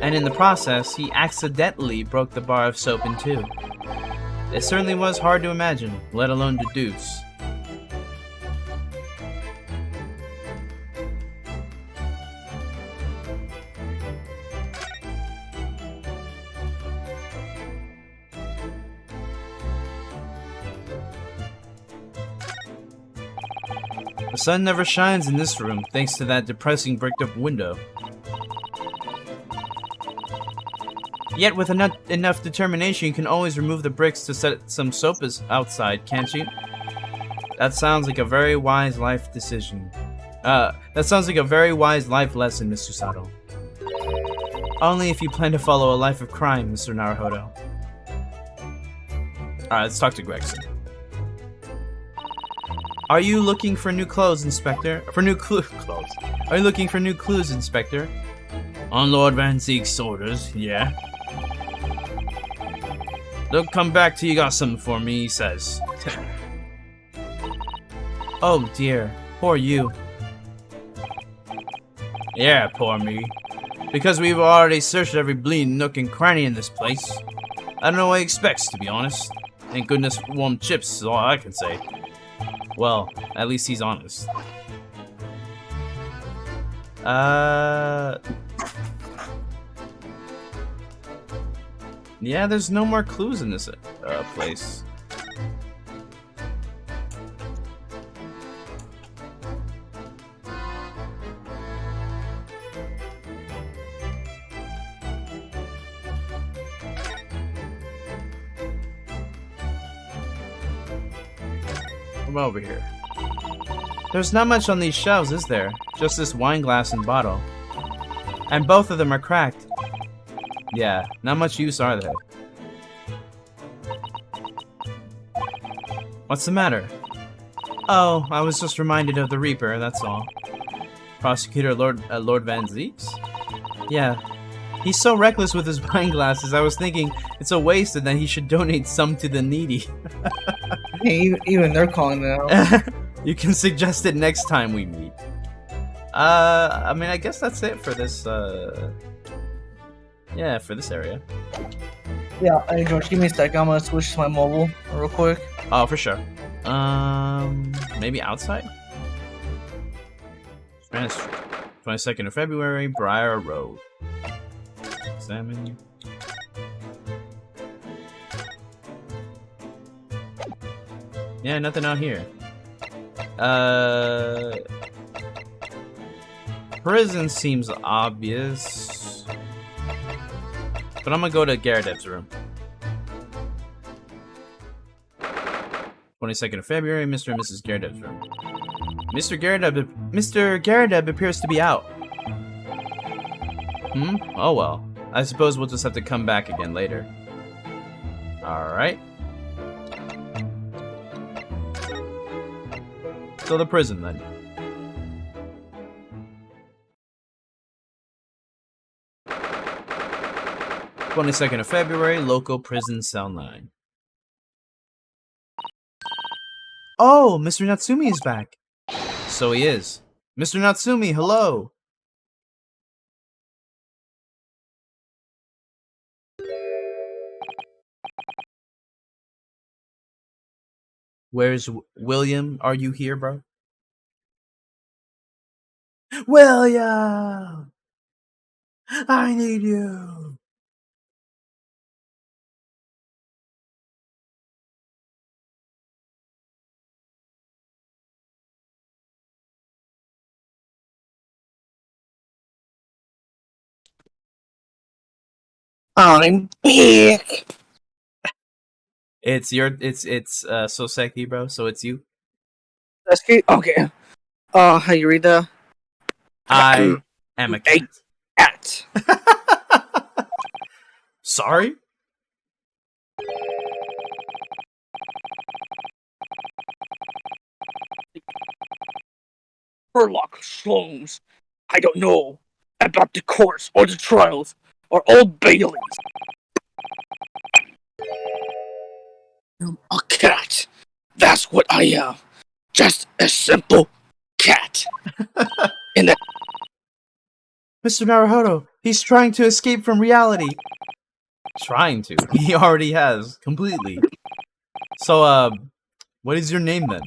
Speaker 1: And in the process, he accidentally broke the bar of soap in two. It certainly was hard to imagine, let alone deduce. The sun never shines in this room, thanks to that depressing bricked-up window. Yet with enough determination, you can always remove the bricks to set some soap outside, can't you? That sounds like a very wise life decision. That sounds like a very wise life lesson, Mr. Sato. Only if you plan to follow a life of crime, Mr. Naruhodo. Alright, let's talk to Gregson. Are you looking for new clothes, Inspector? Clothes. Are you looking for new clues, Inspector?
Speaker 3: On Lord Van Zeek's orders, yeah. Don't come back till you got something for me, he says.
Speaker 1: Oh dear, poor you.
Speaker 3: Yeah, poor me. Because we've already searched every bleeding nook and cranny in this place. I don't know what he expects, to be honest. Thank goodness warm chips is all I can say.
Speaker 1: Well, at least he's honest. Yeah, there's no more clues in this place. Come over here. There's not much on these shelves, is there? Just this wine glass and bottle. And both of them are cracked. Yeah, not much use, are they? What's the matter? Oh, I was just reminded of the Reaper, that's all. Prosecutor Lord Van Zeeks? Yeah. He's so reckless with his wine glasses, I was thinking it's a waste and that he should donate some to the needy.
Speaker 2: Hey, even they're calling it out.
Speaker 1: You can suggest it next time we meet. I mean, I guess that's it for this, yeah, for this area.
Speaker 2: Yeah, hey George, give me a sec. I'm gonna switch to my mobile real quick.
Speaker 1: Oh, for sure. Maybe outside? Spanish Street. 22nd of February, Briar Road. Examine. Yeah, nothing out here. Prison seems obvious. But I'm gonna go to Garadev's room. 22nd of February, Mr. and Mrs. Garadev's room. Mr. Garadev appears to be out. Oh well. I suppose we'll just have to come back again later. Alright. So the prison then. "22nd of February, local prison cell 9. Oh, Mr. Natsumi is back. So he is. Mr. Natsumi, hello. Where's William? Are you here, bro? William! I need you.
Speaker 2: I'm back.
Speaker 1: It's Soseki, bro, so it's you.
Speaker 2: That's good. Okay. How you read that?
Speaker 1: I am a cat.
Speaker 2: At.
Speaker 1: Sorry?
Speaker 4: Sherlock Holmes. I don't know about the courts or the trials or Old Baileys. I'm a cat. That's what I am. Just a simple cat. And that
Speaker 1: Mr. Naruhodo, he's trying to escape from reality. Trying to. He already has, completely. So, what is your name then?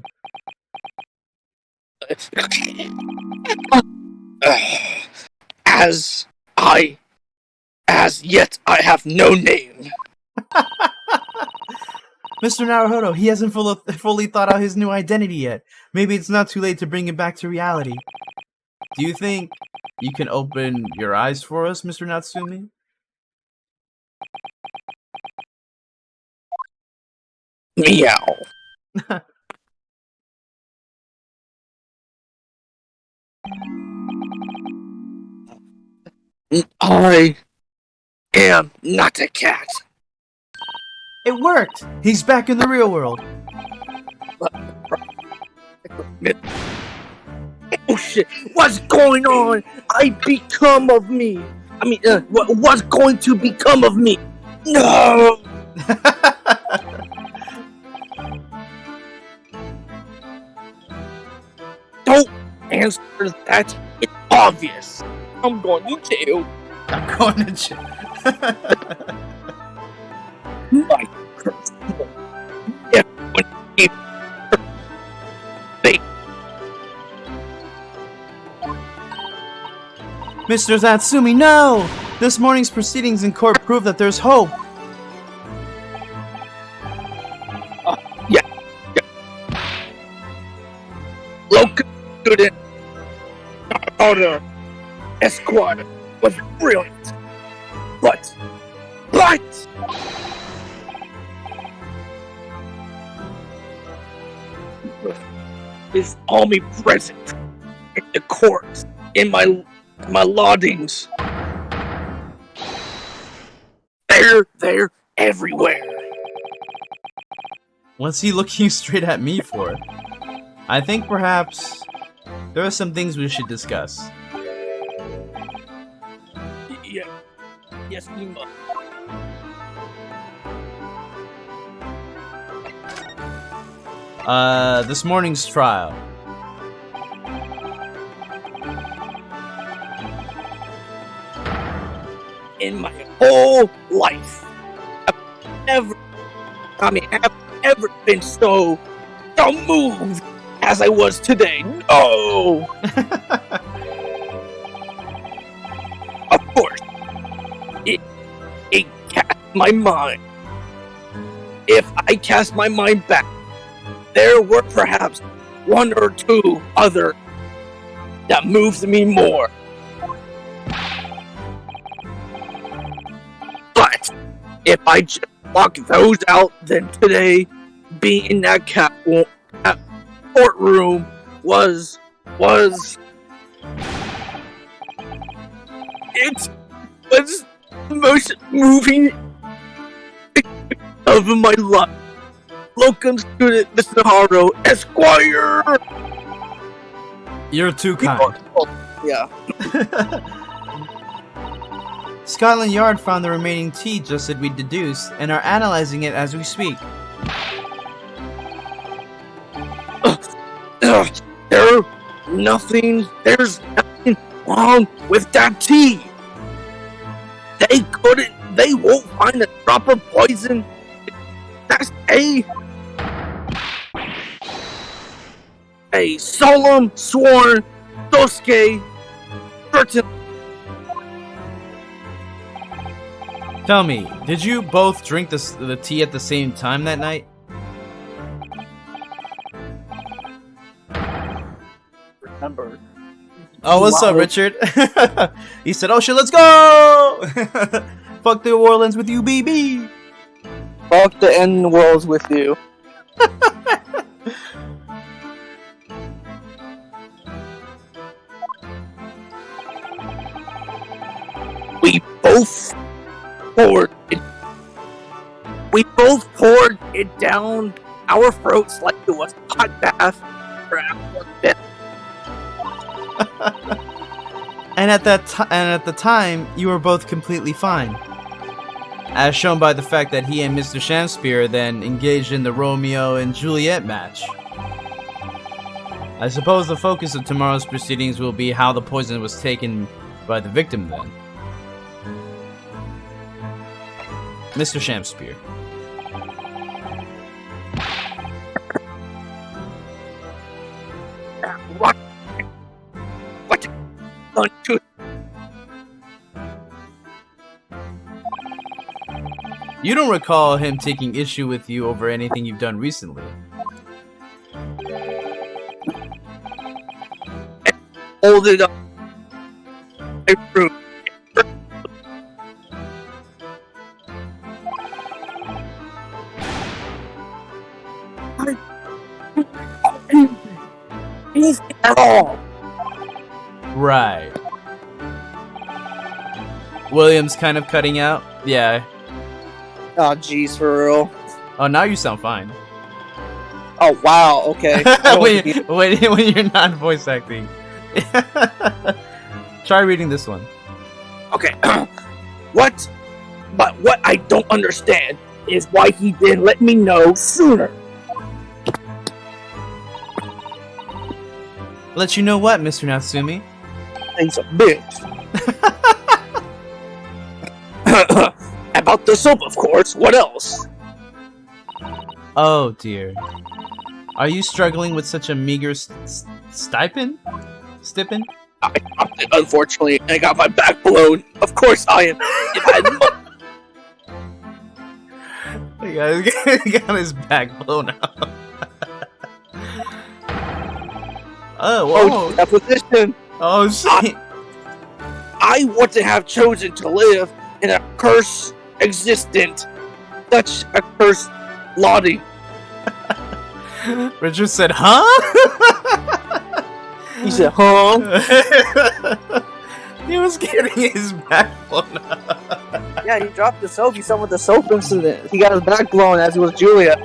Speaker 4: As yet, I have no name.
Speaker 1: Mr. Naruhodo, he hasn't fully thought out his new identity yet. Maybe it's not too late to bring him back to reality. Do you think you can open your eyes for us, Mr. Natsumi?
Speaker 4: Meow. I am not a cat.
Speaker 1: It worked! He's back in the real world.
Speaker 4: Oh shit! What's going on? I become of me. I mean, what's going to become of me? No! Don't answer that. It's obvious. I'm going to jail.
Speaker 1: I'm going to jail.
Speaker 4: My curse.
Speaker 1: Mr. Natsumi, no! This morning's proceedings in court prove that there's hope.
Speaker 4: Yeah. Local student order Esquire was brilliant. But is omnipresent in the courts, in my laudings. They're everywhere.
Speaker 1: What's he looking straight at me for? I think perhaps there are some things we should discuss.
Speaker 4: Yeah. Yes, we must.
Speaker 1: This morning's trial.
Speaker 4: In my whole life, I've ever been so moved as I was today. No! Of course, it cast my mind. If I cast my mind back, there were perhaps one or two other that moved me more. But if I just block those out, then today, being in that courtroom was the most moving of my life. Locum student Mr. Haro, Esquire!
Speaker 1: You're too kind.
Speaker 4: Yeah.
Speaker 1: Scotland Yard found the remaining tea just as we deduced and are analyzing it as we speak.
Speaker 4: There's nothing wrong with that tea. They won't find a drop of poison. That's a solemn sworn Dosuke certain.
Speaker 1: Tell me, did you both drink the tea at the same time that night?
Speaker 4: Remember.
Speaker 1: Oh, what's up, Richard? He said, oh shit, let's go! Fuck the Orleans with you, BB!
Speaker 2: Fuck the end worlds with you.
Speaker 4: We both poured it down our throats like it was a hot bath.
Speaker 1: And at the time, you were both completely fine. As shown by the fact that he and Mr. Shakespeare then engaged in the Romeo and Juliet match. I suppose the focus of tomorrow's proceedings will be how the poison was taken by the victim then. Mr. Shakespeare.
Speaker 4: What? What?
Speaker 1: You don't recall him taking issue with you over anything you've done recently.
Speaker 4: Hold it up. At all.
Speaker 1: Right. William's kind of cutting out. Yeah.
Speaker 2: Oh, jeez, for real.
Speaker 1: Oh, now you sound fine.
Speaker 2: Oh, wow, okay.
Speaker 1: when you're not voice acting. Try reading this one.
Speaker 4: Okay. What? But what I don't understand is why he didn't let me know sooner.
Speaker 1: Let you know what, Mr. Natsumi?
Speaker 4: He's a bitch. About the soap, of course. What else?
Speaker 1: Oh dear. Are you struggling with such a meager stipend? Stipend?
Speaker 4: I dropped it, unfortunately, and I got my back blown. Of course I am.
Speaker 1: He got his back blown out.
Speaker 2: Oh, deposition.
Speaker 1: Oh shit.
Speaker 4: I want to have chosen to live in a curse existent, such a curse Lottie.
Speaker 1: Richard said, huh?
Speaker 2: He said, huh?
Speaker 1: He was getting his back blown out.
Speaker 2: Yeah, he dropped the soap. He saw with the soap incident. He got his back blown as he was Julia.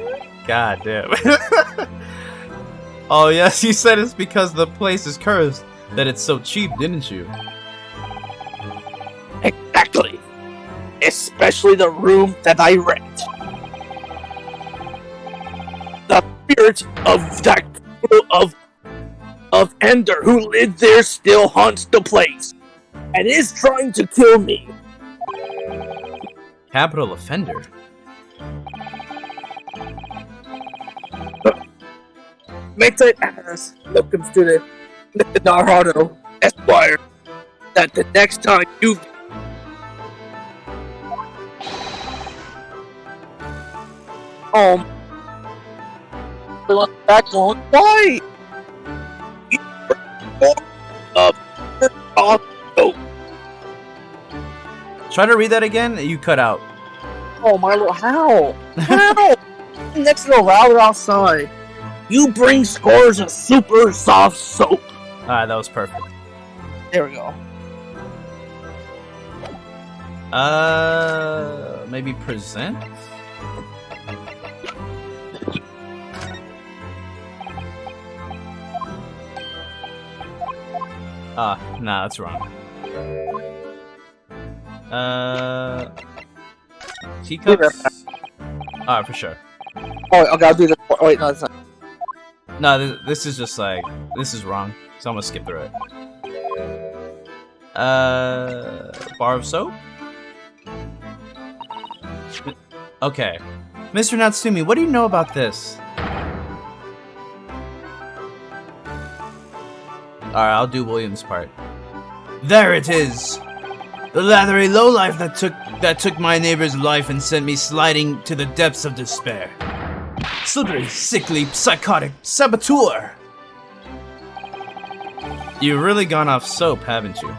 Speaker 1: God damn. Oh yes, you said it's because the place is cursed that it's so cheap, didn't you?
Speaker 4: Exactly. Especially the room that I rent. The spirit of that of Ender who lived there still haunts the place and is trying to kill me.
Speaker 1: Capital offender.
Speaker 4: Makes it as looking to the Mr. Naruto Esquire that the next time you back on why?
Speaker 1: Try to read that again. You cut out.
Speaker 2: Oh, my lord. How? How? Next to the louder outside.
Speaker 4: You bring scores of super soft soap.
Speaker 1: Alright, that was perfect.
Speaker 2: There we go.
Speaker 1: Maybe present? Nah, that's wrong. Teacups? Alright, for sure.
Speaker 2: Oh, okay, I'll do this. Oh, wait, no, that's not.
Speaker 1: No, this is just like, this is wrong. So I'm gonna skip through it. Bar of soap? Okay. Mr. Natsumi, what do you know about this? Alright, I'll do William's part. There it is! The lathery lowlife that took my neighbor's life and sent me sliding to the depths of despair. Slippery, sickly, psychotic saboteur! You've really gone off soap, haven't you?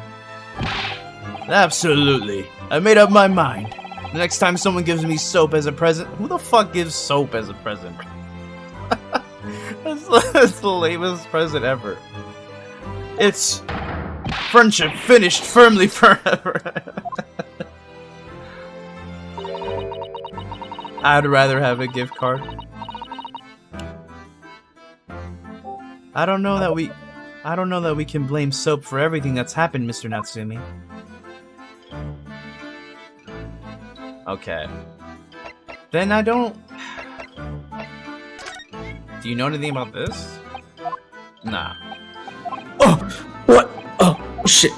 Speaker 1: Absolutely. I made up my mind. The next time someone gives me soap as a present... Who the fuck gives soap as a present? That's the lamest present ever. It's... friendship finished firmly forever. I'd rather have a gift card. I don't know that we... I don't know that we can blame soap for everything that's happened, Mr. Natsumi. Okay. Then I don't... Do you know anything about this? Nah.
Speaker 4: Oh, what? Oh, shit.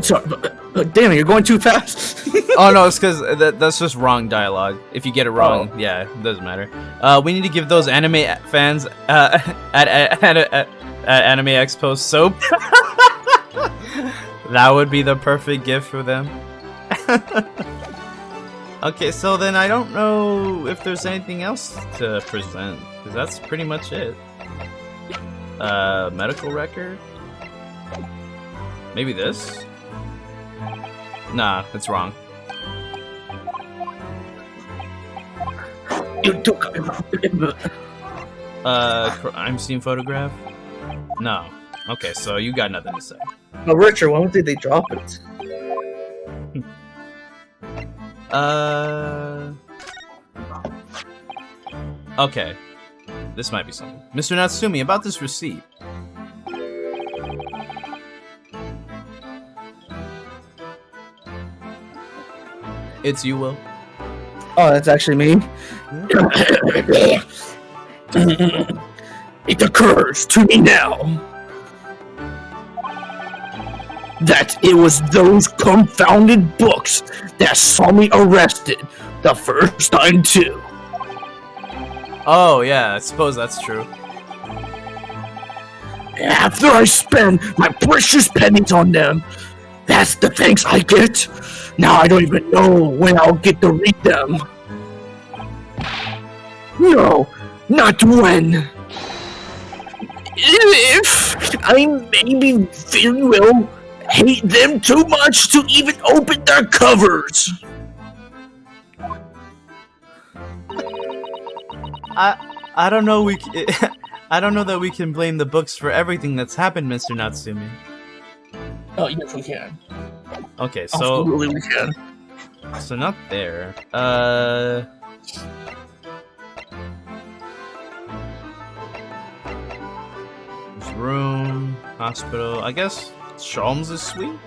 Speaker 4: Sorry. Damn it, you're going too fast.
Speaker 1: Oh no, it's because that's just wrong dialogue. If you get it wrong, yeah, it doesn't matter. We need to give those anime fans at Anime Expo soap. That would be the perfect gift for them. Okay, so then I don't know if there's anything else to present, because that's pretty much it. Medical record? Maybe this? Nah, it's wrong. Crime scene photograph? No. Okay, so you got nothing to say.
Speaker 2: No, Richard, when did they drop it?
Speaker 1: Okay. This might be something. Mr. Natsumi, about this receipt. It's you, Will.
Speaker 2: Oh, that's actually me.
Speaker 4: It occurs to me now that it was those confounded books that saw me arrested the first time too.
Speaker 1: Oh, yeah, I suppose that's true.
Speaker 4: After I spend my precious pennies on them, that's the thanks I get. Now I don't even know when I'll get to read them. No, not when. If I maybe very well hate them too much to even open their covers.
Speaker 1: I don't know I don't know that we can blame the books for everything that's happened, Mr. Natsumi.
Speaker 4: Oh, yes, we can.
Speaker 1: Okay, so
Speaker 4: Absolutely, we can.
Speaker 1: So not there. There's room, hospital. I guess Sholmes' suite.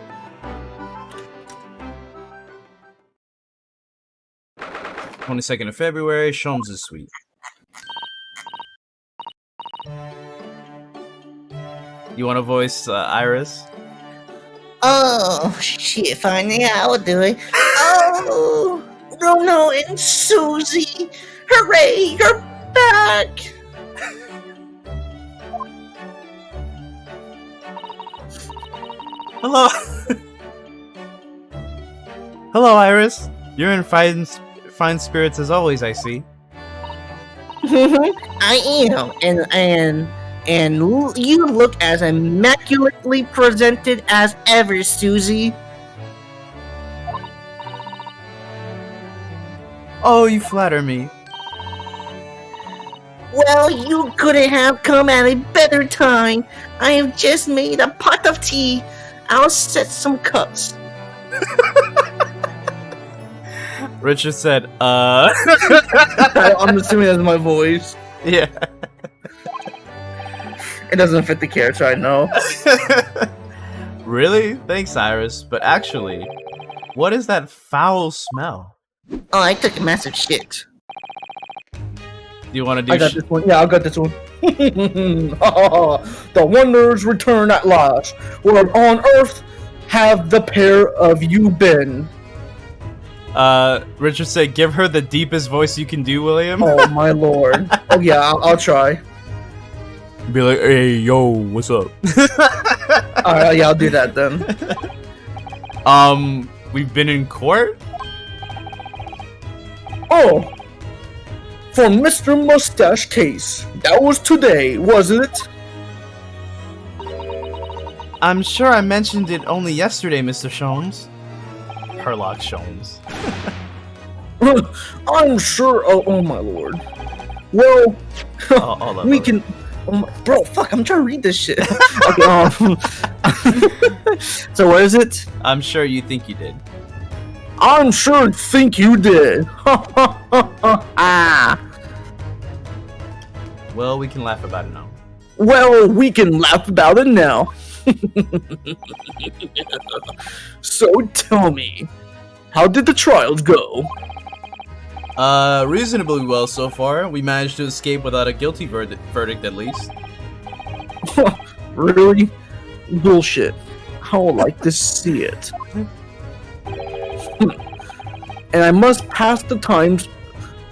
Speaker 1: 22nd of February, Sholmes' suite. You want to voice Iris?
Speaker 5: Oh, shit, fine, yeah, I'll do it. Oh, Bruno and Susie, hooray, you're back!
Speaker 1: Hello. Hello, Iris. You're in fine spirits as always, I see.
Speaker 5: I am, and you look as immaculately presented as ever, Susie.
Speaker 1: Oh, you flatter me.
Speaker 5: Well, you couldn't have come at a better time. I have just made a pot of tea. I'll set some cups.
Speaker 1: Richard said,
Speaker 2: I'm assuming that's my voice.
Speaker 1: Yeah.
Speaker 2: It doesn't fit the character, I know.
Speaker 1: Really? Thanks, Iris. But actually, what is that foul smell?
Speaker 5: Oh, I took a massive shit.
Speaker 1: Do you want to do
Speaker 2: I got this one. Yeah, I got this one. The wonders return at last. Where on earth have the pair of you been?
Speaker 1: Richard said, give her the deepest voice you can do, William.
Speaker 2: Oh my lord. Oh yeah, I'll try.
Speaker 3: Be like, hey, yo, what's up?
Speaker 2: Alright, yeah, I'll do that then.
Speaker 1: We've been in court?
Speaker 2: Oh, for Mr. Mustache case. That was today, wasn't it?
Speaker 1: I'm sure I mentioned it only yesterday, Mr. Sholmes. Herlock Sholmes.
Speaker 2: I'm sure. Oh my lord. Well, we can. Bro, fuck! I'm trying to read this shit. Okay. So what is it?
Speaker 1: I'm sure you think you did.
Speaker 2: I'm sure think you did. Ah.
Speaker 1: Well, we can laugh about it now.
Speaker 4: Well, we can laugh about it now. So tell me, how did the trials go?
Speaker 3: Reasonably well so far. We managed to escape without a guilty verdict at least.
Speaker 4: Really? Bullshit. I would like to see it. And I must pass the times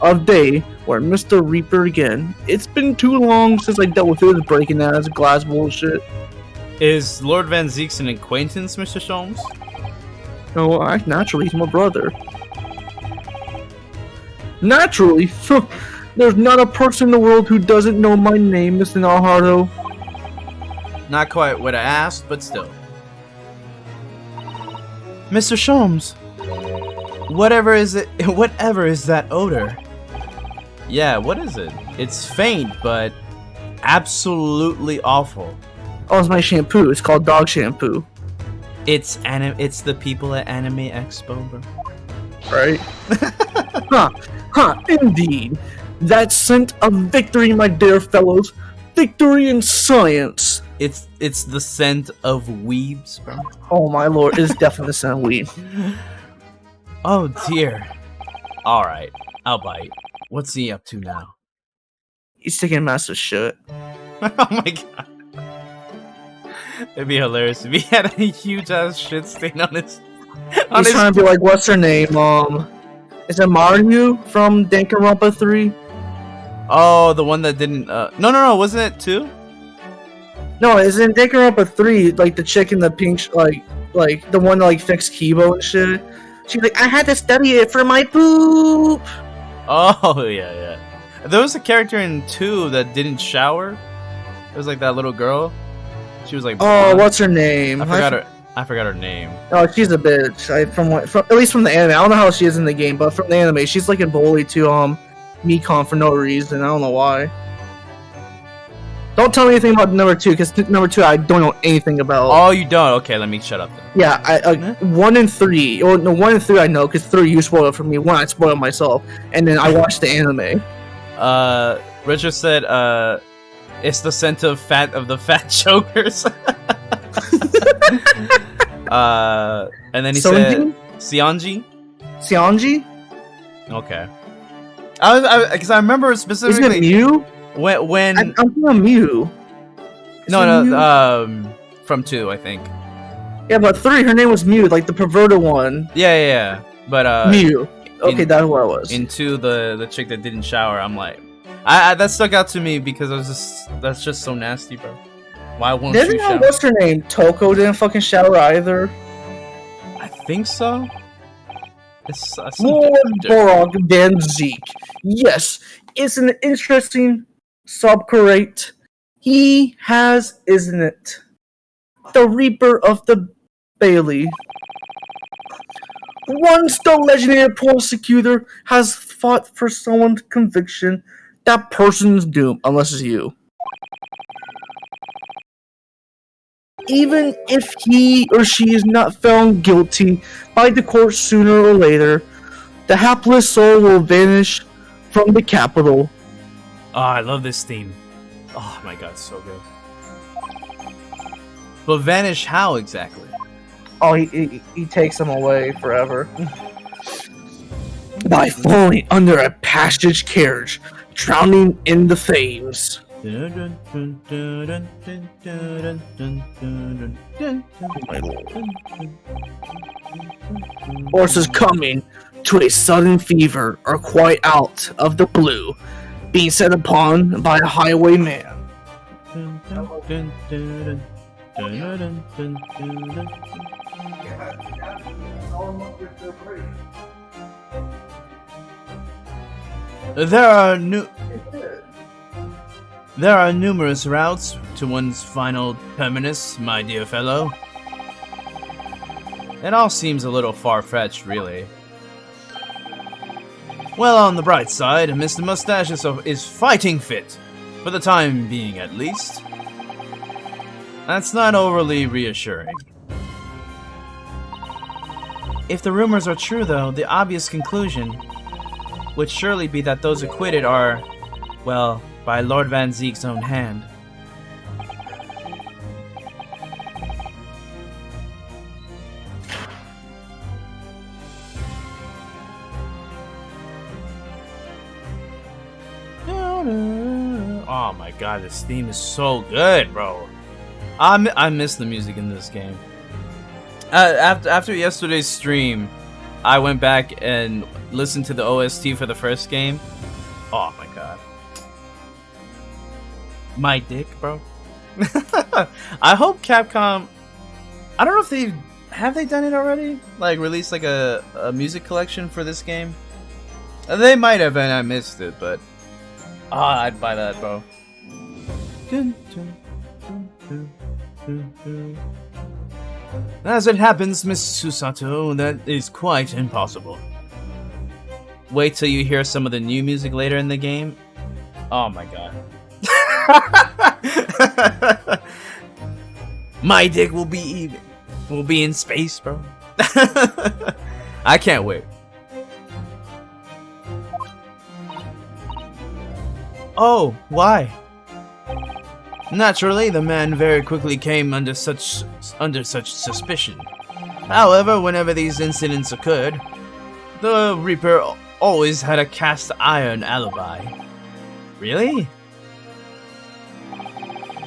Speaker 4: of day where Mr. Reaper again. It's been too long since I dealt with his breaking ass glass bullshit.
Speaker 3: Is Lord Van Zeek's an acquaintance, Mr. Sholmes?
Speaker 4: No, naturally, he's my brother. Naturally? There's not a person in the world who doesn't know my name, Mr. Naruto.
Speaker 3: Not quite what I asked, but still. Mr. Sholmes, whatever is that odor? Yeah, what is it? It's faint, but absolutely awful.
Speaker 4: Oh, it's my shampoo. It's called dog shampoo.
Speaker 3: It's the people at Anime Expo, bro.
Speaker 4: Right? Indeed. That scent of victory, my dear fellows. Victory in science.
Speaker 3: It's the scent of weebs, bro.
Speaker 4: Oh my lord, it's definitely the scent of weed.
Speaker 3: Oh dear. Alright, I'll bite. What's he up to now?
Speaker 4: He's taking a massive shit.
Speaker 3: Oh my god. It'd be hilarious if he had a huge ass shit stain on his.
Speaker 4: He's trying to be like, what's her name? Is it Mario from Danganronpa 3?
Speaker 3: Oh, the one that didn't. No, wasn't it 2?
Speaker 4: No, it's in Danganronpa 3. Like the chick in the pink, like the one that like fixed Kibo and shit. She's like, I had to study it for my poop.
Speaker 3: Oh yeah. There was a character in 2 that didn't shower. It was like that little girl. She was like.
Speaker 4: Oh, what's her name?
Speaker 3: I forgot her name.
Speaker 4: Oh, she's a bitch. From at least from the anime. I don't know how she is in the game, but from the anime, she's like a bully to Mikon for no reason. I don't know why. Don't tell me anything about number 2, because number 2 I don't know anything about.
Speaker 3: Oh, you don't? Okay, let me shut up then.
Speaker 4: Yeah, 1 and 3. Or no, 1 and 3 I know, because 3 you spoiled it for me. 1 I spoiled myself, and then I watched the anime.
Speaker 3: Richard said, it's the scent of the fat chokers. And then he said Sionji? Okay. Because I remember specifically.
Speaker 4: Is it Mew?
Speaker 3: When
Speaker 4: I'm thinking Mew.
Speaker 3: No, from 2, I think.
Speaker 4: Yeah, but 3, her name was Mew, like the perverted one.
Speaker 3: Yeah. But
Speaker 4: Mew. Okay, that's what I was.
Speaker 3: In 2, the chick that didn't shower, I'm like, that stuck out to me because that's just so nasty, bro. Why won't you shower?
Speaker 4: What's her name? Toko didn't fucking shower either.
Speaker 3: I think so. It's
Speaker 4: Lord Borog Van Zeke. Yes, it's an interesting subcurate. He has, isn't it? The Reaper of the Bailey. Once the legendary prosecutor has fought for someone's conviction, that person's doomed, unless it's you. Even if he or she is not found guilty by the court sooner or later, the hapless soul will vanish from the capital.
Speaker 3: Oh, I love this theme. Oh my god, it's so good. But vanish how exactly?
Speaker 4: Oh, he takes them away forever. By falling under a passage carriage, drowning in the flames. Horses coming to a sudden fever or quite out of the blue, being set upon by a highwayman.
Speaker 3: There are numerous routes to one's final terminus, my dear fellow. It all seems a little far-fetched, really. Well, on the bright side, Mr. Mustache is fighting fit, for the time being at least. That's not overly reassuring. If the rumors are true, though, the obvious conclusion would surely be that those acquitted are, well, by Lord Van Zeek's own hand. Oh my god, this theme is so good, bro. I miss the music in this game. After yesterday's stream, I went back and listened to the OST for the first game. Oh my god. My dick, bro. I hope Capcom... I don't know if they... Have they done it already? Like, released like a music collection for this game? They might have, and I missed it, but... I'd buy that, bro. As it happens, Miss Susato, that is quite impossible. Wait till you hear some of the new music later in the game. Oh my god. My dick will be in space, bro. I can't wait. Oh, why? Naturally, the man very quickly came under such suspicion. However, whenever these incidents occurred, the Reaper always had a cast iron alibi. Really?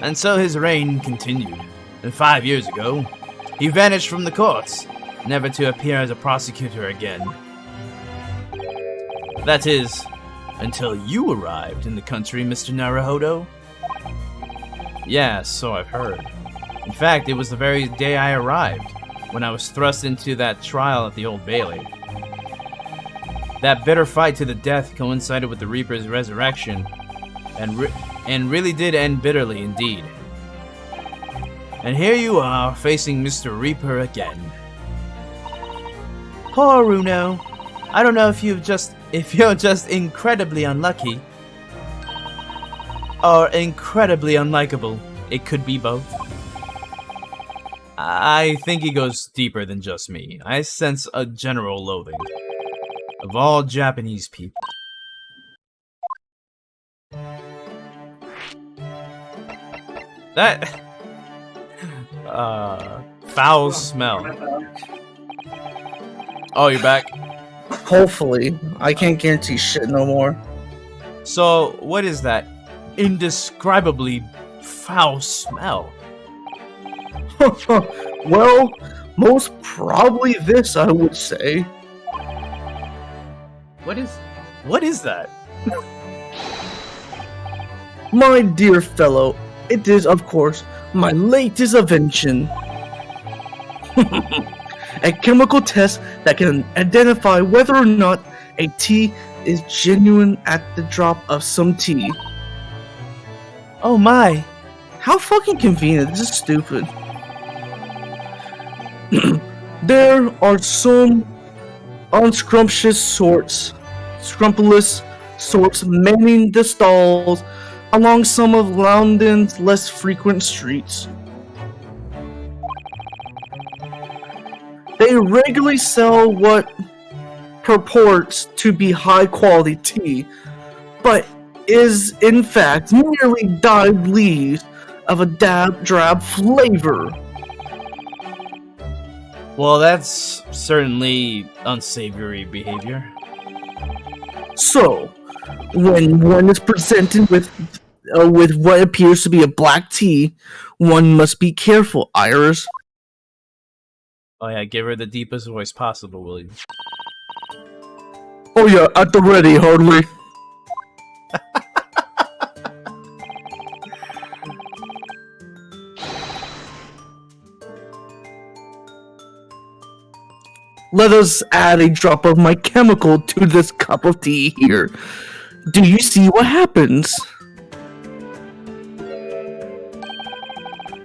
Speaker 3: And so his reign continued. And 5 years ago, he vanished from the courts, never to appear as a prosecutor again. That is, until you arrived in the country, Mr. Naruhodo. Yeah, so I've heard. In fact, it was the very day I arrived, when I was thrust into that trial at the Old Bailey. That bitter fight to the death coincided with the Reaper's resurrection, and really did end bitterly indeed. And here you are, facing Mr. Reaper again. Poor Runo. I don't know if you're just incredibly unlucky, or incredibly unlikable. It could be both. I think he goes deeper than just me. I sense a general loathing of all Japanese people. That... foul smell. Oh, you're back?
Speaker 2: Hopefully. I can't guarantee shit no more.
Speaker 3: So, what is that indescribably foul smell?
Speaker 2: Well, most probably this, I would say.
Speaker 3: What is that?
Speaker 2: My dear fellow, it is, of course, my latest invention. A chemical test that can identify whether or not a tea is genuine at the drop of some tea.
Speaker 3: Oh my.
Speaker 2: How fucking convenient. This is stupid. There are some unscrumptious scrupulous sorts manning the stalls along some of London's less frequent streets. They regularly sell what purports to be high-quality tea, but is in fact merely dyed leaves of a drab flavor.
Speaker 3: Well, that's certainly unsavory behavior.
Speaker 2: So, when one is presented with what appears to be a black tea, one must be careful, Iris.
Speaker 3: Oh yeah, give her the deepest voice possible, will you?
Speaker 2: Oh yeah, at the ready, Hardly. Let us add a drop of my chemical to this cup of tea here. Do you see what happens?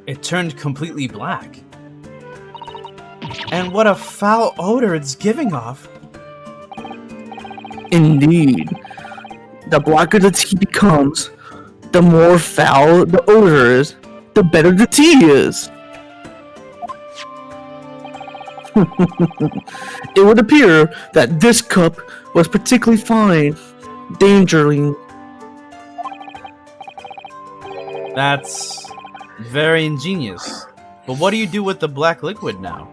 Speaker 3: It turned completely black. And what a foul odor it's giving off.
Speaker 2: Indeed. The blacker the tea becomes, the more foul the odor is, the better the tea is. It would appear that this cup was particularly fine, dangerous.
Speaker 3: That's very ingenious. But what do you do with the black liquid now?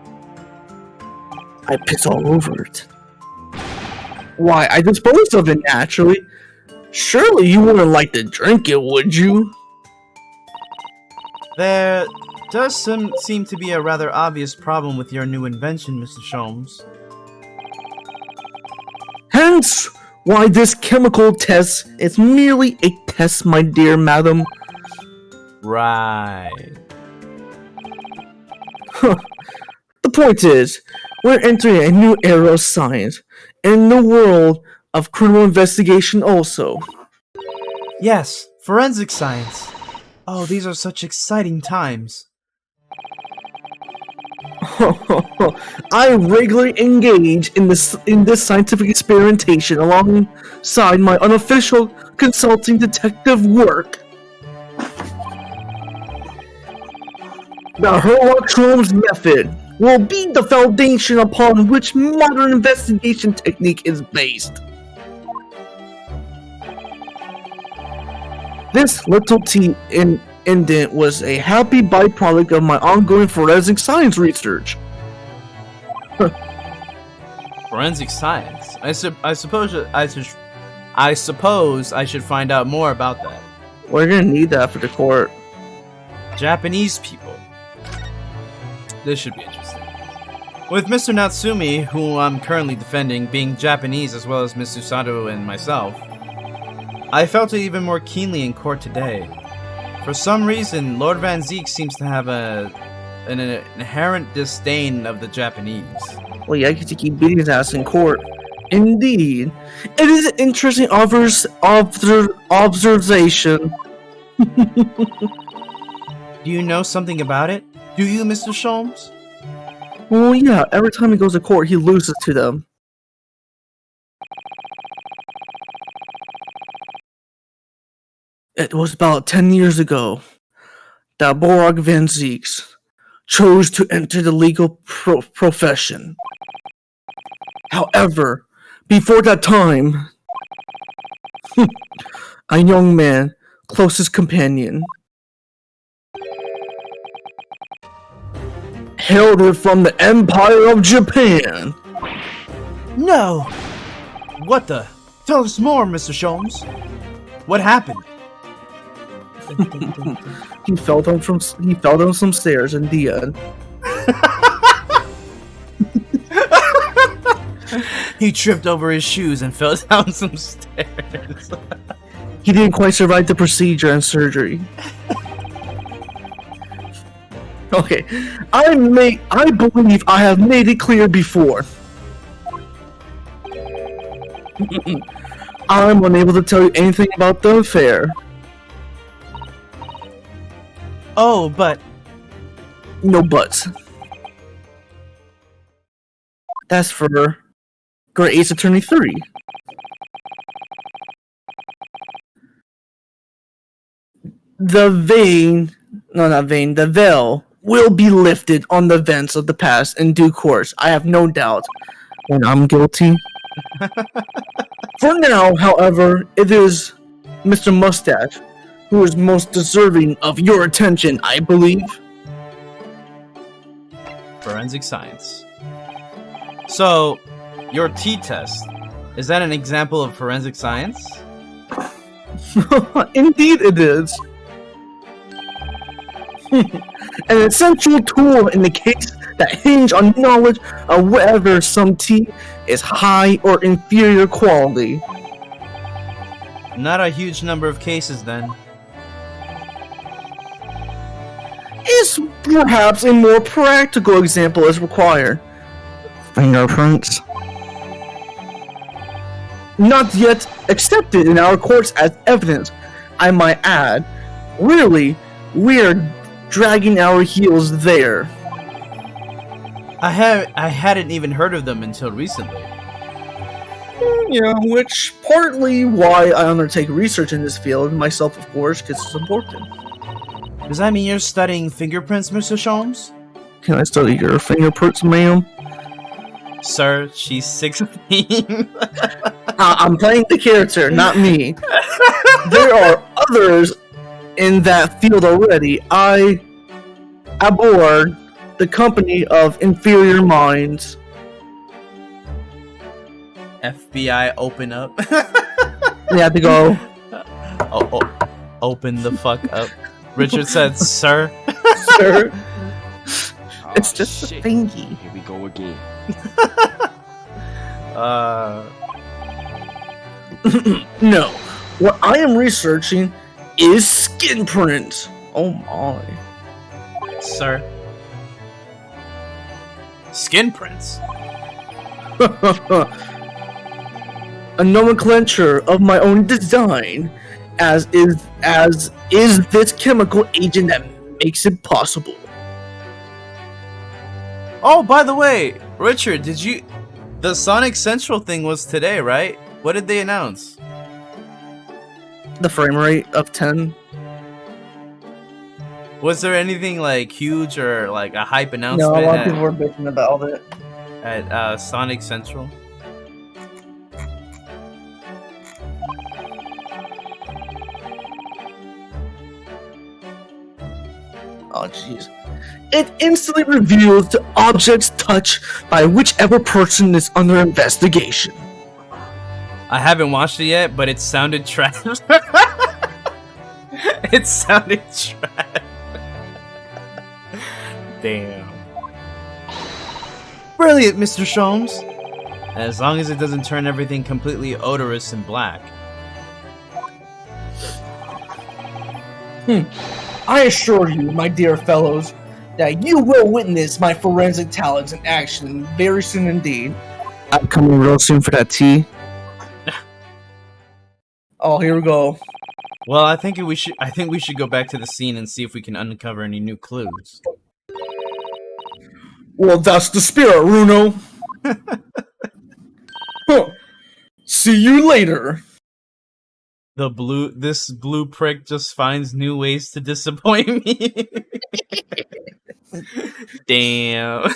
Speaker 2: I piss all over it. Why, I dispose of it naturally.
Speaker 4: Surely you wouldn't like to drink it, would you?
Speaker 1: There does seem to be a rather obvious problem with your new invention, Mr. Sholmes.
Speaker 4: Hence, why this chemical test is merely a test, my dear madam.
Speaker 1: Right.
Speaker 4: The point is, we're entering a new era of science, in the world of criminal investigation also.
Speaker 1: Yes, forensic science. Oh, these are such exciting times.
Speaker 4: I regularly engage in this scientific experimentation alongside my unofficial consulting detective work. The Sherlock Holmes method will be the foundation upon which modern investigation technique is based. This little indent was a happy byproduct of my ongoing forensic science research.
Speaker 1: Forensic science? I suppose I should find out more about that.
Speaker 4: We're gonna need that for the court.
Speaker 1: Japanese people. This should be interesting. With Mr. Natsumi, who I'm currently defending, being Japanese as well as Miss Susato and myself, I felt it even more keenly in court today. For some reason, Lord Van Zeek seems to have an inherent disdain of the Japanese.
Speaker 4: Well, yeah, because you keep beating his ass in court. Indeed. It is an interesting observation.
Speaker 1: Do you know something about it? Do you, Mr. Sholmes?
Speaker 4: Well, yeah, every time he goes to court, he loses to them. It was about 10 years ago that Borag Van Zeeks chose to enter the legal profession. However, before that time, a young man, closest companion, hailed it from the Empire of Japan.
Speaker 1: No! What the? Tell us more, Mr. Sholmes. What happened?
Speaker 4: He fell down some stairs in the end.
Speaker 1: He tripped over his shoes and fell down some stairs.
Speaker 4: He didn't quite survive the procedure and surgery. Okay, I believe I have made it clear before. I'm unable to tell you anything about the affair.
Speaker 1: Oh, but...
Speaker 4: No buts. That's for Great Ace Attorney 3. The veil will be lifted on the events of the past in due course. I have no doubt. When I'm guilty. For now, however, it is Mr. Mustache who is most deserving of your attention, I believe.
Speaker 1: Forensic science. So, your T-test, is that an example of forensic science?
Speaker 4: Indeed it is. An essential tool in the case that hinge on knowledge of whether some tea is high or inferior quality.
Speaker 1: Not a huge number of cases then.
Speaker 4: Is perhaps a more practical example is required. Fingerprints. Not yet accepted in our courts as evidence, I might add. Really, we're dragging our heels there.
Speaker 1: I hadn't even heard of them until recently.
Speaker 4: Yeah, which partly why I undertake research in this field, myself of course, because it's important.
Speaker 1: Does that mean you're studying fingerprints, Mr. Sholmes?
Speaker 4: Can I study your fingerprints, ma'am?
Speaker 1: Sir, she's 16.
Speaker 4: I'm playing the character, not me. There are others in that field already. I aboard the company of inferior minds.
Speaker 1: FBI, open up.
Speaker 2: We have to go.
Speaker 1: Open the fuck up. Richard said, "Sir."
Speaker 2: Sir.
Speaker 4: Oh,
Speaker 5: It's just a
Speaker 4: shit.
Speaker 5: thingy.
Speaker 4: Here we go again.
Speaker 2: No. What I am researching is skin prints. Oh my.
Speaker 1: Sir. Skin prints.
Speaker 2: A nomenclature of my own design, as is this chemical agent that makes it possible.
Speaker 1: Oh, by the way, Richard, the Sonic Central thing was today, right? What did they announce?
Speaker 2: The frame rate of 10.
Speaker 1: Was there anything like huge or like a hype
Speaker 2: No,
Speaker 1: announcement
Speaker 2: a lot of people were bitching about it.
Speaker 1: at Sonic Central?
Speaker 2: Oh jeez. It instantly reveals the object's touch by whichever person is under investigation.
Speaker 1: I haven't watched it yet, but it sounded trash. It sounded trash. Damn. Brilliant, Mr. Sholmes. As long as it doesn't turn everything completely odorous and black.
Speaker 2: I assure you, my dear fellows, that you will witness my forensic talents in action very soon indeed. I'm coming real soon for that tea. Oh, here we go.
Speaker 1: Well, I think we should go back to the scene and see if we can uncover any new clues.
Speaker 2: Well, that's the spirit, Runo. Huh. See you later.
Speaker 1: This blue prick just finds new ways to disappoint me. Damn.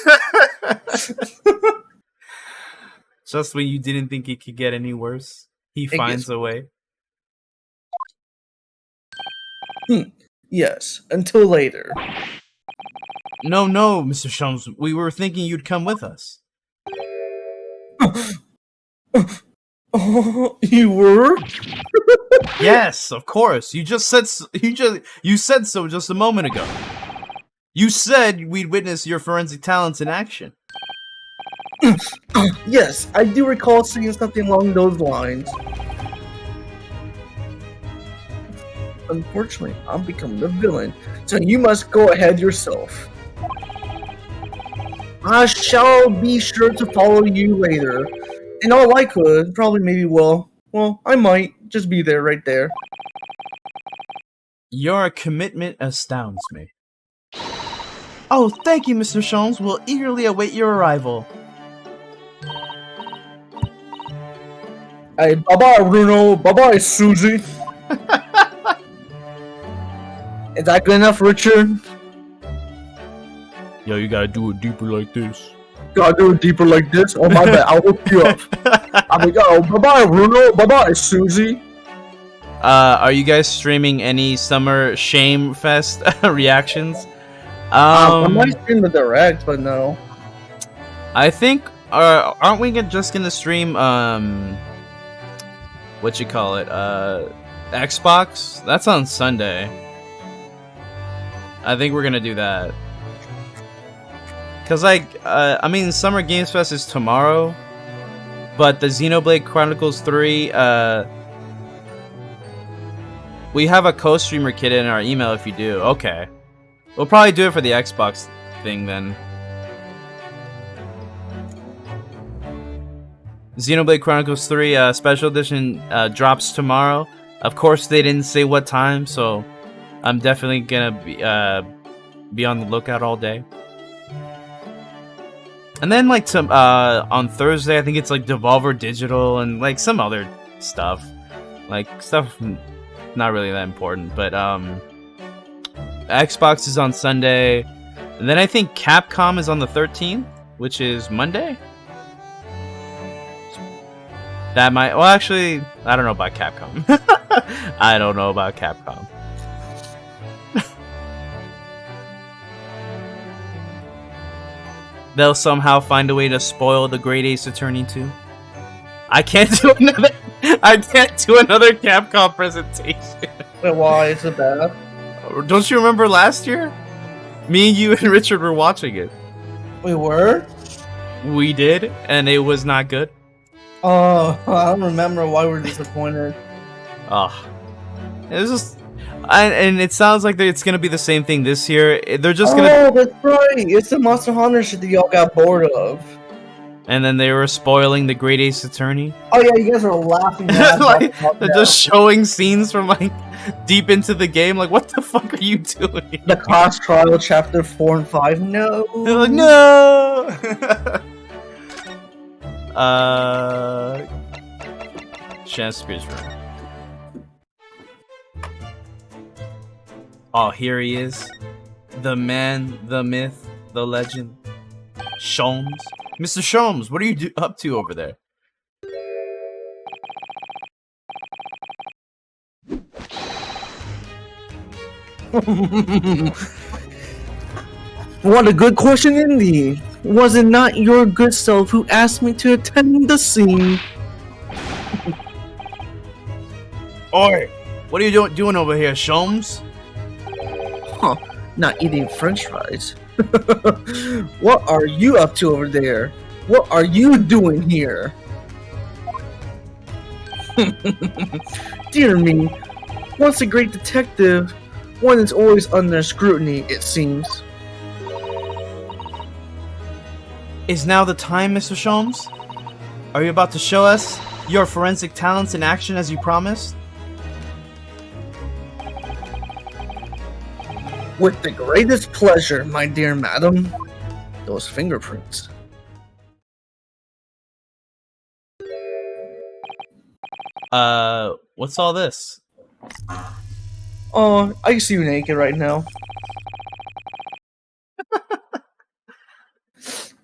Speaker 1: Just when you didn't think it could get any worse, he finds a way.
Speaker 2: Yes, until later.
Speaker 1: No, Mr. Sholmes, we were thinking you'd come with us.
Speaker 2: Oh, you were?
Speaker 1: Yes, of course. You said so just a moment ago. You said we'd witness your forensic talents in action.
Speaker 2: Yes, I do recall seeing something along those lines. Unfortunately, I'm becoming the villain, so you must go ahead yourself. I shall be sure to follow you later. In all likelihood, probably maybe well, I might just be there right there.
Speaker 1: Your commitment astounds me. Oh, thank you, Mr. Sholmes. We'll eagerly await your arrival.
Speaker 2: Hey, bye-bye, Bruno. Bye-bye, Susie. Is that good enough, Richard?
Speaker 3: Yo, you gotta do it deeper like this.
Speaker 2: Gotta do it deeper like this? Oh, my bad. I'll hook you up. I'm like, oh, bye-bye, Bruno. Bye-bye, Susie.
Speaker 1: Are you guys streaming any Summer Shame Fest reactions?
Speaker 2: I might stream the direct, but no.
Speaker 1: I think, aren't we just gonna stream, what you call it, Xbox? That's on Sunday. I think we're gonna do that. Cause like, I mean, Summer Games Fest is tomorrow, but the Xenoblade Chronicles 3, we have a co-streamer kit in our email if you do. Okay. We'll probably do it for the Xbox thing then. Xenoblade Chronicles 3 Special Edition drops tomorrow. Of course, they didn't say what time, so I'm definitely gonna be on the lookout all day. And then like on Thursday, I think it's like Devolver Digital and like some other stuff. Like stuff not really that important, but Xbox is on Sunday. And then I think Capcom is on the 13th, which is Monday. That might, well actually, I don't know about Capcom. I don't know about Capcom. They'll somehow find a way to spoil the Great Ace Attorney 2. I can't do another. I can't do another Capcom presentation.
Speaker 2: Wait, why is it bad?
Speaker 1: Don't you remember last year? Me, you, and Richard were watching it.
Speaker 2: We were?
Speaker 1: We did, and it was not good.
Speaker 2: Oh, I don't remember why we're disappointed.
Speaker 1: Ah, it was just, and it sounds like it's gonna be the same thing this year. They're just gonna.
Speaker 2: Oh, that's right. It's the Monster Hunter shit that y'all got bored of.
Speaker 1: And then they were spoiling the Great Ace Attorney.
Speaker 2: Oh yeah, you guys are laughing.
Speaker 1: Like, they're just showing scenes from like deep into the game. Like, what the fuck are you doing?
Speaker 2: The Class Trial Chapter 4 and 5. No.
Speaker 1: They're like, no. Shakespeare's room. Oh, here he is. The man, the myth, the legend. Sholmes. Mr. Sholmes, what are you up to over there?
Speaker 2: What a good question indeed. Was it not your good self who asked me to attend the scene?
Speaker 1: Oi, what are you doing over here, Sholmes?
Speaker 2: Huh, not eating french fries. What are you up to over there? What are you doing here? Dear me, once a great detective, one is always under scrutiny, it seems.
Speaker 1: Is now the time, Mr. Sholmes? Are you about to show us your forensic talents in action as you promised?
Speaker 2: With the greatest pleasure, my dear madam. Those fingerprints.
Speaker 1: What's all this?
Speaker 2: Oh, I see you naked right now.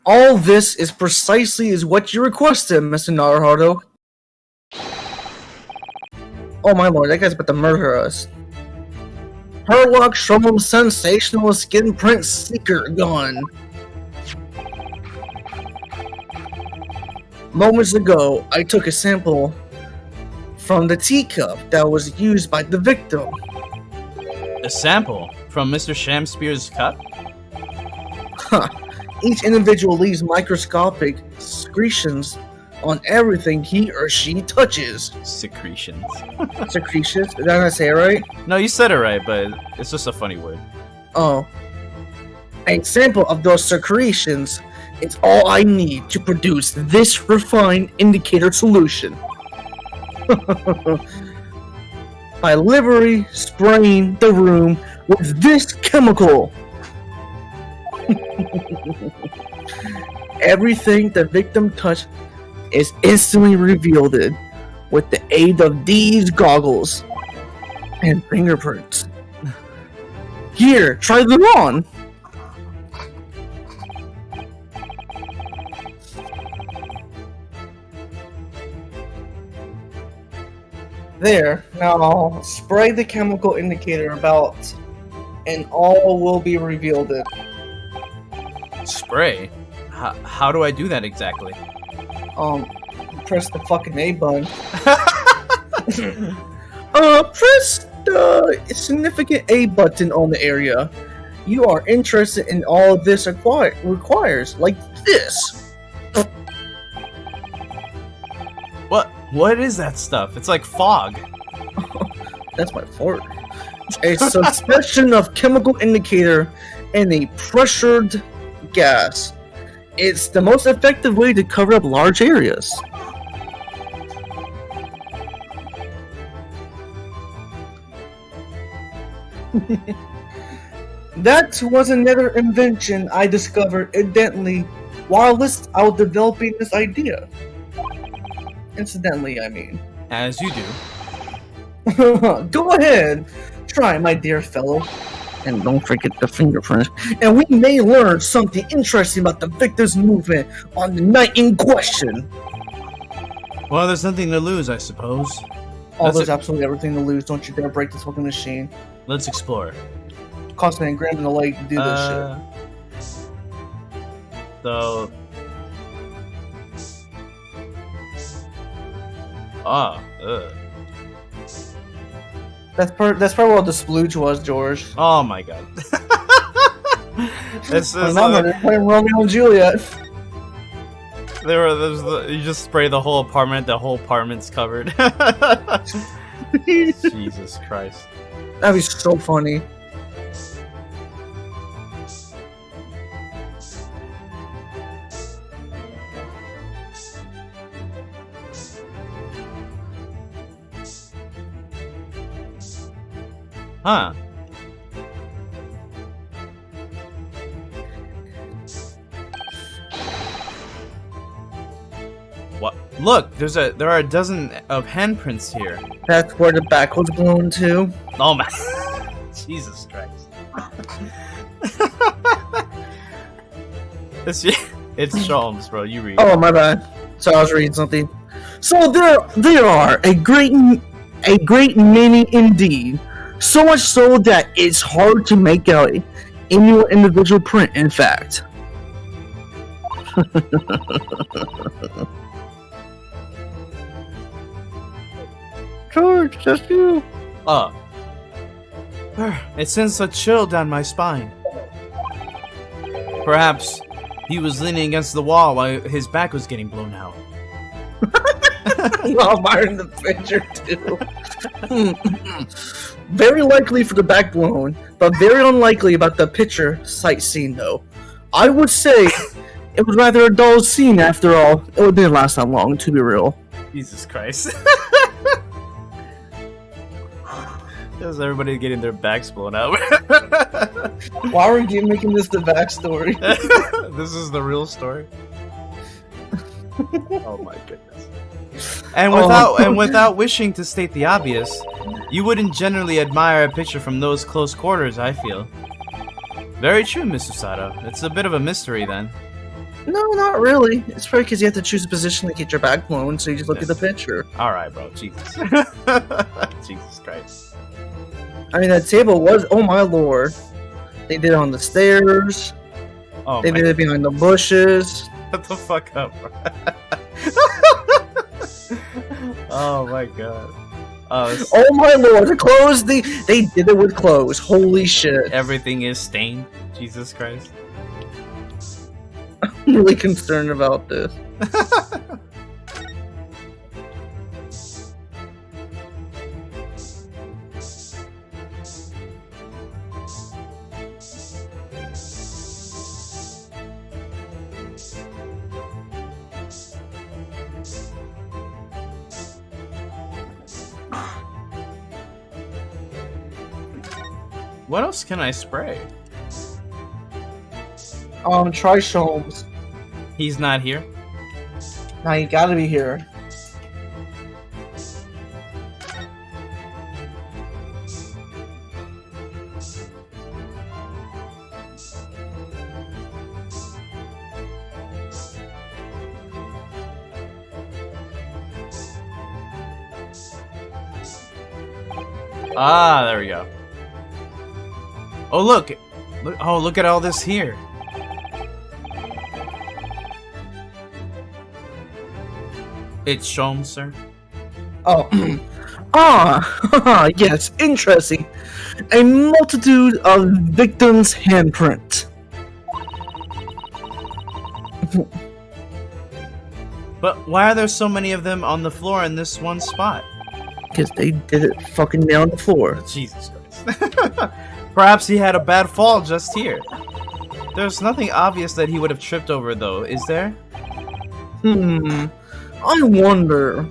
Speaker 2: All this is precisely as what you requested, Mr. Naruhodo. Oh my lord, that guy's about to murder us. Herlock Shrum's sensational skin print seeker gun. Moments ago, I took a sample from the teacup that was used by the victim.
Speaker 1: A sample from Mr. Shakespeare's cup?
Speaker 2: Huh. Each individual leaves microscopic secretions on everything he or she touches.
Speaker 1: Secretions.
Speaker 2: Secretions? Did I not say it right?
Speaker 1: No, you said it right, but it's just a funny word.
Speaker 2: Oh. A sample of those secretions is all I need to produce this refined indicator solution. By liberally spraying the room with this chemical. Everything the victim touched is instantly revealed with the aid of these goggles and fingerprints. Here, try them on. There, now spray the chemical indicator about and all will be revealed.
Speaker 1: Spray? How do I do that exactly?
Speaker 2: Press the fucking A button. Press the significant A button on the area you are interested in. All this requires, like this.
Speaker 1: What is that stuff? It's like fog.
Speaker 2: That's my fart. A suspension of chemical indicator and a pressured gas. It's the most effective way to cover up large areas. That was another invention I discovered incidentally while out developing this idea. Incidentally, I mean.
Speaker 1: As you do.
Speaker 2: Go ahead. Try, my dear fellow. And don't forget the fingerprints. And we may learn something interesting about the victim's movement on the night in question.
Speaker 1: Well, there's nothing to lose, I suppose.
Speaker 2: Oh, there's absolutely everything to lose. Don't you dare break this fucking machine.
Speaker 1: Let's explore.
Speaker 2: Cost me a grand and a leg to do this shit.
Speaker 1: So...
Speaker 3: Ah, ugh.
Speaker 2: That's probably what the splooge was, George.
Speaker 3: Oh my god. This is
Speaker 2: Remember, they're playing Romeo and Juliet.
Speaker 3: you just spray the whole apartment's covered. Jesus Christ.
Speaker 2: That'd be so funny.
Speaker 3: Huh. What? Look, there are a dozen of handprints here.
Speaker 2: That's where the back was blown to.
Speaker 3: Oh my. Jesus Christ. It's Sholmes, bro. You read.
Speaker 2: Oh, my bad. So I was reading something. So there are a great many indeed. So much so that it's hard to make out any individual print, in fact. George, that's you.
Speaker 3: It sends a chill down my spine. Perhaps he was leaning against the wall while his back was getting blown out.
Speaker 2: While admiring the picture, too. Very likely for the back blown, but very unlikely about the picture sightseeing, though. I would say it was rather a dull scene after all. It didn't last that long, to be real.
Speaker 3: Jesus Christ. There's everybody getting their backs blown out.
Speaker 2: Why are you making this the backstory?
Speaker 3: This is the real story. Oh my goodness. And without wishing to state the obvious, you wouldn't generally admire a picture from those close quarters, I feel. Very true, Mr. Sato. It's a bit of a mystery then.
Speaker 2: No, not really. It's probably because you have to choose a position to get your back blown, so you just look at the picture.
Speaker 3: Alright, bro. Jesus. Jesus Christ.
Speaker 2: I mean, that table was, oh my lord. They did it on the stairs.
Speaker 3: Oh
Speaker 2: They
Speaker 3: my
Speaker 2: did it behind the bushes.
Speaker 3: Shut the fuck up, bro. Oh my god.
Speaker 2: Oh my lord, the clothes, they did it with clothes. Holy shit.
Speaker 3: Everything is stained. Jesus Christ.
Speaker 2: I'm really concerned about this.
Speaker 3: What else can I spray?
Speaker 2: Try Sholmes.
Speaker 3: He's not here.
Speaker 2: Now you gotta be here.
Speaker 3: Ah, there we go. Oh look! Look at all this here. It's Sholmes, sir.
Speaker 2: Oh. Yes, interesting. A multitude of victims' handprint.
Speaker 3: But why are there so many of them on the floor in this one spot?
Speaker 2: Because they did it fucking down the floor.
Speaker 3: Jesus Christ. Perhaps he had a bad fall just here. There's nothing obvious that he would have tripped over, though, is there?
Speaker 2: I wonder.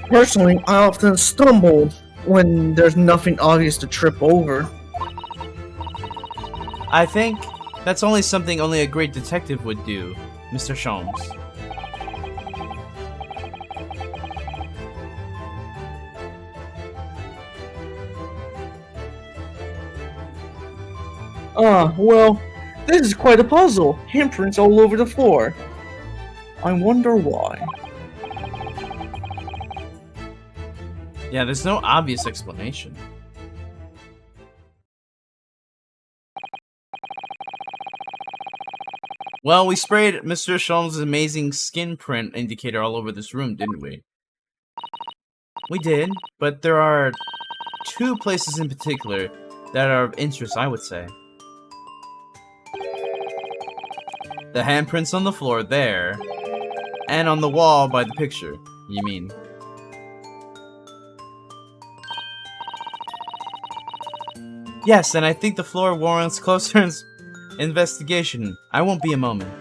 Speaker 2: Personally, I often stumble when there's nothing obvious to trip over.
Speaker 3: I think that's only something only a great detective would do, Mr. Sholmes.
Speaker 2: Well, this is quite a puzzle. Handprints all over the floor. I wonder why.
Speaker 3: Yeah, there's no obvious explanation. Well, we sprayed Mr. Sholmes' amazing skin print indicator all over this room, didn't we? We did, but there are 2 places in particular that are of interest, I would say. The handprints on the floor there, and on the wall by the picture, you mean. Yes, and I think the floor warrants closer investigation. I won't be a moment.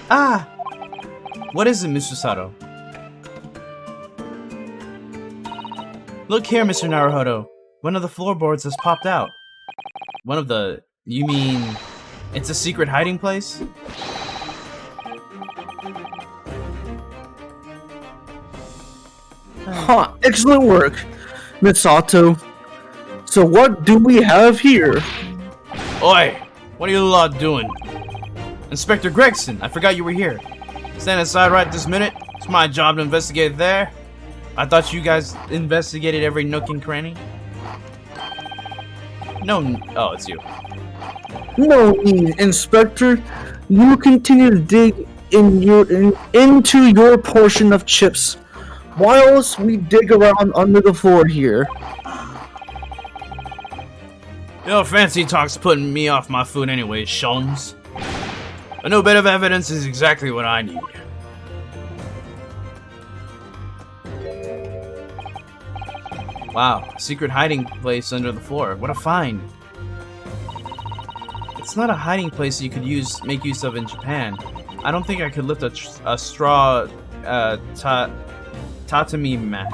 Speaker 3: Ah! What is it, Mr. Sato? Look here, Mr. Naruhodo. One of the floorboards has popped out. One of the... You mean... It's a secret hiding place?
Speaker 2: Huh, excellent work, Misato. So what do we have here?
Speaker 3: Oi! What are you lot doing? Inspector Gregson, I forgot you were here. Stand aside right this minute. It's my job to investigate there. I thought you guys investigated every nook and cranny. No, oh, it's you.
Speaker 2: No need, Inspector. You continue to dig into your portion of chips, whilst we dig around under the floor here.
Speaker 3: Your fancy talk's putting me off my food anyway, Sholmes. A new bit of evidence is exactly what I need. Wow, secret hiding place under the floor. What a find. It's not a hiding place you could make use of in Japan. I don't think I could lift a straw tatami mat.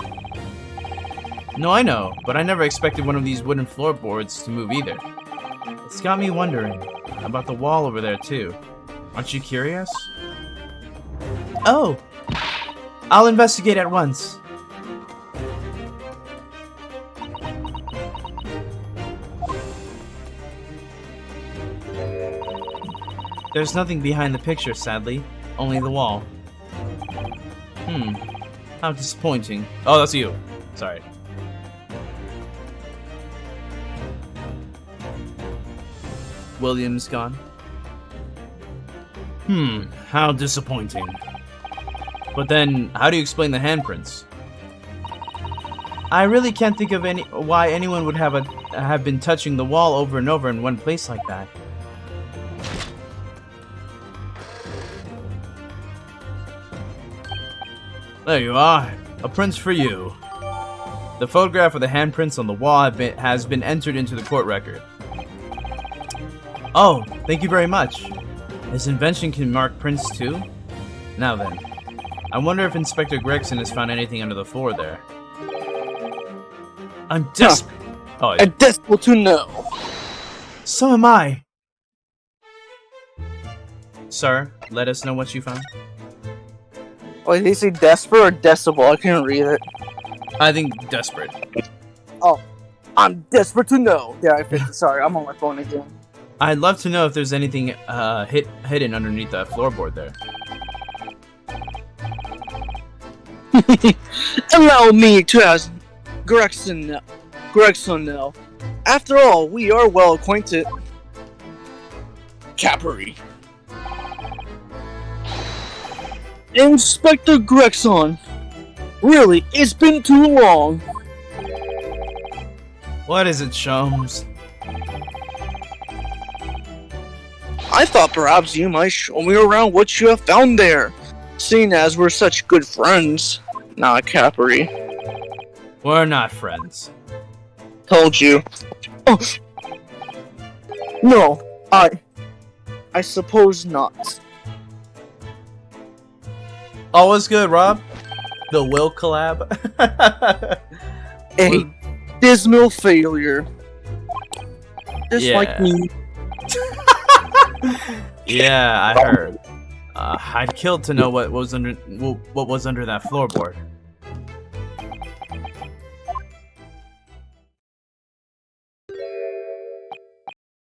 Speaker 3: No, I know, but I never expected one of these wooden floorboards to move either. It's got me wondering about the wall over there too. Aren't you curious? Oh! I'll investigate at once. There's nothing behind the picture, sadly. Only the wall. How disappointing. Oh, that's you. Sorry. William's gone. How disappointing. But then, how do you explain the handprints? I really can't think of why anyone would have been touching the wall over and over in one place like that. There you are. A print for you. The photograph of the handprints on the wall has been entered into the court record. Oh, thank you very much. His invention can mark prints too? Now then, I wonder if Inspector Gregson has found anything under the floor there. I'm desperate. Oh, yeah.
Speaker 2: I'm desperate to know.
Speaker 3: So am I. Sir, let us know what you found.
Speaker 2: Oh, did he say desperate or decibel? I couldn't read it.
Speaker 3: I think desperate.
Speaker 2: Oh, I'm desperate to know. Yeah, I fixed it. Sorry, I'm on my phone again.
Speaker 3: I'd love to know if there's anything hidden underneath that floorboard there.
Speaker 2: Allow me to ask Gregson now. After all, we are well acquainted. Capri. Inspector Gregson. Really, it's been too long.
Speaker 3: What is it, Sholmes?
Speaker 2: I thought perhaps you might show me around what you have found there, seeing as we're such good friends. Nah, Capri.
Speaker 3: We're not friends.
Speaker 2: Told you. Oh. No, I suppose not.
Speaker 3: Always good, Rob. The Will collab.
Speaker 2: A dismal failure. Just like me.
Speaker 3: Yeah, I heard. I'd kill to know what was under that floorboard.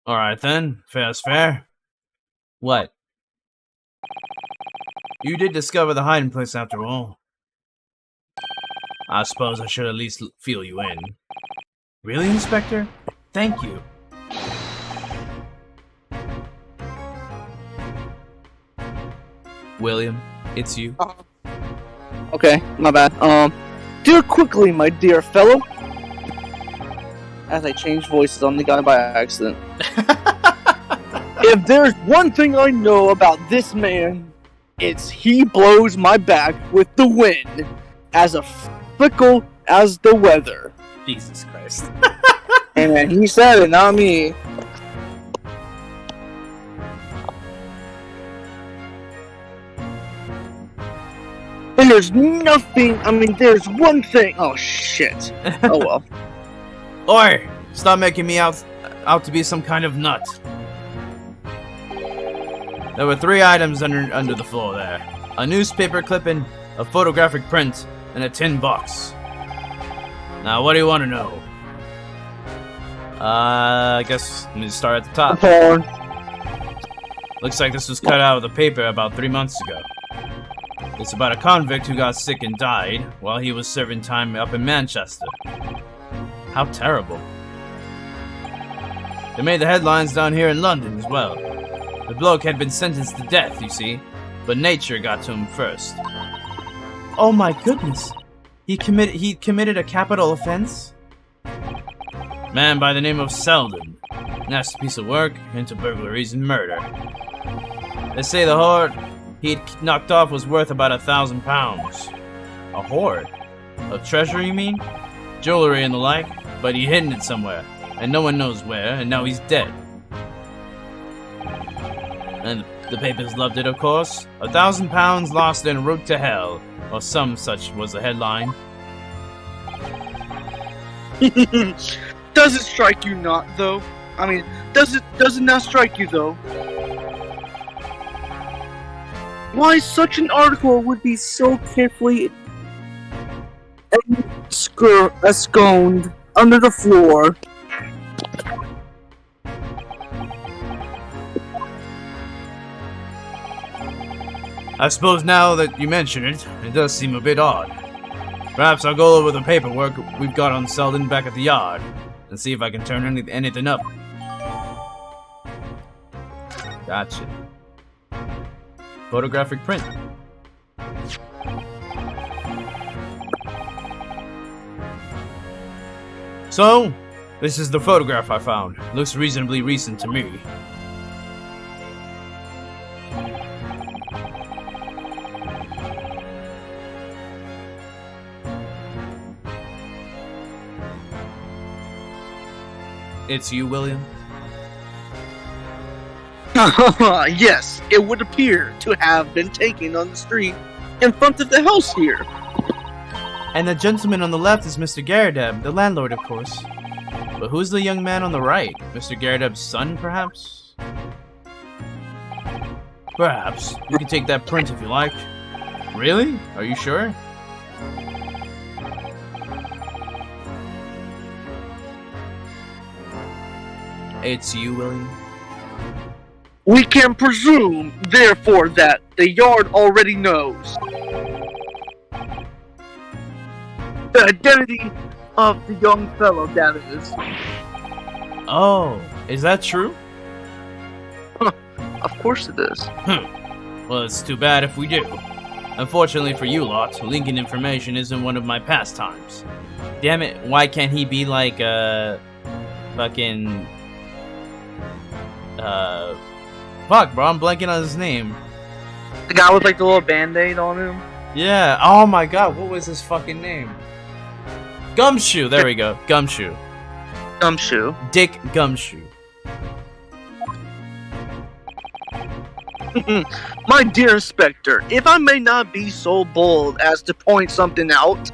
Speaker 3: All right then, fair's fair. What? You did discover the hiding place after all. I suppose I should at least feel you in. Really, Inspector? Thank you. William, it's you.
Speaker 2: Okay, my bad. Do it quickly, my dear fellow. As I change voices on the guy by accident. If there's one thing I know about this man, it's he blows my back with the wind, as fickle as the weather.
Speaker 3: Jesus Christ.
Speaker 2: Hey man, he said it, not me. And there's nothing, there's one thing. Oh shit. Oh well.
Speaker 3: Oi! Stop making me out to be some kind of nut. There were 3 items under the floor there. A newspaper clipping, a photographic print, and a tin box. Now, what do you want to know? I guess let me start at the top. Looks like this was cut out of the paper about 3 months ago. It's about a convict who got sick and died while he was serving time up in Manchester. How terrible. They made the headlines down here in London as well. The bloke had been sentenced to death, you see, but nature got to him first. Oh my goodness! He committed a capital offense? Man by the name of Selden. Nasty piece of work into burglaries and murder. They say the hoard he'd knocked off was worth about £1,000. A hoard? Of treasure, you mean? Jewelry and the like, but he'd hidden it somewhere, and no one knows where, and now he's dead. And the papers loved it, of course. £1,000 lost en route to hell, or some such was the headline.
Speaker 2: Does it strike you not, though? Does it not strike you, though? Why such an article would be so carefully ensconced under the floor?
Speaker 3: I suppose now that you mention it, it does seem a bit odd. Perhaps I'll go over the paperwork we've got on Selden back at the yard, and see if I can turn anything up. Gotcha. Photographic print. So, this is the photograph I found. Looks reasonably recent to me. It's you, William?
Speaker 2: Yes, it would appear to have been taken on the street in front of the house here.
Speaker 3: And the gentleman on the left is Mr. Garadeb, the landlord, of course. But who's the young man on the right? Mr. Garadeb's son, perhaps? Perhaps. You can take that print if you like. Really? Are you sure? It's you, William?
Speaker 2: We can presume, therefore, that the yard already knows the identity of the young fellow, that is.
Speaker 3: Oh, is that true?
Speaker 2: Of course it is.
Speaker 3: Well, it's too bad if we do. Unfortunately for you lot, linking information isn't one of my pastimes. Damn it, why can't he be like, fucking... Fuck, bro, I'm blanking on his name.
Speaker 2: The guy with like the little band-aid on him?
Speaker 3: Yeah, oh my god, what was his fucking name? Gumshoe, there we go, Gumshoe.
Speaker 2: Gumshoe.
Speaker 3: Dick Gumshoe.
Speaker 2: My dear Inspector, if I may not be so bold as to point something out.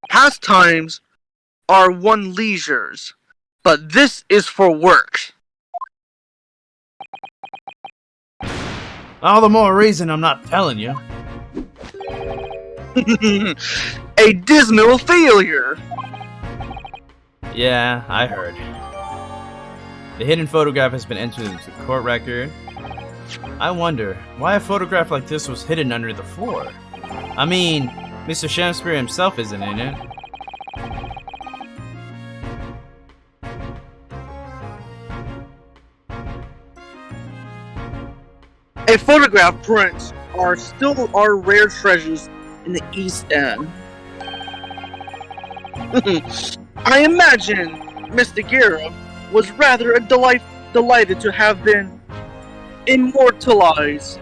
Speaker 2: Pastimes are one leisures, but this is for work.
Speaker 3: All the more reason I'm not telling you.
Speaker 2: A dismal failure.
Speaker 3: Yeah, I heard. The hidden photograph has been entered into the court record. I wonder why a photograph like this was hidden under the floor. I mean,
Speaker 1: Mr. Shakespeare himself isn't in it.
Speaker 4: A photograph prints are still our rare treasures in the East End. I imagine Mr. Guerra was rather delighted to have been immortalized.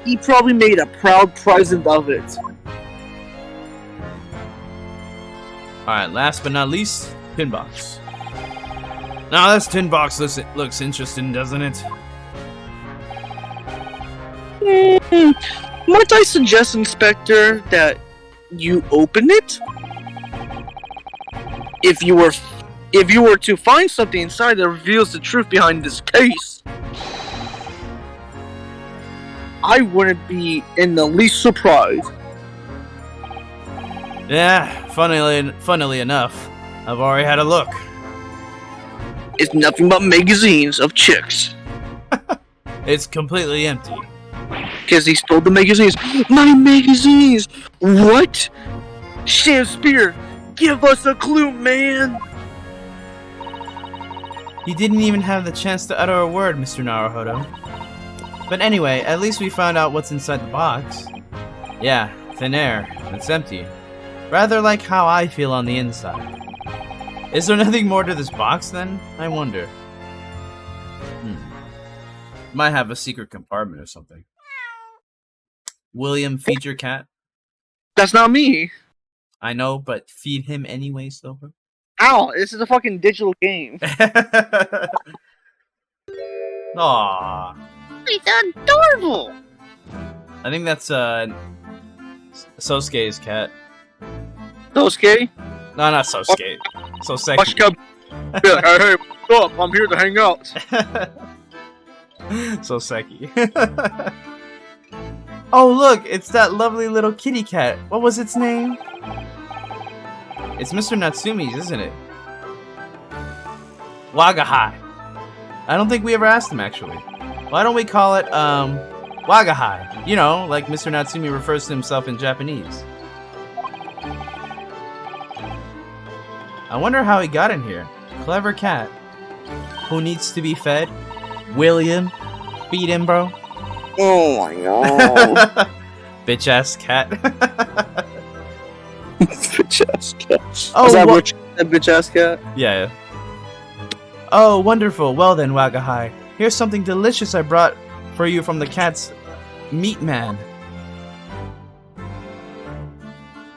Speaker 4: He probably made a proud present of it.
Speaker 3: Alright, last but not least, tin box. Now this tin box looks interesting, doesn't it?
Speaker 4: Might I suggest, Inspector, that you open it? If you were to find something inside that reveals the truth behind this case, I wouldn't be in the least surprised.
Speaker 3: Yeah, funnily enough, I've already had a look.
Speaker 4: It's nothing but magazines of chicks.
Speaker 3: It's completely empty.
Speaker 4: Because he stole the magazines. My magazines! What? Shakespeare, give us a clue, man!
Speaker 1: He didn't even have the chance to utter a word, Mr. Naruhodo. But anyway, at least we found out what's inside the box. Yeah, thin air. It's empty. Rather like how I feel on the inside. Is there nothing more to this box then? I wonder. Might have a secret compartment or something. William, feed your cat.
Speaker 4: That's not me.
Speaker 1: I know, but feed him anyway, Silver.
Speaker 4: Ow, this is a fucking digital game.
Speaker 1: Aww.
Speaker 5: It's adorable.
Speaker 1: I think that's Sosuke's cat.
Speaker 4: Sosuke?
Speaker 1: No, not Sosuke. Soseki.
Speaker 4: Watch come. Hey, what's up? I'm here to hang out.
Speaker 1: Soseki. Oh, look, it's that lovely little kitty cat. What was its name? It's Mr. Natsumi's, isn't it? Wagahai. I don't think we ever asked him, actually. Why don't we call it, Wagahai? You know, like Mr. Natsumi refers to himself in Japanese. I wonder how he got in here. Clever cat. Who needs to be fed? William. Feed him, bro.
Speaker 4: Oh my god.
Speaker 1: Bitch ass cat.
Speaker 4: Bitch ass cat.
Speaker 1: Oh,
Speaker 4: is that what you said, bitch ass cat?
Speaker 1: Yeah. Oh, wonderful. Well then, Wagahai. Here's something delicious I brought for you from the cat's meat man.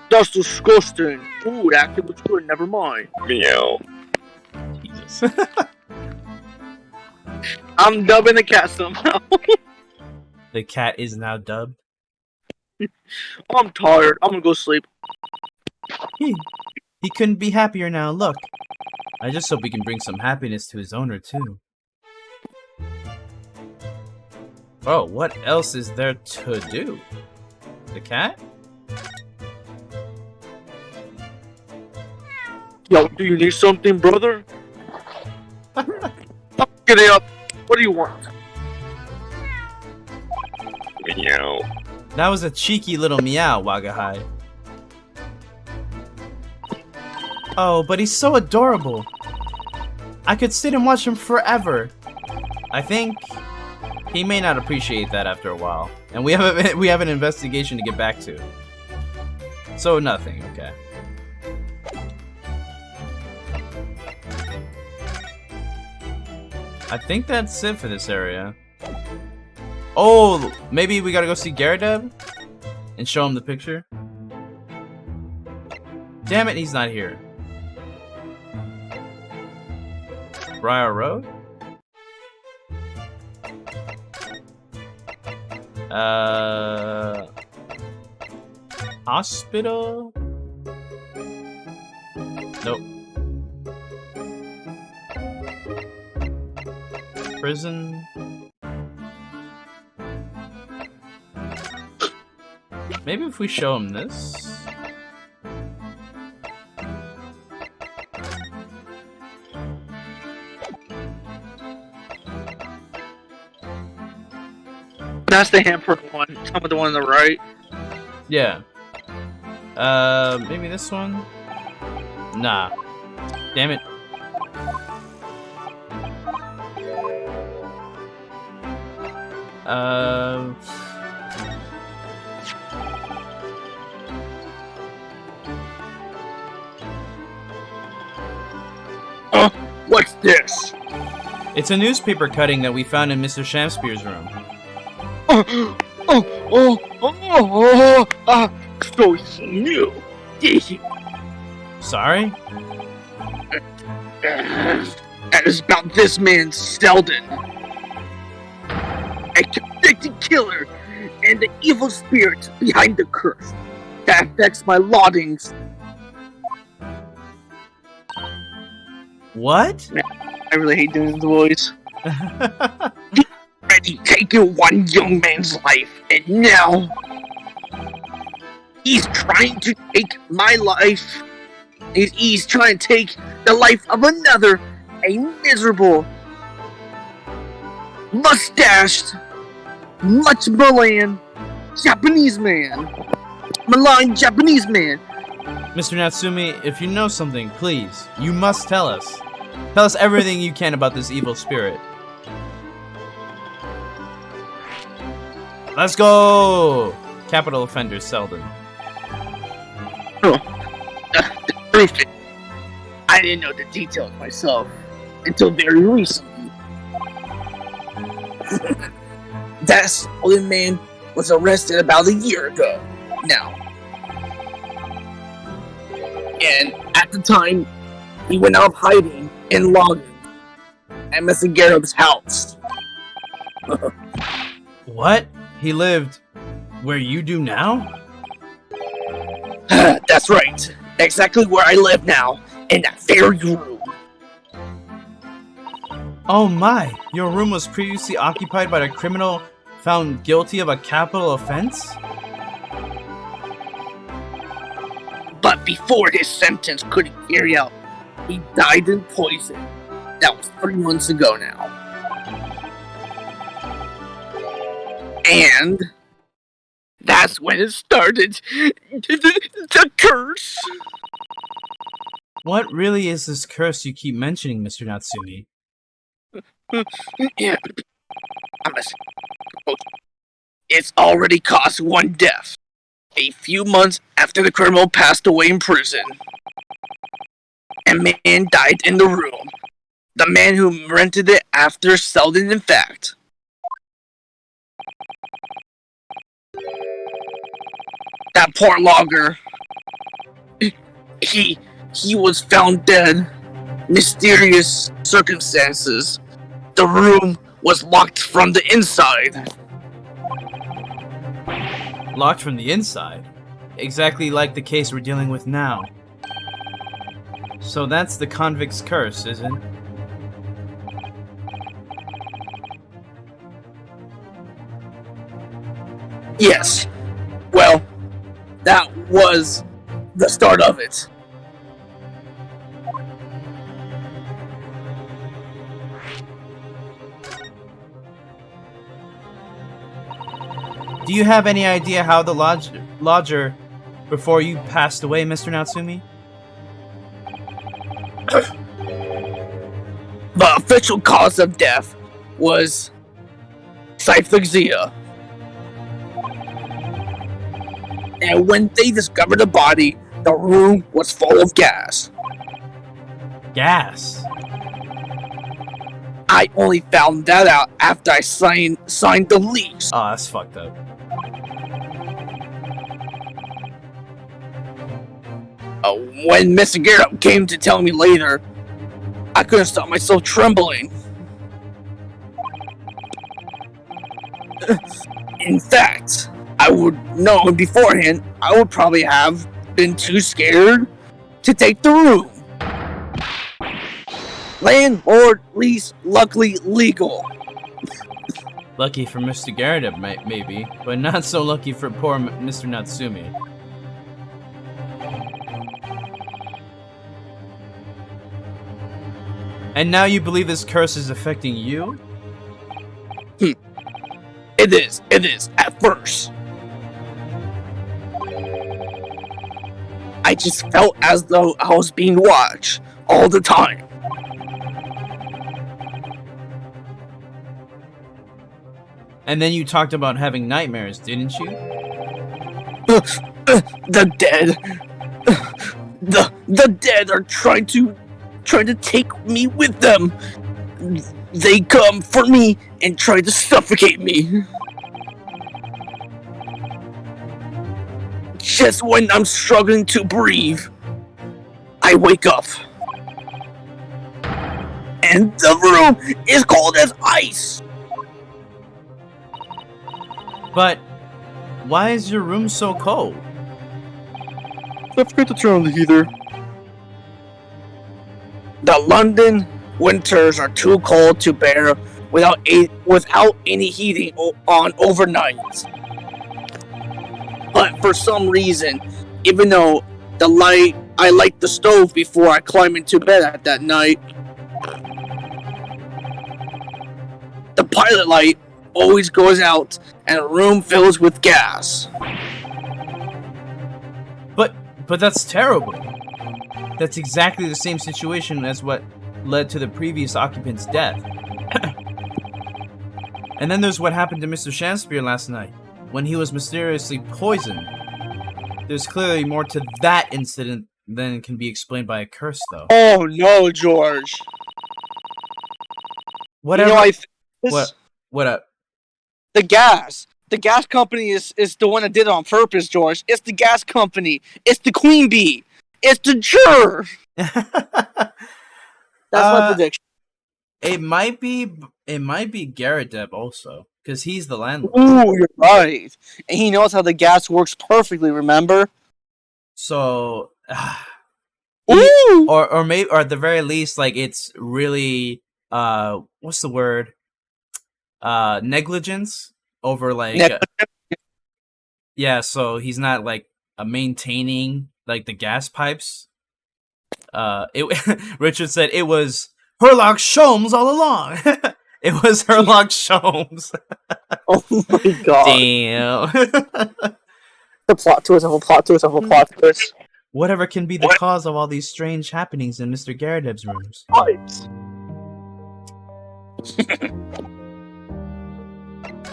Speaker 4: That's disgusting. Ooh, that kid looks good. Never mind. Meow.
Speaker 1: Jesus.
Speaker 4: I'm dubbing the cat somehow.
Speaker 1: The cat is now dubbed.
Speaker 4: I'm tired. I'm gonna go sleep.
Speaker 1: He couldn't be happier now. Look. I just hope he can bring some happiness to his owner, too. Oh, what else is there to do? The cat?
Speaker 4: Yo, do you need something, brother? Get up. What do you want? Meow.
Speaker 1: That was a cheeky little meow, Wagahai. Oh, but he's so adorable. I could sit and watch him forever. I think he may not appreciate that after a while. And we have an investigation to get back to. So nothing, okay. I think that's it for this area. Oh, maybe we gotta go see Gyaradev and show him the picture. Damn it, he's not here. Briar Road? Hospital? Nope. Prison? Maybe if we show him this.
Speaker 4: That's the hampered one. Some of the one on the right.
Speaker 1: Yeah. Maybe this one? Nah. Damn it.
Speaker 4: What's this?
Speaker 1: It's a newspaper cutting that we found in Mr. Shakespeare's room.
Speaker 4: So he knew, did he?
Speaker 1: Sorry?
Speaker 4: That is about this man, Selden. A convicted killer and the evil spirit behind the curse that affects my loadings.
Speaker 1: What?
Speaker 4: I really hate doing his voice. Already taken one young man's life, and now he's trying to take my life. He's trying to take the life of another, a miserable, mustached, much maligned Japanese man. Maligned Japanese man.
Speaker 1: Mr. Natsumi, if you know something, please, you must tell us. Tell us everything you can about this evil spirit. Let's go! Capital offender Selden.
Speaker 4: The truth is, I didn't know the details myself until very recently. That Selden man was arrested about a year ago now. And at the time, he went out hiding in logging at Mr. Garrub's house.
Speaker 1: What? He lived where you do now?
Speaker 4: That's right. Exactly where I live now, in that very room.
Speaker 1: Oh my, your room was previously occupied by a criminal found guilty of a capital offense?
Speaker 4: But before his sentence couldn't carry out, he died in poison. That was 3 months ago now. And that's when it started. The curse.
Speaker 1: What really is this curse you keep mentioning, Mr. Natsumi?
Speaker 4: Yeah. It's already caused one death. A few months after the criminal passed away in prison. A man died in the room. The man who rented it after Selden, in fact. That poor logger. He was found dead. Mysterious circumstances. The room was locked from the inside.
Speaker 1: Locked from the inside? Exactly like the case we're dealing with now. So that's the convict's curse, is it?
Speaker 4: Yes. Well, that was the start of it.
Speaker 1: Do you have any idea how the lodger before you passed away, Mr. Natsumi?
Speaker 4: The official cause of death was cyphexia. And when they discovered the body, the room was full of gas.
Speaker 1: Gas?
Speaker 4: I only found that out after I signed the lease.
Speaker 1: Oh, that's fucked up.
Speaker 4: When Mr. Garrett came to tell me later, I couldn't stop myself trembling. In fact, I would know beforehand, I would probably have been too scared to take the room. Landlord lease, luckily legal.
Speaker 1: Lucky for Mr. Garrett, maybe, but not so lucky for poor Mr. Natsumi. And now you believe this curse is affecting you?
Speaker 4: It is, at first. It just felt as though I was being watched all the time.
Speaker 3: And then you talked about having nightmares, didn't you?
Speaker 4: The dead. The dead are trying to take me with them. They come for me and try to suffocate me. Just when I'm struggling to breathe, I wake up. And the room is cold as ice.
Speaker 3: But why is your room so cold?
Speaker 4: I forgot to turn on the heater. The London winters are too cold to bear without any heating on overnight. But for some reason, even though I light the stove before I climb into bed at that night, the pilot light always goes out and the room fills with gas.
Speaker 3: But that's terrible. That's exactly the same situation as what led to the previous occupant's death. And then there's what happened to Mr. Shakespeare last night, when he was mysteriously poisoned. There's clearly more to that incident than can be explained by a curse, though.
Speaker 4: Oh no, George.
Speaker 3: Whatever.
Speaker 4: You know,
Speaker 3: What up?
Speaker 4: The gas company is the one that did it on purpose, George. It's the gas company. It's the queen bee. It's the juror. That's my prediction.
Speaker 3: It might be Garrett Deb also, because he's the landlord.
Speaker 4: Ooh, you're right. And he knows how the gas works perfectly, remember?
Speaker 3: So
Speaker 4: Ooh!
Speaker 3: or maybe, or at the very least, like, it's really what's the word? Negligence over, like, yeah, so he's not, like, maintaining, like, the gas pipes. Richard said it was Herlock Sholmes all along. It was Herlock Sholmes.
Speaker 4: Oh my god.
Speaker 3: Damn.
Speaker 4: The plot twist of a plot twist of a plot twist.
Speaker 3: Whatever can be the cause of all these strange happenings in Mr. Garredeb's rooms.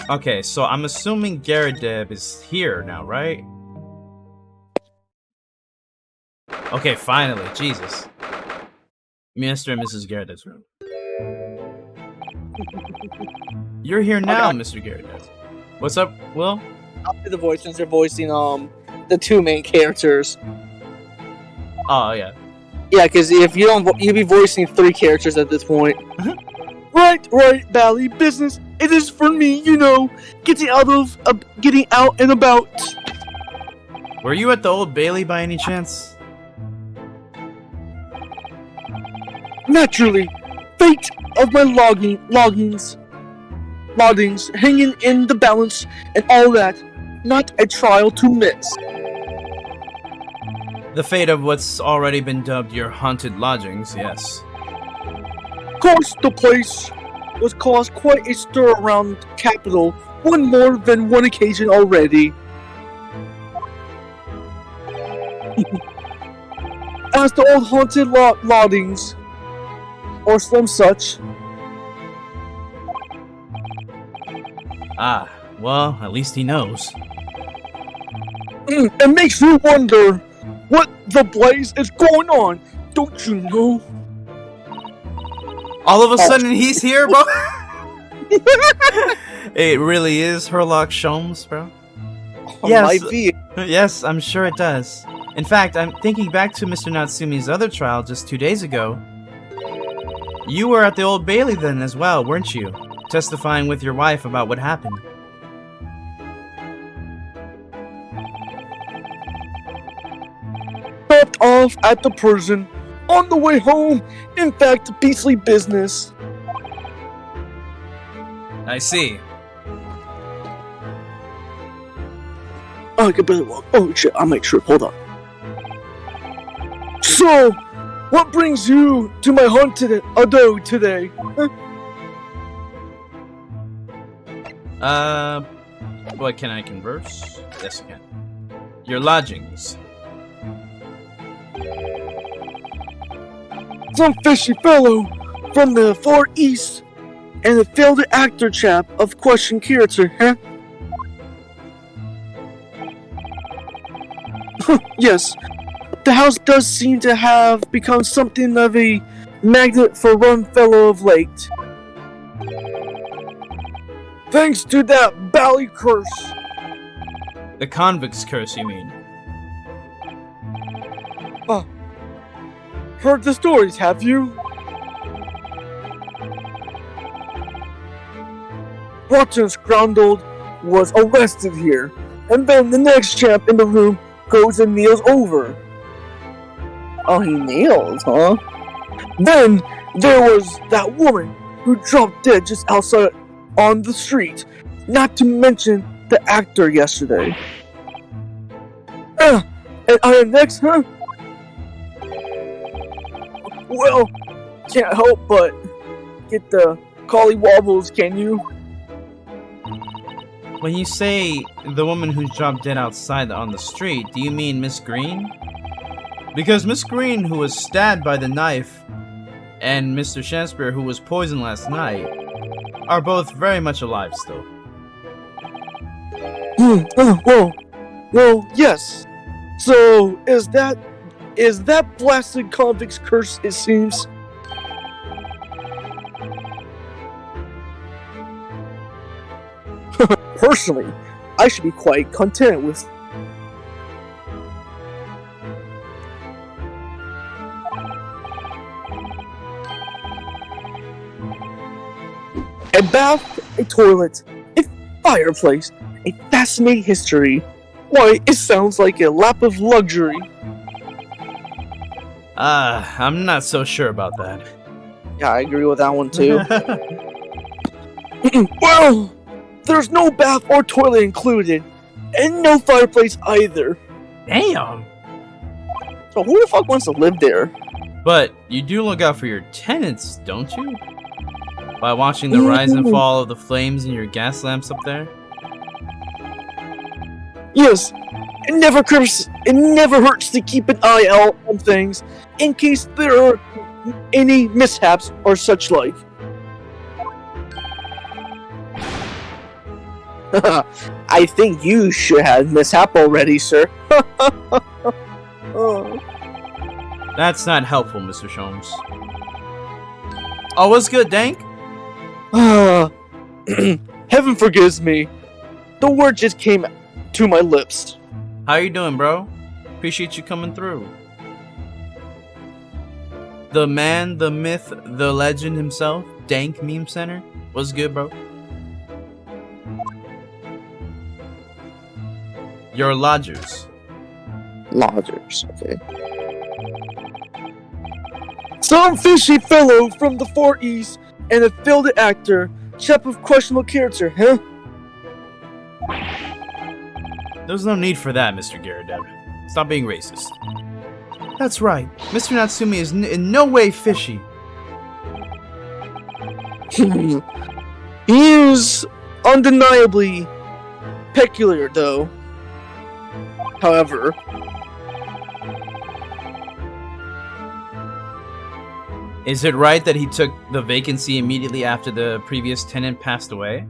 Speaker 3: Okay, so I'm assuming Garredeb is here now, right? Okay, finally, Jesus. Mr. and Mrs. Garredeb's room. You're here now, Mr. Garredeb. What's up, Will?
Speaker 4: I'll do the voice since they're voicing the two main characters.
Speaker 3: Oh, yeah.
Speaker 4: Yeah, because if you don't, you'll be voicing 3 characters at this point. Right, Bally. Business. It is for me, you know, getting out and about.
Speaker 3: Were you at the Old Bailey by any chance?
Speaker 4: Naturally, fate of my loggings hanging in the balance and all that. Not a trial to miss.
Speaker 3: The fate of what's already been dubbed your haunted lodgings, yes.
Speaker 4: Of course, the place was caused quite a stir around the capital on more than one occasion already. As the old haunted lodgings, or some such.
Speaker 3: Ah, well, at least he knows.
Speaker 4: It makes you wonder what the blaze is going on, don't you know?
Speaker 3: All of a sudden, he's here, bro? It really is Herlock Sholmes, bro? Yes.
Speaker 4: Might be.
Speaker 3: Yes, I'm sure it does. In fact, I'm thinking back to Mr. Natsumi's other trial just 2 days ago. You were at the Old Bailey then as well, weren't you? Testifying with your wife about what happened.
Speaker 4: Dropped off at the prison. On the way home. In fact, beastly business.
Speaker 3: I see.
Speaker 4: Oh, I could barely walk. Oh shit, I might trip. Hold on. So, what brings you to my haunted abode today?
Speaker 3: What, can I converse? Yes, I can. Your lodgings.
Speaker 6: Some fishy fellow from the Far East and a failed actor chap of question character, huh? Yes, the house does seem to have become something of a magnet for one fellow of late. Thanks to that bally curse.
Speaker 3: The convict's curse, you mean?
Speaker 6: Heard the stories, have you? Rotten Scroundled was arrested here, and then the next champ in the room goes and kneels over.
Speaker 2: Oh, he kneels, huh?
Speaker 6: Then there was that woman who dropped dead just outside on the street, not to mention the actor yesterday. And I am next, huh? Well, can't help but get the collie wobbles, can you?
Speaker 1: When you say the woman who dropped dead outside on the street, do you mean Miss Green? Because Miss Green, who was stabbed by the knife, and Mr. Shakespeare, who was poisoned last night, are both very much alive still.
Speaker 6: Well, yes. So, is that blasted convict's curse, it seems? Personally, I should be quite content with a bath, a toilet, a fireplace, a fascinating history. Why, it sounds like a lap of luxury.
Speaker 1: I'm not so sure about that.
Speaker 2: Yeah, I agree with that one too.
Speaker 6: Well, there's no bath or toilet included, and no fireplace either.
Speaker 1: Damn!
Speaker 2: So who the fuck wants to live there?
Speaker 1: But you do look out for your tenants, don't you? By watching the rise and fall of the flames in your gas lamps up there?
Speaker 6: Yes, it never hurts to keep an eye out on things in case there are any mishaps or such like.
Speaker 2: I think you should have mishap already, sir.
Speaker 1: That's not helpful, Mr. Sholmes. Oh, what's good, Dank?
Speaker 6: Heaven forgives me. The word just came to my lips.
Speaker 1: How you doing, bro? Appreciate you coming through. The man, the myth, the legend himself, Dank Meme Center. What's good, bro? Your lodgers.
Speaker 2: Lodgers, okay.
Speaker 6: Some fishy fellow from the Far East and a failed actor, chap of questionable character, huh?
Speaker 1: There's no need for that, Mr. Garrett. Stop being racist. That's right. Mr. Natsumi is in no way fishy.
Speaker 6: He is undeniably peculiar, though. However,
Speaker 1: Is it right that he took the vacancy immediately after the previous tenant passed away?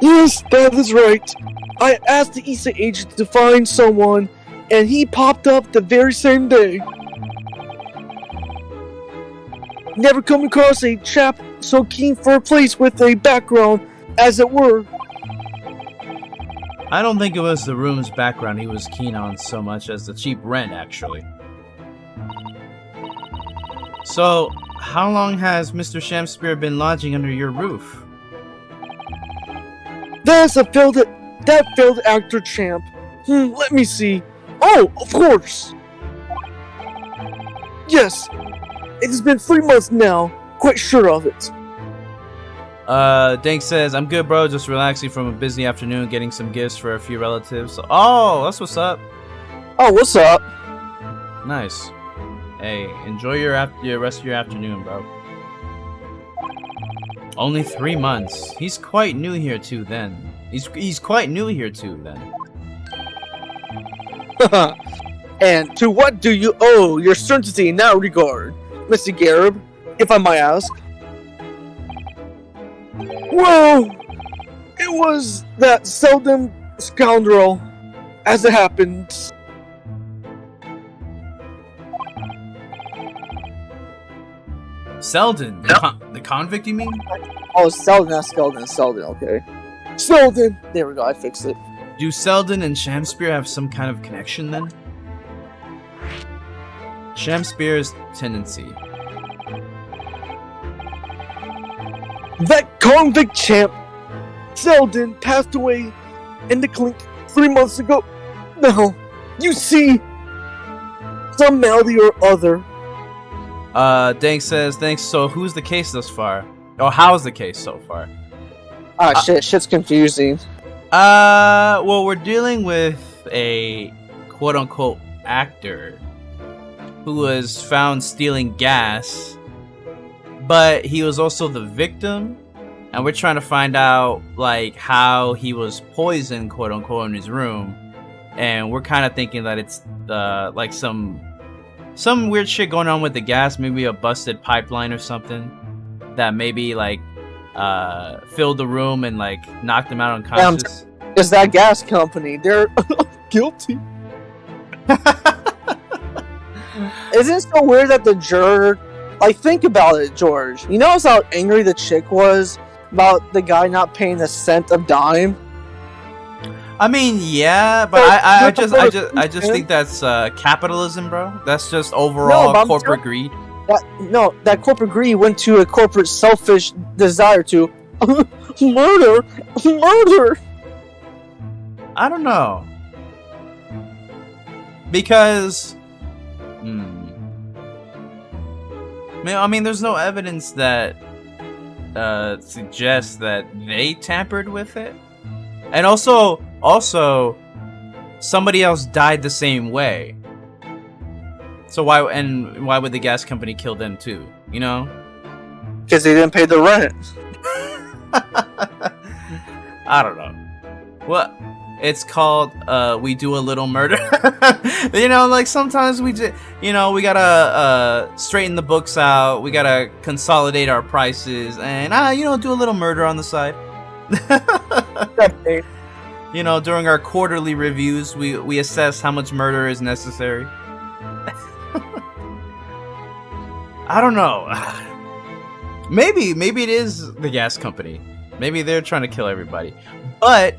Speaker 6: yes, that is right. I asked the Issa agent to find someone, and he popped up the very same day. Never come across a chap so keen for a place with a background, as it were.
Speaker 1: I don't think it was the room's background he was keen on so much as the cheap rent, actually. So, how long has Mr. Shakespeare been lodging under your roof?
Speaker 6: That's that failed actor champ. Let me see. Oh, of course. Yes, it has been 3 months now. Quite sure of it.
Speaker 1: Dank says, I'm good, bro. Just relaxing from a busy afternoon, getting some gifts for a few relatives. Oh, that's what's up.
Speaker 2: Oh, what's up?
Speaker 1: Nice. Hey, enjoy your rest of your afternoon, bro. Only 3 months. He's quite new here too. Then he's quite new here too. Then.
Speaker 6: And to what do you owe your certainty in that regard, Mr. Garib, if I might ask? Well, it was that seldom scoundrel, as it happened.
Speaker 3: Selden, the convict, you mean?
Speaker 6: Oh, Selden, not Skeldon. Selden, okay. Selden! There we go, I fixed it.
Speaker 3: Do Selden and Shamspear have some kind of connection then? Shamspear's tendency.
Speaker 6: That convict champ, Selden, passed away in the clink 3 months ago. Now, you see, some malady or other.
Speaker 3: Dank says, thanks. So who's the case thus far? Or how's the case so far?
Speaker 6: Shit's confusing.
Speaker 3: Well, we're dealing with a quote-unquote actor who was found stealing gas, but he was also the victim, and we're trying to find out like how he was poisoned, quote-unquote, in his room, and we're kind of thinking that it's like some weird shit going on with the gas, maybe a busted pipeline or something that maybe like filled the room and like knocked him out unconscious.
Speaker 6: It's that gas company. They're guilty. Isn't it so weird that the juror, like, think about it, George. You notice how angry the chick was about the guy not paying a cent of dime?
Speaker 3: I mean, yeah, but I just think that's capitalism, bro. That's just overall corporate greed.
Speaker 6: That corporate greed went to a corporate selfish desire to murder.
Speaker 3: I don't know. Because I mean, there's no evidence that suggests that they tampered with it. And also somebody else died the same way. So why would the gas company kill them too, you know?
Speaker 6: Because they didn't pay the rent.
Speaker 3: I don't know. Well, it's called we do a little murder. You know, like sometimes we just, you know, we gotta straighten the books out, we gotta consolidate our prices, and you know, do a little murder on the side. You know, during our quarterly reviews, we assess how much murder is necessary. I don't know. Maybe it is the gas company. Maybe they're trying to kill everybody. But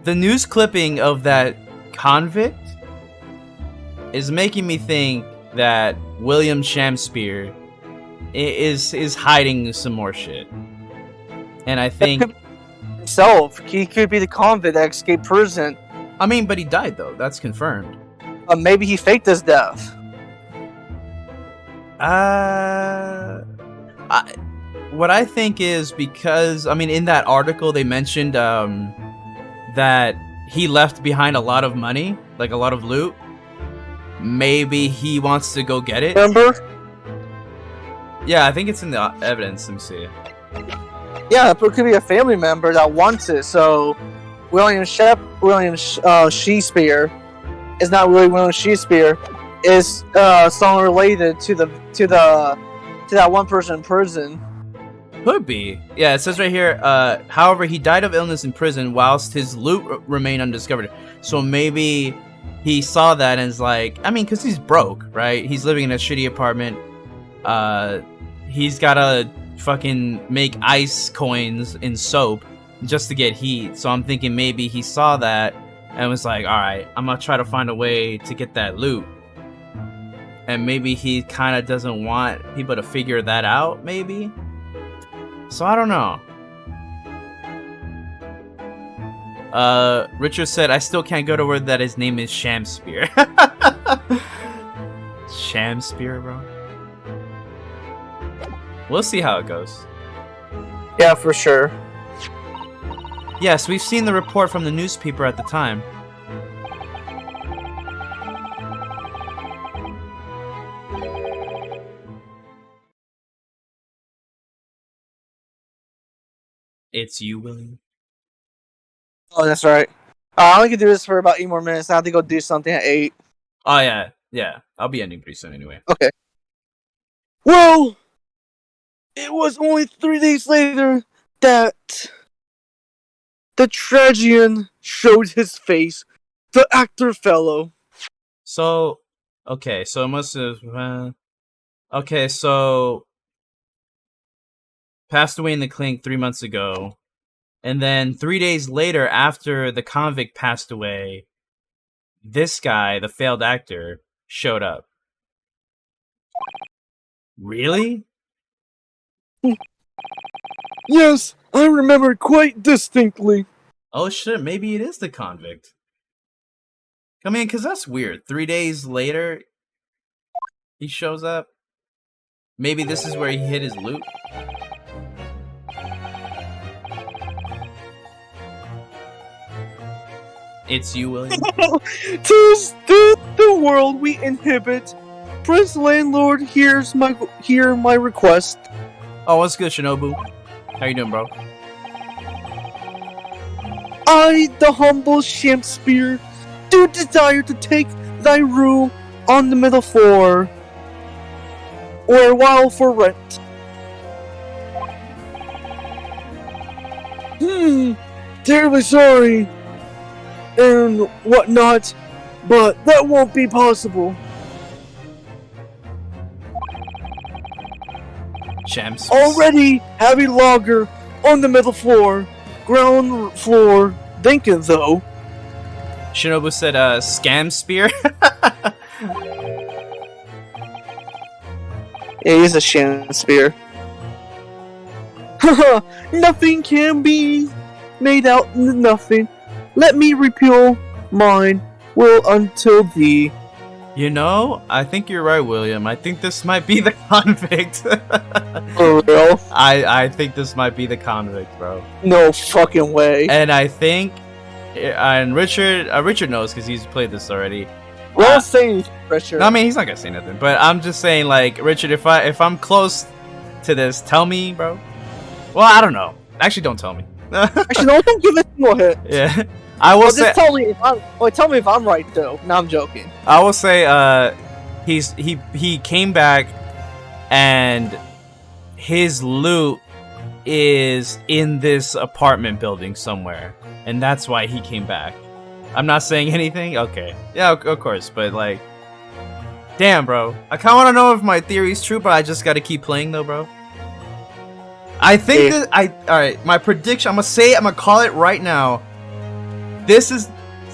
Speaker 3: the news clipping of that convict is making me think that William Shamspear is hiding some more shit. And I think
Speaker 6: himself, he could be the convict that escaped prison.
Speaker 3: I mean, but he died though. That's confirmed.
Speaker 6: Maybe he faked his death.
Speaker 3: What I think is because, I mean, in that article they mentioned that he left behind a lot of money, like a lot of loot. Maybe he wants to go get it.
Speaker 6: Remember?
Speaker 3: Yeah, I think it's in the evidence. Let me see.
Speaker 6: Yeah, it could be a family member that wants it. So William Shakespeare is not really William Shakespeare. Is someone related to that one person in prison?
Speaker 3: Could be. Yeah, it says right here, however, he died of illness in prison whilst his loot remained undiscovered. So maybe he saw that and is like, I mean, because he's broke, right? He's living in a shitty apartment. He's gotta fucking make ice coins in soap just to get heat. So I'm thinking maybe he saw that and was like, alright, I'm gonna try to find a way to get that loot. And maybe he kind of doesn't want people to figure that out, maybe? So I don't know. Richard said, I still can't go to word that his name is Shamspear. Shamspear, bro? We'll see how it goes.
Speaker 6: Yeah, for sure.
Speaker 3: Yes, we've seen the report from the newspaper at the time. It's you, William?
Speaker 6: Oh, that's right. I only can do this for about 8 more minutes. I have to go do something at 8.
Speaker 3: Oh yeah. I'll be ending pretty soon anyway.
Speaker 6: Okay. Well, it was only 3 days later that the tragedian showed his face. The actor fellow.
Speaker 3: So, okay, so it must have. Okay, so passed away in the clink 3 months ago, and then 3 days later, after the convict passed away, this guy, the failed actor, showed up. Really?
Speaker 6: Yes, I remember quite distinctly.
Speaker 3: Oh shit, maybe it is the convict. I mean, because that's weird. 3 days later, he shows up. Maybe this is where he hid his loot. It's you, William.
Speaker 6: To still the world we inhibit. Prince Landlord hear my request.
Speaker 3: Oh, what's good, Shinobu? How you doing, bro?
Speaker 6: I, the humble Shakespeare, do desire to take thy room on the middle floor, or a while for rent. Terribly sorry, and whatnot, but that won't be possible.
Speaker 3: Shams.
Speaker 6: Already have a logger on the middle floor, ground floor, thinking though.
Speaker 3: Shinobu said, scam spear?
Speaker 6: Yeah, he's a Shakespeare. Haha, nothing can be made out into nothing. Let me repeal mine will until thee.
Speaker 3: You know, I think you're right, William. I think this might be the convict.
Speaker 6: For real?
Speaker 3: I think this might be the convict, bro.
Speaker 6: No fucking way.
Speaker 3: And I think, and Richard knows because he's played this already.
Speaker 6: Well, saying Richard.
Speaker 3: No, I mean, he's not gonna say nothing. But I'm just saying, like, Richard, if I'm close to this, tell me, bro. Well, I don't know. Actually, don't tell me.
Speaker 6: Actually, no, don't give it a single hit.
Speaker 3: Yeah, I will
Speaker 6: Well,
Speaker 3: say.
Speaker 6: just tell me if I'm. Well, tell me if I'm right though. No, I'm joking.
Speaker 3: I will say, he came back, and his loot is in this apartment building somewhere, and that's why he came back. I'm not saying anything. Okay, yeah, of course, but like, damn, bro, I kind of want to know if my theory's true, but I just got to keep playing though, bro. I think that all right. My prediction. I'm gonna call it right now. This is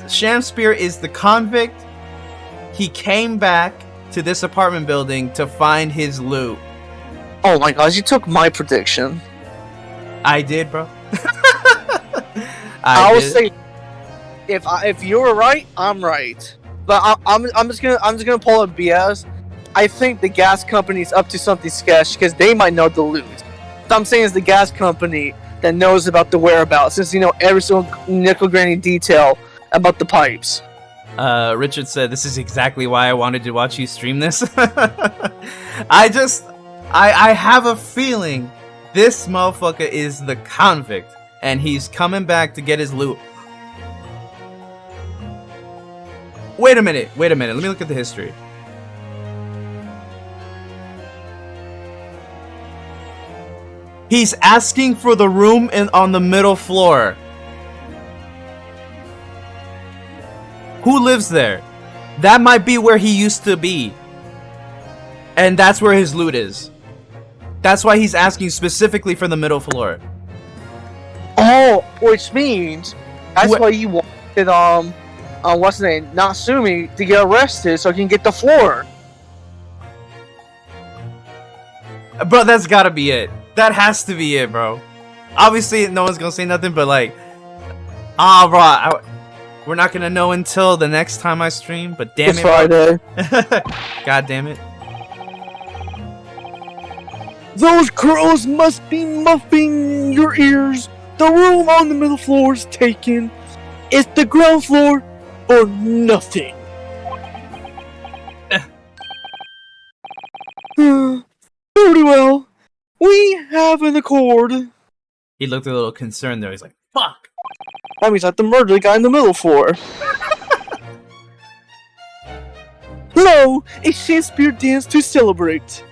Speaker 3: Shakespeare is the convict. He came back to this apartment building to find his loot.
Speaker 6: Oh my gosh, you took my prediction.
Speaker 3: I did, bro.
Speaker 6: I will say, if you were right, I'm right. But I'm just gonna pull up BS. I think the gas company's up to something sketch because they might know the loot. So I'm saying it's the gas company that knows about the whereabouts, since you know every single nickel granny detail about the pipes.
Speaker 3: Richard said, "This is exactly why I wanted to watch you stream this." I have a feeling this motherfucker is the convict, and he's coming back to get his loot. Wait a minute. Let me look at the history. He's asking for the room on the middle floor. Who lives there? That might be where he used to be. And that's where his loot is. That's why he's asking specifically for the middle floor.
Speaker 6: Oh, which means that's why you wanted what's his name, Natsumi, to get arrested so he can get the floor.
Speaker 3: Bro, that's gotta be it. That has to be it, bro. Obviously, no one's gonna say nothing, but like, bro, we're not gonna know until the next time I stream. But damn
Speaker 6: It's
Speaker 3: it,
Speaker 6: Friday.
Speaker 3: God damn it.
Speaker 6: Those crows must be muffing your ears. The room on the middle floor is taken. It's the ground floor or nothing. Very well. We have an accord.
Speaker 3: He looked a little concerned there. He's like, fuck.
Speaker 6: That means I have to murder the guy in the middle floor. Hello, a Shakespeare dance to celebrate.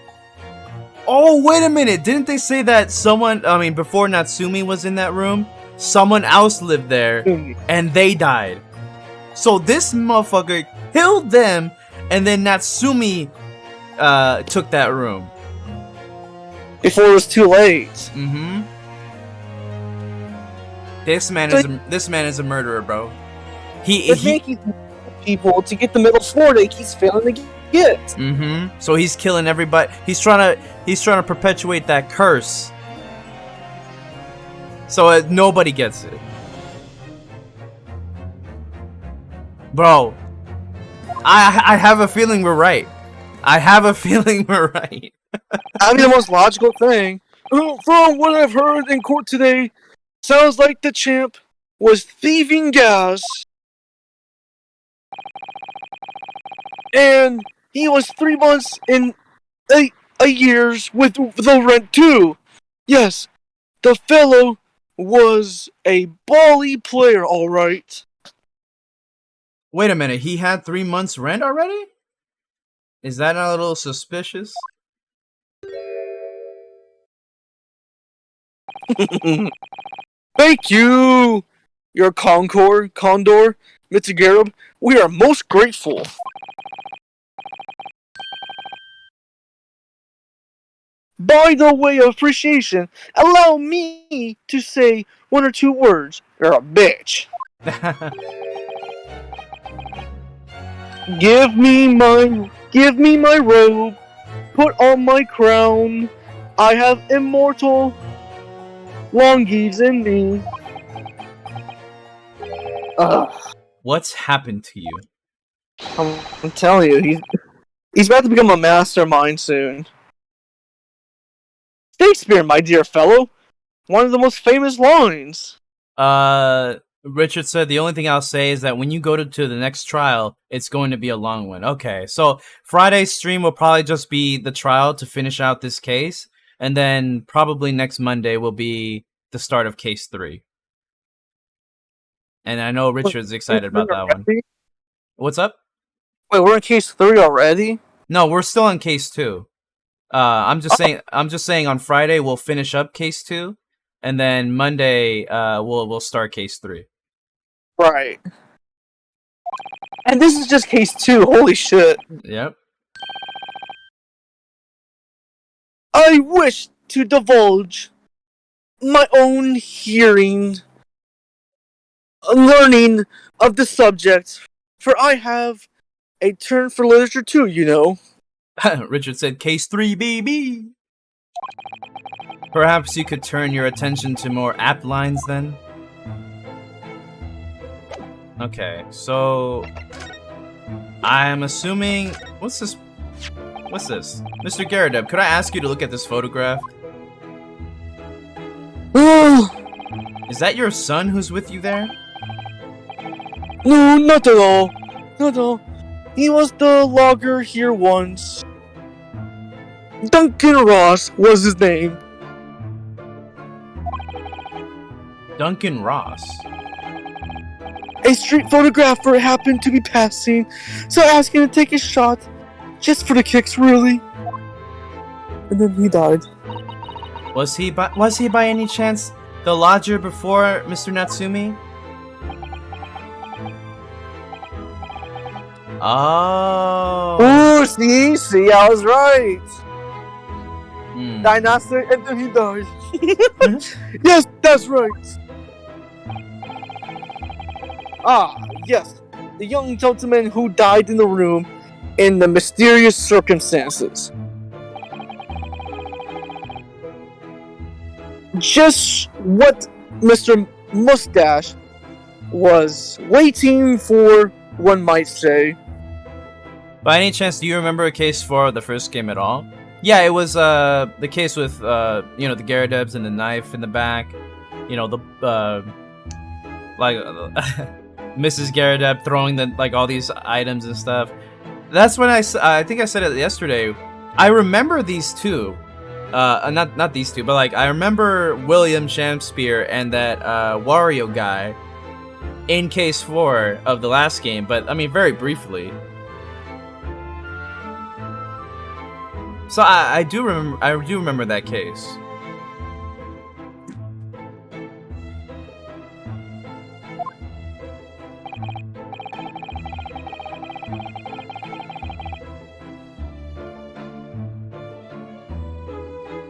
Speaker 1: Oh, wait a minute. Didn't they say that before Natsumi was in that room, someone else lived there and they died? So this motherfucker killed them and then Natsumi took that room.
Speaker 6: Before it was too late.
Speaker 1: Mm-hmm. This man is a murderer, bro. He
Speaker 6: making people to get the middle floor that he keeps failing to get.
Speaker 1: Mm-hmm. So he's killing everybody. He's trying to perpetuate that curse. So nobody gets it. Bro, I have a feeling we're right. I mean,
Speaker 6: the most logical thing. From what I've heard in court today, sounds like the champ was thieving gas. And he was 3 months in a year's with the rent too. Yes, the fellow was a bally player, alright.
Speaker 1: Wait a minute, he had 3 months rent already? Is that not a little suspicious?
Speaker 6: Thank you, your Condor, Mr. Garib. We are most grateful. By the way of appreciation, allow me to say 1 or 2 words. You're a bitch. Give me my robe. Put on my crown. I have immortal longies in me.
Speaker 1: What's happened to you?
Speaker 6: I'm telling you, he's about to become a mastermind soon. Shakespeare, my dear fellow, one of the most famous lines.
Speaker 1: Richard said the only thing I'll say is that when you go to the next trial, it's going to be a long one. Okay, so Friday's stream will probably just be the trial to finish out this case, and then probably next Monday will be the start of case 3. And I know Richard's excited about that one. What's up?
Speaker 6: Wait, we're in case 3 already?
Speaker 1: No, we're still in case 2. I'm just saying on Friday we'll finish up case 2, and then Monday we'll start case 3.
Speaker 6: Right. And this is just case 2. Holy shit.
Speaker 1: Yep.
Speaker 6: I wish to divulge my own learning of the subject, for I have a turn for literature too, you know.
Speaker 1: Richard said case 3 BB. Perhaps you could turn your attention to more apt lines then? Okay, so I am assuming what's this? Mr. Garadeb, could I ask you to look at this photograph? Is that your son who's with you there?
Speaker 6: No, not at all. Not at all. He was the logger here once. Duncan Ross was his name.
Speaker 1: Duncan Ross?
Speaker 6: A street photographer happened to be passing, so I asked him to take a shot. Just for the kicks, really. And then he died.
Speaker 1: Was he by any chance the lodger before Mr. Natsumi? Oh.
Speaker 6: Oh, see, I was right. Dinosaur, and then he died. Yes, that's right. Yes, the young gentleman who died in the room in the mysterious circumstances. Just what Mr. Mustache was waiting for, one might say.
Speaker 1: By any chance, do you remember a case for the first game at all? Yeah, it was the case with the Garadebs and the knife in the back. You know, the Mrs. Garadeb throwing all these items and stuff. That's when I think I said it yesterday. I remember these two. Not these two, but I remember William Shakespeare and that Wario guy in case 4 of the last game, but I mean very briefly. So I do remember that case.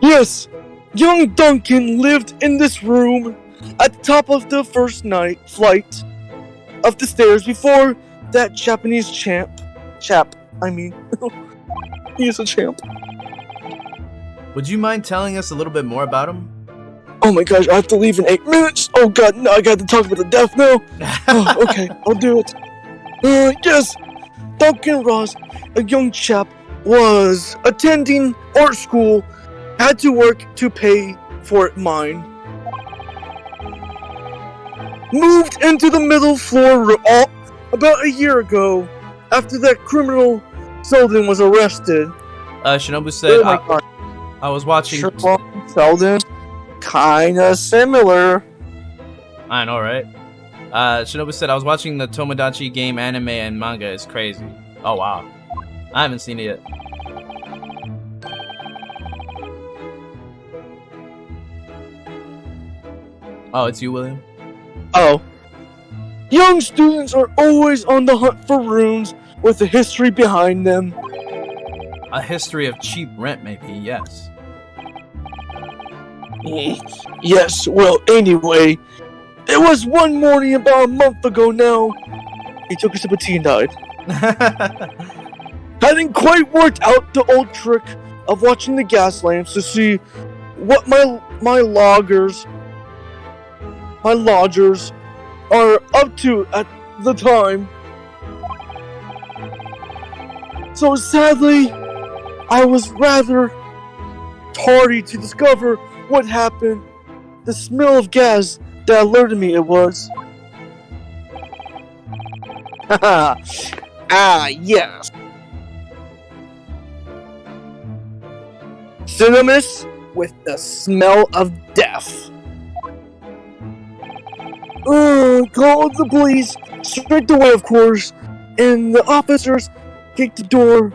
Speaker 6: Yes, young Duncan lived in this room at the top of the first flight of the stairs before that Japanese chap, he is a champ.
Speaker 1: Would you mind telling us a little bit more about him?
Speaker 6: Oh my gosh, I have to leave in 8 minutes. Oh god, no, I got to talk about the death now. Oh, okay, I'll do it. Yes, Duncan Ross, a young chap, was attending art school, had to work to pay for mine. Moved into the middle floor about a year ago, after that criminal Selden was arrested.
Speaker 1: Shinobu said,
Speaker 6: Oh my god.
Speaker 1: I was watching...
Speaker 6: Sherlock Selden, kinda similar.
Speaker 1: I know, right? Shinobu said, I was watching the Tomodachi game anime and manga. It's crazy. Oh, wow. I haven't seen it yet. Oh, it's you, William?
Speaker 6: Oh. Young students are always on the hunt for runes with a history behind them.
Speaker 1: A history of cheap rent, maybe, yes.
Speaker 6: Yes, well, anyway, it was one morning about a month ago now. He took a sip of tea and died. Hadn't quite worked out the old trick of watching the gas lamps to see what my lodgers are up to at the time. So sadly, I was rather tardy to discover what happened. The smell of gas that alerted me it was. Yes. Synonymous with the smell of death. Called the police straight away, of course, and the officers kicked the door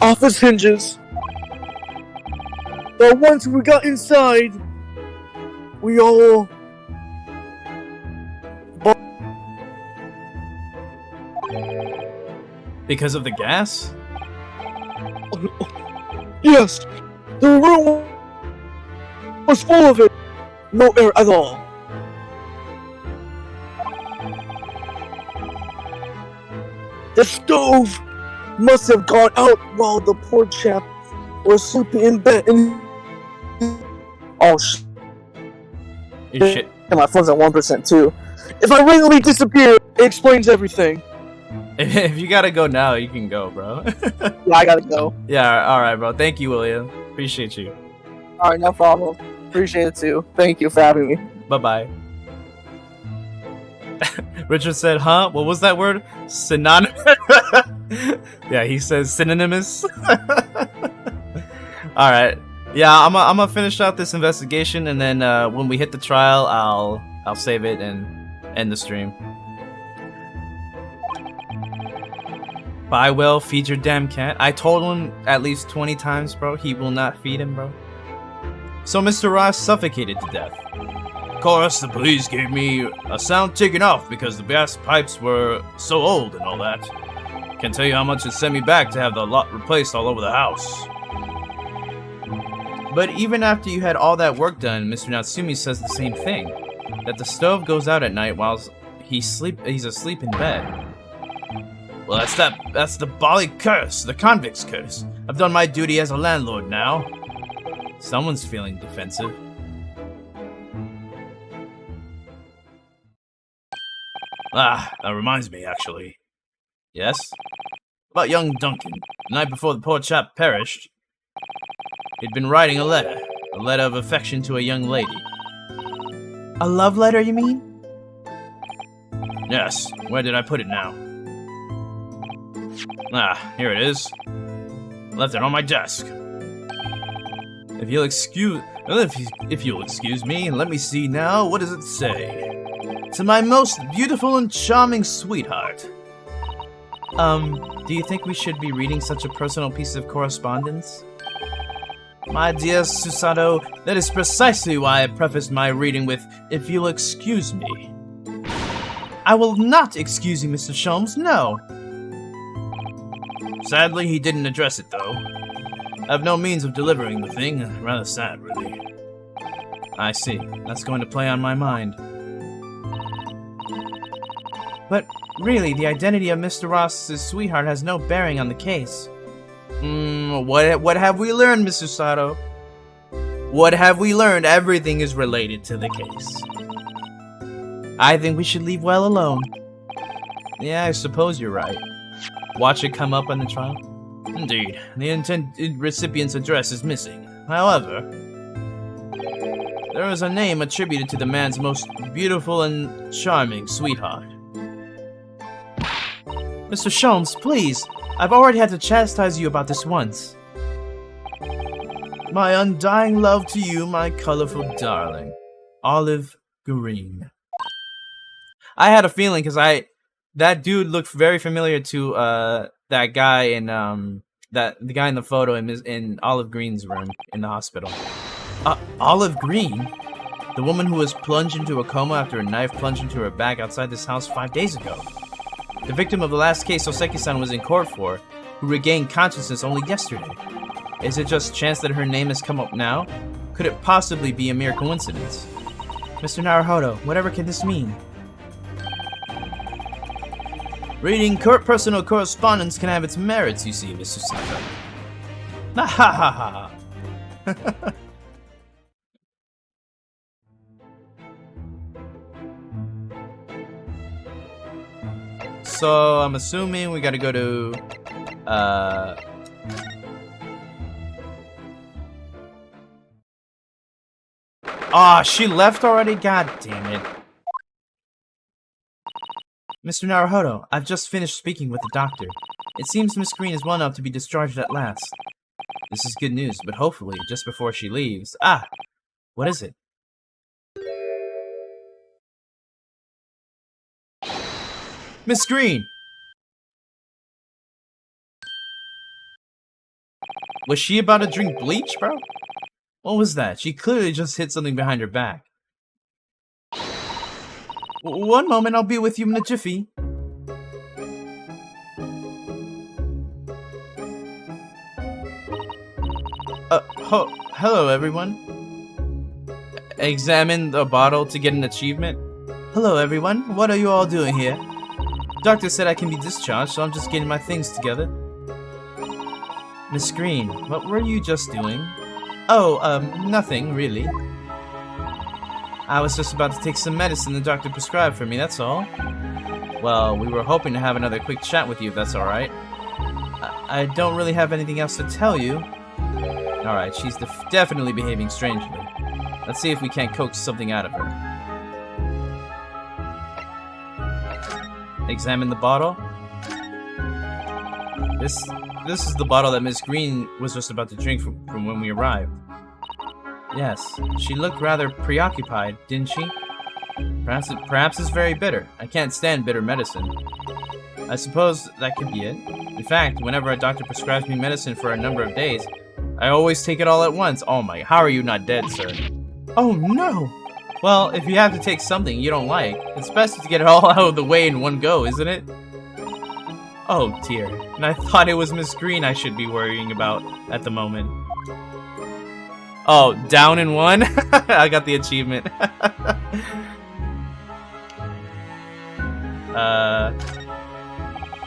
Speaker 6: off its hinges. But once we got inside, we all...
Speaker 1: Because of the gas?
Speaker 6: Yes, the room was full of it. No air at all. The stove must have gone out while the poor chap was sleeping in bed. And
Speaker 1: Shit.
Speaker 6: my phone's at 1% too. If I randomly disappear, it explains everything.
Speaker 1: If you gotta go now, you can go, bro.
Speaker 6: Yeah, I gotta go.
Speaker 1: Yeah, alright, bro. Thank you, William. Appreciate you.
Speaker 6: Alright, no problem. Appreciate it too. Thank you for having me.
Speaker 1: Bye-bye. Richard said, huh? What was that word? Synonymous? Yeah, he says synonymous. Alright. Yeah, I'm gonna finish out this investigation, and then when we hit the trial, I'll save it and end the stream. Bye, Will. Feed your damn cat. I told him at least 20 times, bro. He will not feed him, bro. So Mr. Ross suffocated to death.
Speaker 3: Of course, the police gave me a sound taken off because the gas pipes were so old and all that. Can't tell you how much it sent me back to have the lot replaced all over the house.
Speaker 1: But even after you had all that work done, Mr. Natsumi says the same thing. That the stove goes out at night while he's asleep in bed.
Speaker 3: Well, that's the Bali curse, the convict's curse. I've done my duty as a landlord now.
Speaker 1: Someone's feeling defensive.
Speaker 3: Ah, that reminds me, actually.
Speaker 1: Yes?
Speaker 3: About young Duncan. The night before the poor chap perished, he'd been writing a letter of affection to a young lady.
Speaker 1: A love letter, you mean?
Speaker 3: Yes, where did I put it now? Ah, here it is. Left it on my desk.
Speaker 1: If you'll excuse me, let me see now. What does it say?
Speaker 3: To my most beautiful and charming sweetheart.
Speaker 1: Do you think we should be reading such a personal piece of correspondence?
Speaker 3: My dear Susato, that is precisely why I prefaced my reading with, if you'll excuse me.
Speaker 1: I will not excuse you, Mr. Sholmes, no.
Speaker 3: Sadly, he didn't address it, though. I have no means of delivering the thing. Rather sad, really.
Speaker 1: I see. That's going to play on my mind. But really, the identity of Mr. Ross's sweetheart has no bearing on the case.
Speaker 3: What have we learned, Mr. Sato? What have we learned? Everything is related to the case.
Speaker 1: I think we should leave well alone.
Speaker 3: Yeah, I suppose you're right.
Speaker 1: Watch it come up on the trial.
Speaker 3: Indeed, the intended recipient's address is missing. However, there is a name attributed to the man's most beautiful and charming sweetheart.
Speaker 1: Mr. Sholmes, please. I've already had to chastise you about this once.
Speaker 3: My undying love to you, my colorful darling. Olive Green.
Speaker 1: I had a feeling because that dude looked very familiar to that guy in the guy in the photo in Olive Green's room in the hospital.
Speaker 3: Olive Green? The woman who was plunged into a coma after a knife plunged into her back outside this house 5 days ago.
Speaker 1: The victim of the last case Oseki-san was in court for, who regained consciousness only yesterday. Is it just chance that her name has come up now? Could it possibly be a mere coincidence? Mr. Naruhodo, whatever can this mean?
Speaker 3: Reading personal correspondence can have its merits, you see, Mr. Sato. Ha ha ha ha.
Speaker 1: So, I'm assuming we gotta go to, she left already? God damn it. Mr. Naruhodo, I've just finished speaking with the doctor. It seems Miss Green is well enough to be discharged at last. This is good news, but hopefully, just before she leaves... what is it?
Speaker 3: Miss Green!
Speaker 1: Was she about to drink bleach, bro? What was that? She clearly just hit something behind her back. One moment, I'll be with you in a jiffy. Hello, everyone. Examine the bottle to get an achievement. Hello, everyone. What are you all doing here? Doctor said I can be discharged, so I'm just getting my things together. Miss Green, what were you just doing? Oh, nothing, really. I was just about to take some medicine the doctor prescribed for me, that's all. Well, we were hoping to have another quick chat with you, if that's alright. I don't really have anything else to tell you. Alright, she's definitely behaving strangely. Let's see if we can't coax something out of her. Examine the bottle. This is the bottle that Miss Green was just about to drink from when we arrived. Yes, she looked rather preoccupied, didn't she? Perhaps it's very bitter. I can't stand bitter medicine. I suppose that could be it. In fact, whenever a doctor prescribes me medicine for a number of days, I always take it all at once. Oh my, how are you not dead, sir? Oh no! Well, if you have to take something you don't like, it's best to get it all out of the way in one go, isn't it? Oh dear, and I thought it was Miss Green I should be worrying about at the moment. Oh, down in one? I got the achievement.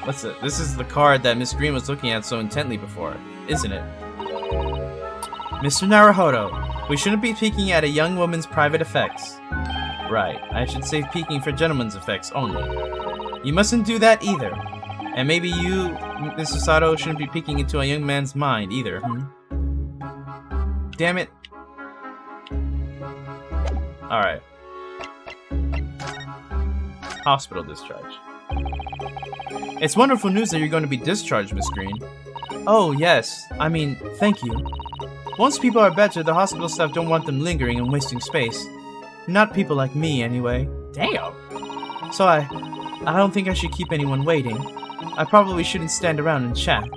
Speaker 1: What's it? This is the card that Miss Green was looking at so intently before, isn't it? Mr. Naruhodo, we shouldn't be peeking at a young woman's private effects. Right, I should say peeking for gentlemen's effects only. You mustn't do that either. And maybe you, Mr. Sato, shouldn't be peeking into a young man's mind either, Damn it. Alright. Hospital discharge. It's wonderful news that you're going to be discharged, Miss Green. Oh, yes. I mean, thank you. Once people are better, the hospital staff don't want them lingering and wasting space. Not people like me, anyway. Damn. So I don't think I should keep anyone waiting. I probably shouldn't stand around and chat.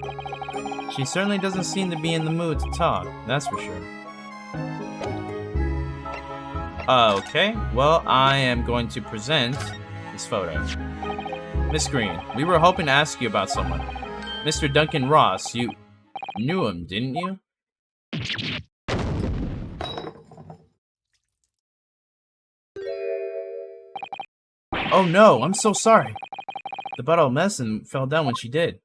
Speaker 1: She certainly doesn't seem to be in the mood to talk, that's for sure. Okay, well, I am going to present this photo. Miss Green, we were hoping to ask you about someone. Mr. Duncan Ross, you knew him, didn't you? Oh no, I'm so sorry. The bottle of medicine fell down when she did.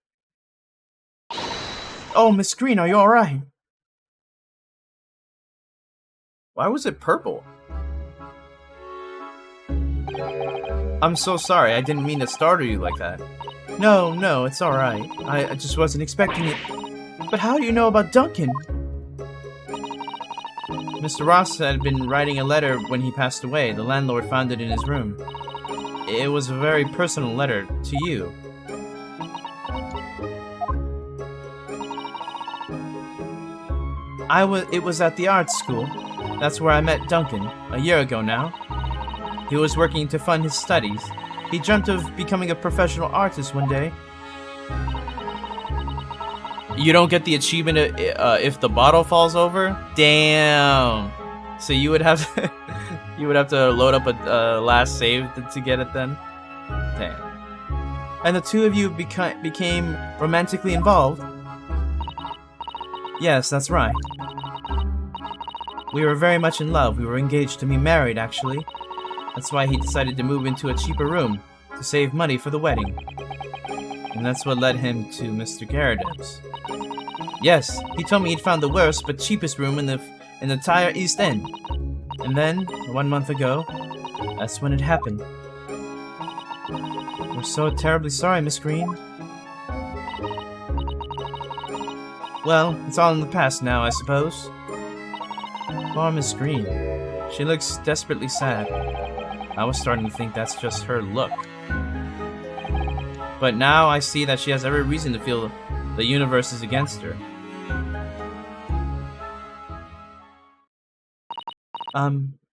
Speaker 1: Oh, Miss Green, are you alright? Why was it purple? I'm so sorry, I didn't mean to startle you like that. No, it's alright. I just wasn't expecting it. But how do you know about Duncan? Mr. Ross had been writing a letter when he passed away. The landlord found it in his room. It was a very personal letter to you. It was at the art school. That's where I met Duncan, a year ago now. He was working to fund his studies. He dreamt of becoming a professional artist one day. You don't get the achievement if the bottle falls over? Damn. So you would have to, load up a last save to get it then? Damn. And the two of you became romantically involved? Yes, that's right. We were very much in love. We were engaged to be married, actually. That's why he decided to move into a cheaper room to save money for the wedding. And that's what led him to Mr. Garrideb's. Yes, he told me he'd found the worst but cheapest room in the entire East End. And then, 1 month ago, that's when it happened. We're so terribly sorry, Miss Green. Well, it's all in the past now, I suppose. Poor Miss Green. She looks desperately sad. I was starting to think that's just her look. But now I see that she has every reason to feel the universe is against her.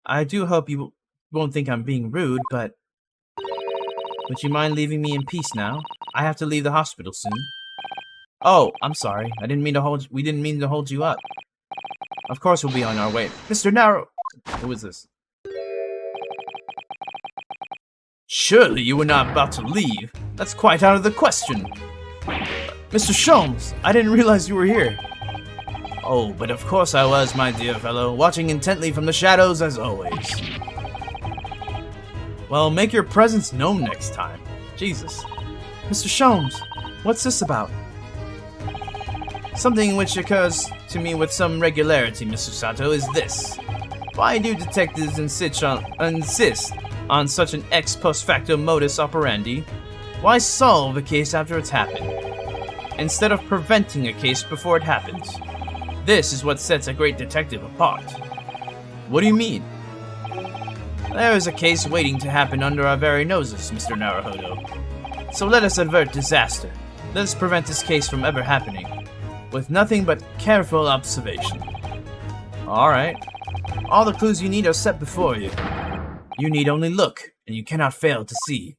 Speaker 1: I do hope you won't think I'm being rude, but would you mind leaving me in peace now? I have to leave the hospital soon. Oh, I'm sorry. We didn't mean to hold you up. Of course we'll be on our way. Mr. Narrow! Who is this? Surely you were not about to leave. That's quite out of the question. Mr. Sholmes, I didn't realize you were here. Oh, but of course I was, my dear fellow, watching intently from the shadows as always. Well, make your presence known next time. Jesus. Mr. Sholmes, what's this about? Something which occurs to me with some regularity, Mr. Sato, is this. Why do detectives insist on such an ex post facto modus operandi? Why solve a case after it's happened, instead of preventing a case before it happens? This is what sets a great detective apart. What do you mean? There is a case waiting to happen under our very noses, Mr. Naruhodo. So let us avert disaster. Let us prevent this case from ever happening, with nothing but careful observation. Alright. All the clues you need are set before you. You need only look, and you cannot fail to see.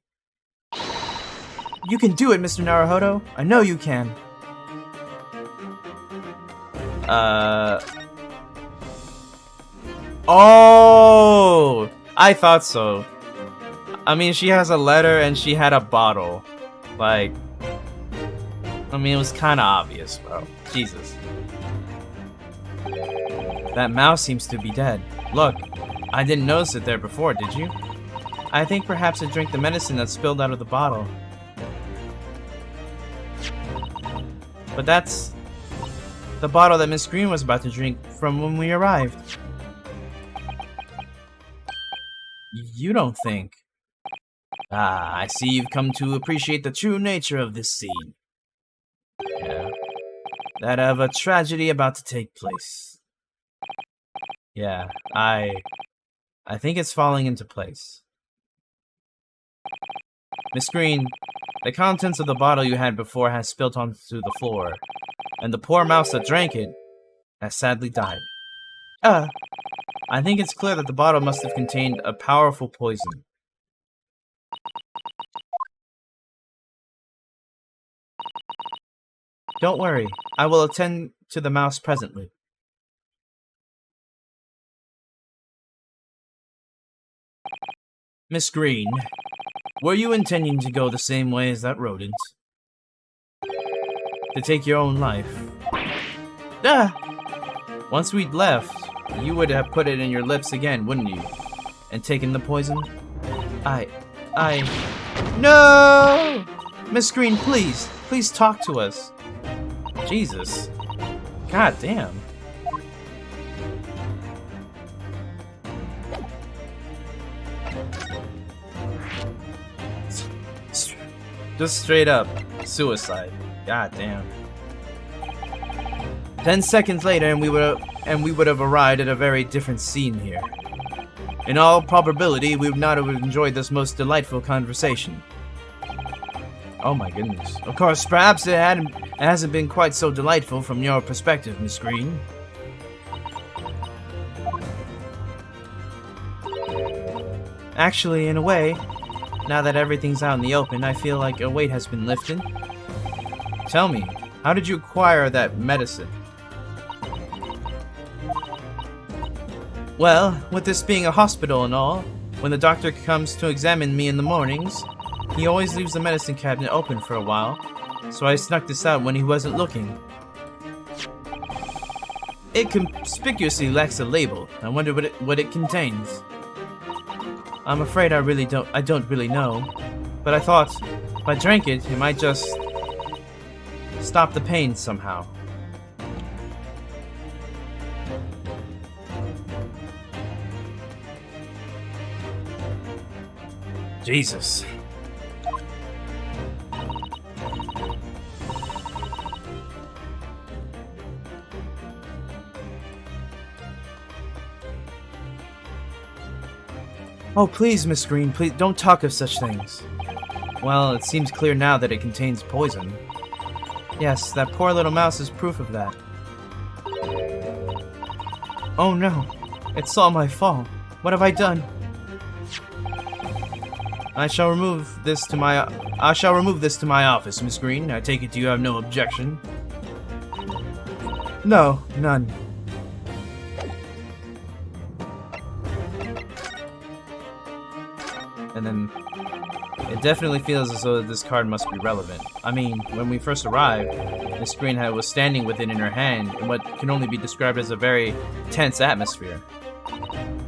Speaker 1: You can do it, Mr. Naruhodo. I know you can. Oh! I thought so. I mean, she has a letter and she had a bottle. Like, I mean, it was kind of obvious, bro. Jesus. That mouse seems to be dead. Look, I didn't notice it there before, did you? I think perhaps it drank the medicine that spilled out of the bottle. But that's the bottle that Miss Green was about to drink from when we arrived. You don't think? Ah, I see you've come to appreciate the true nature of this scene. Yeah. That of a tragedy about to take place. Yeah, I think it's falling into place. Miss Green, the contents of the bottle you had before has spilt onto the floor, and the poor mouse that drank it has sadly died. I think it's clear that the bottle must have contained a powerful poison. Don't worry, I will attend to the mouse presently. Miss Green, were you intending to go the same way as that rodent? To take your own life? Ah! Once we'd left, you would have put it in your lips again, wouldn't you? And taken the poison? No! Miss Green, please talk to us. Jesus. God damn. Just straight up suicide. God damn. 10 seconds later and we would have arrived at a very different scene here. In all probability, we would not have enjoyed this most delightful conversation. Oh my goodness. Of course, perhaps it hasn't been quite so delightful from your perspective, Miss Green. Actually, in a way, now that everything's out in the open, I feel like a weight has been lifted. Tell me, how did you acquire that medicine? Well, with this being a hospital and all, when the doctor comes to examine me in the mornings, he always leaves the medicine cabinet open for a while, so I snuck this out when he wasn't looking. It conspicuously lacks a label. I wonder what it contains. I'm afraid I don't really know, but I thought if I drank it, it might just stop the pain somehow. Jesus. Oh, please, Miss Green, please don't talk of such things. Well, it seems clear now that it contains poison. Yes, that poor little mouse is proof of that. Oh no, it's all my fault. What have I done? I shall remove this to my office, Miss Green. I take it you have no objection. No, none. And then it definitely feels as though this card must be relevant. I mean, when we first arrived, Miss Green was standing with it in her hand in what can only be described as a very tense atmosphere.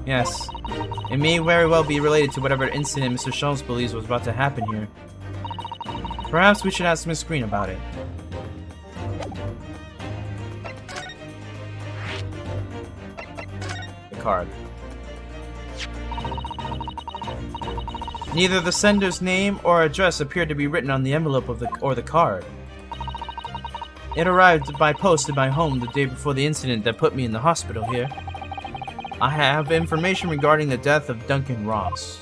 Speaker 1: Yes, it may very well be related to whatever incident Mr. Schultz believes was about to happen here. Perhaps we should ask Miss Green about it. The card. Neither the sender's name or address appeared to be written on the envelope of the card. It arrived by post at my home the day before the incident that put me in the hospital here. I have information regarding the death of Duncan Ross.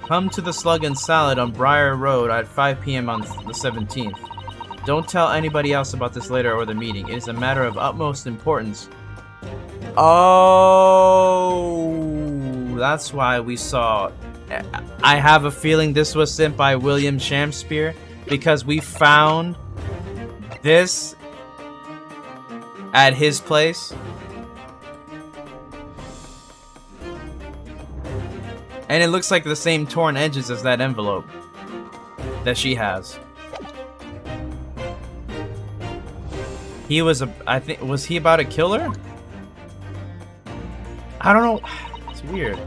Speaker 1: Come to the Slug and Salad on Briar Road at 5 p.m. on the 17th. Don't tell anybody else about this later or the meeting. It is a matter of utmost importance. Oh, that's why we saw... I have a feeling this was sent by William Shakespeare, because we found this at his place. And it looks like the same torn edges as that envelope that she has. He was was he about to kill her? I don't know. It's weird.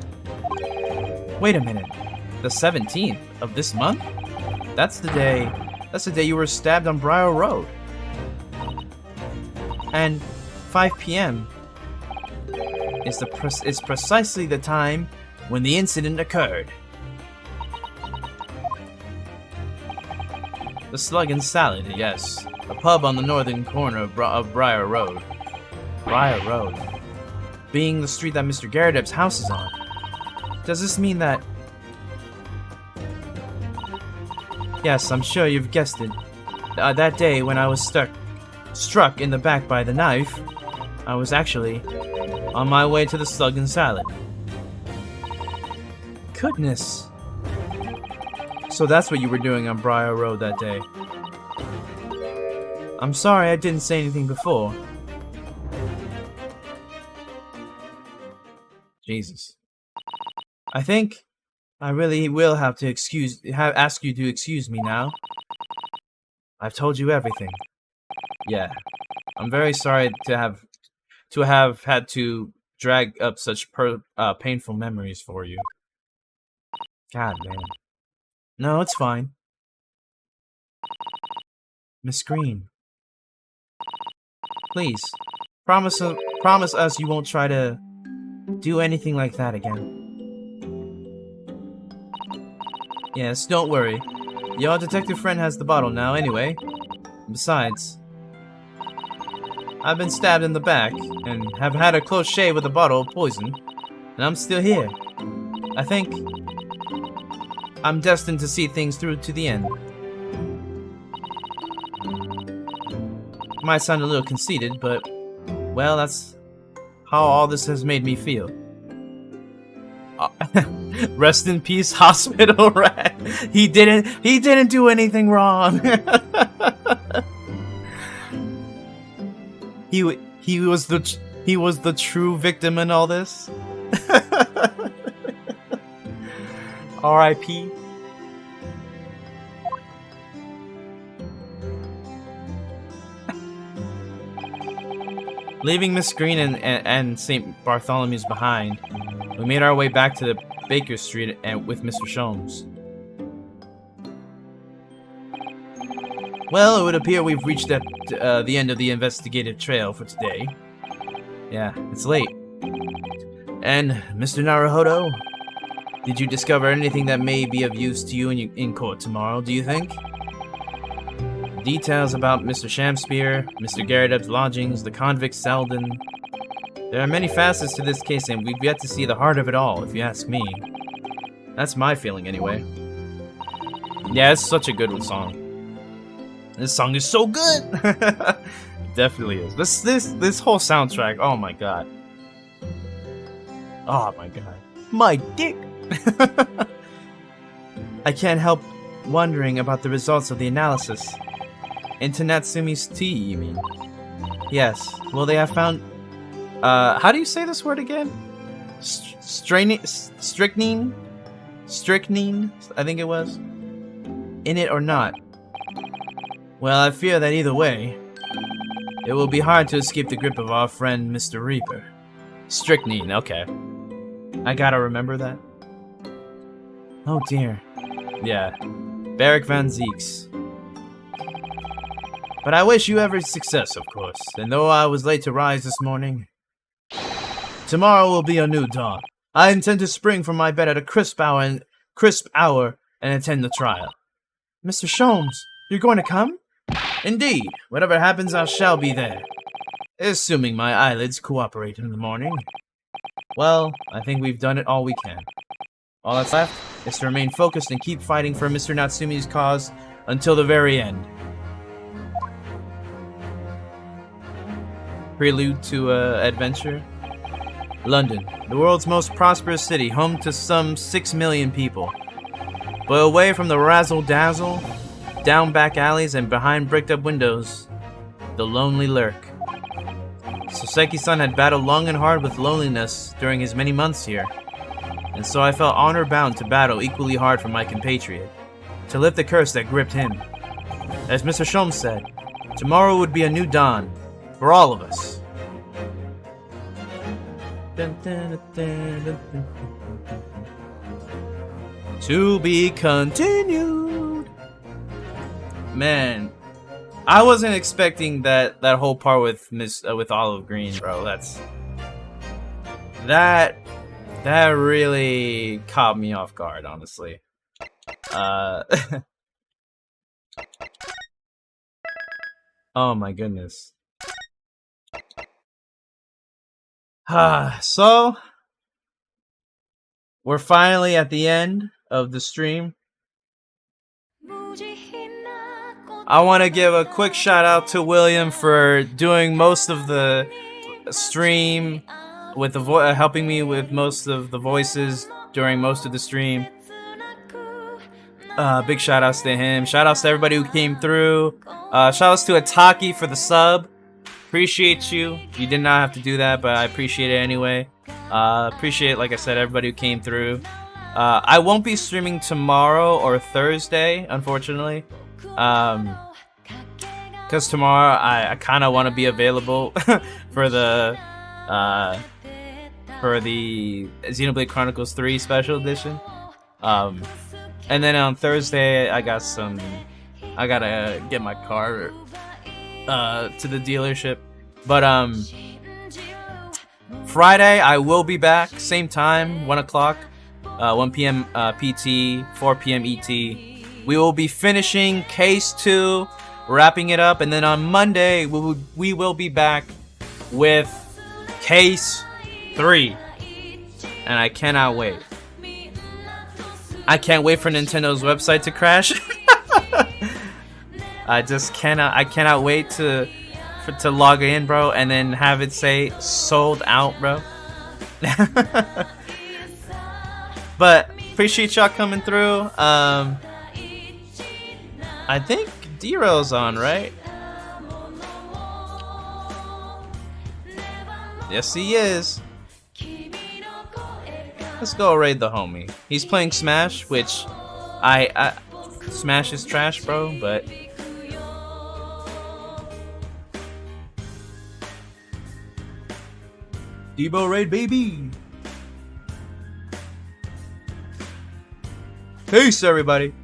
Speaker 1: Wait a minute. The 17th of this month? That's the day you were stabbed on Briar Road. And 5 p.m. is precisely the time when the incident occurred. The Slug and Salad, yes. A pub on the northern corner of Briar Road. Briar Road. Being the street that Mr. Garrideb's house is on. Does this mean that... Yes, I'm sure you've guessed it. That day when I was struck in the back by the knife, I was actually on my way to the Slug and Salad. Goodness.
Speaker 3: So that's what you were doing on Briar Road that day. I'm sorry I didn't say anything before. Jesus. I think I really will have to ask you to excuse me now. I've told you everything. Yeah. I'm very sorry to have had to drag up such painful memories for you. God, man. No, it's fine. Miss Green. Please, promise us you won't try to do anything like that again. Yes, don't worry. Your detective friend has the bottle now anyway. Besides, I've been stabbed in the back and have had a close shave with a bottle of poison, and I'm still here. I think I'm destined to see things through to the end. Might sound a little conceited, but, well, that's how all this has made me feel. Rest in peace, hospital rat. He didn't do anything wrong. He was the true victim in all this. R.I.P. Leaving Miss Green and St. Bartholomew's behind, we made our way back to the Baker Street with Mr. Sholmes. Well, it would appear we've reached the end of the investigative trail for today. Yeah, it's late. And, Mr. Naruhodo, did you discover anything that may be of use to you in court tomorrow, do you think? Details about Mr. Shamspear, Mr. Garrideb's lodgings, the convict Selden. There are many facets to this case, and we've yet to see the heart of it all, if you ask me. That's my feeling, anyway. Yeah, it's such a good song. This song is so good! Definitely is. This whole soundtrack, oh my god. Oh my god. My dick! I can't help wondering about the results of the analysis. Into Natsumi's tea, you mean? Yes. Well, they have found... how do you say this word again? Strychnine? Strychnine, I think it was. In it or not? Well, I fear that either way, it will be hard to escape the grip of our friend Mr. Reaper. Strychnine, okay. I gotta remember that. Oh dear. Yeah. Barrick Van Zeeks. But I wish you every success, of course, and though I was late to rise this morning, tomorrow will be a new dawn. I intend to spring from my bed at a crisp hour and attend the trial. Mr. Sholmes, you're going to come? Indeed. Whatever happens, I shall be there. Assuming my eyelids cooperate in the morning. Well, I think we've done it all we can. All that's left is to remain focused and keep fighting for Mr. Natsumi's cause until the very end. Prelude to adventure. London, the world's most prosperous city, home to some 6 million people. But away from the razzle-dazzle, down back alleys and behind bricked-up windows, the lonely lurk. Soseki-san had battled long and hard with loneliness during his many months here, and so I felt honor-bound to battle equally hard for my compatriot, to lift the curse that gripped him. As Mr. Sholmes said, tomorrow would be a new dawn, for all of us. To be continued. Man, I wasn't expecting that whole part with with Olive Green, bro. That really caught me off guard, honestly. Oh my goodness. So we're finally at the end of the stream. I want to give a quick shout out to William for doing most of the stream with the helping me with most of the voices during most of the stream.
Speaker 1: Big shout outs to him. Shout outs to everybody who came through. Shout outs to Ataki for the sub. Appreciate you. You did not have to do that, but I appreciate it anyway. Appreciate, like I said, everybody who came through. I won't be streaming tomorrow or Thursday, unfortunately. Because tomorrow I kind of want to be available for the Xenoblade Chronicles 3 Special Edition. And then on Thursday I gotta get my car to the dealership. But Friday I will be back, same time, 1 o'clock, 1 p.m. PT, 4 p.m. ET. We will be finishing Case 2, wrapping it up, and then on Monday we will be back with Case 3, and I cannot wait. I can't wait for Nintendo's website to crash. I cannot wait to log in, bro, and then have it say sold out, bro. But appreciate y'all coming through. I think D-Rail's on, right? Yes, he is. Let's go raid the homie. He's playing Smash, which Smash is trash, bro, but Debo raid, baby. Peace, everybody.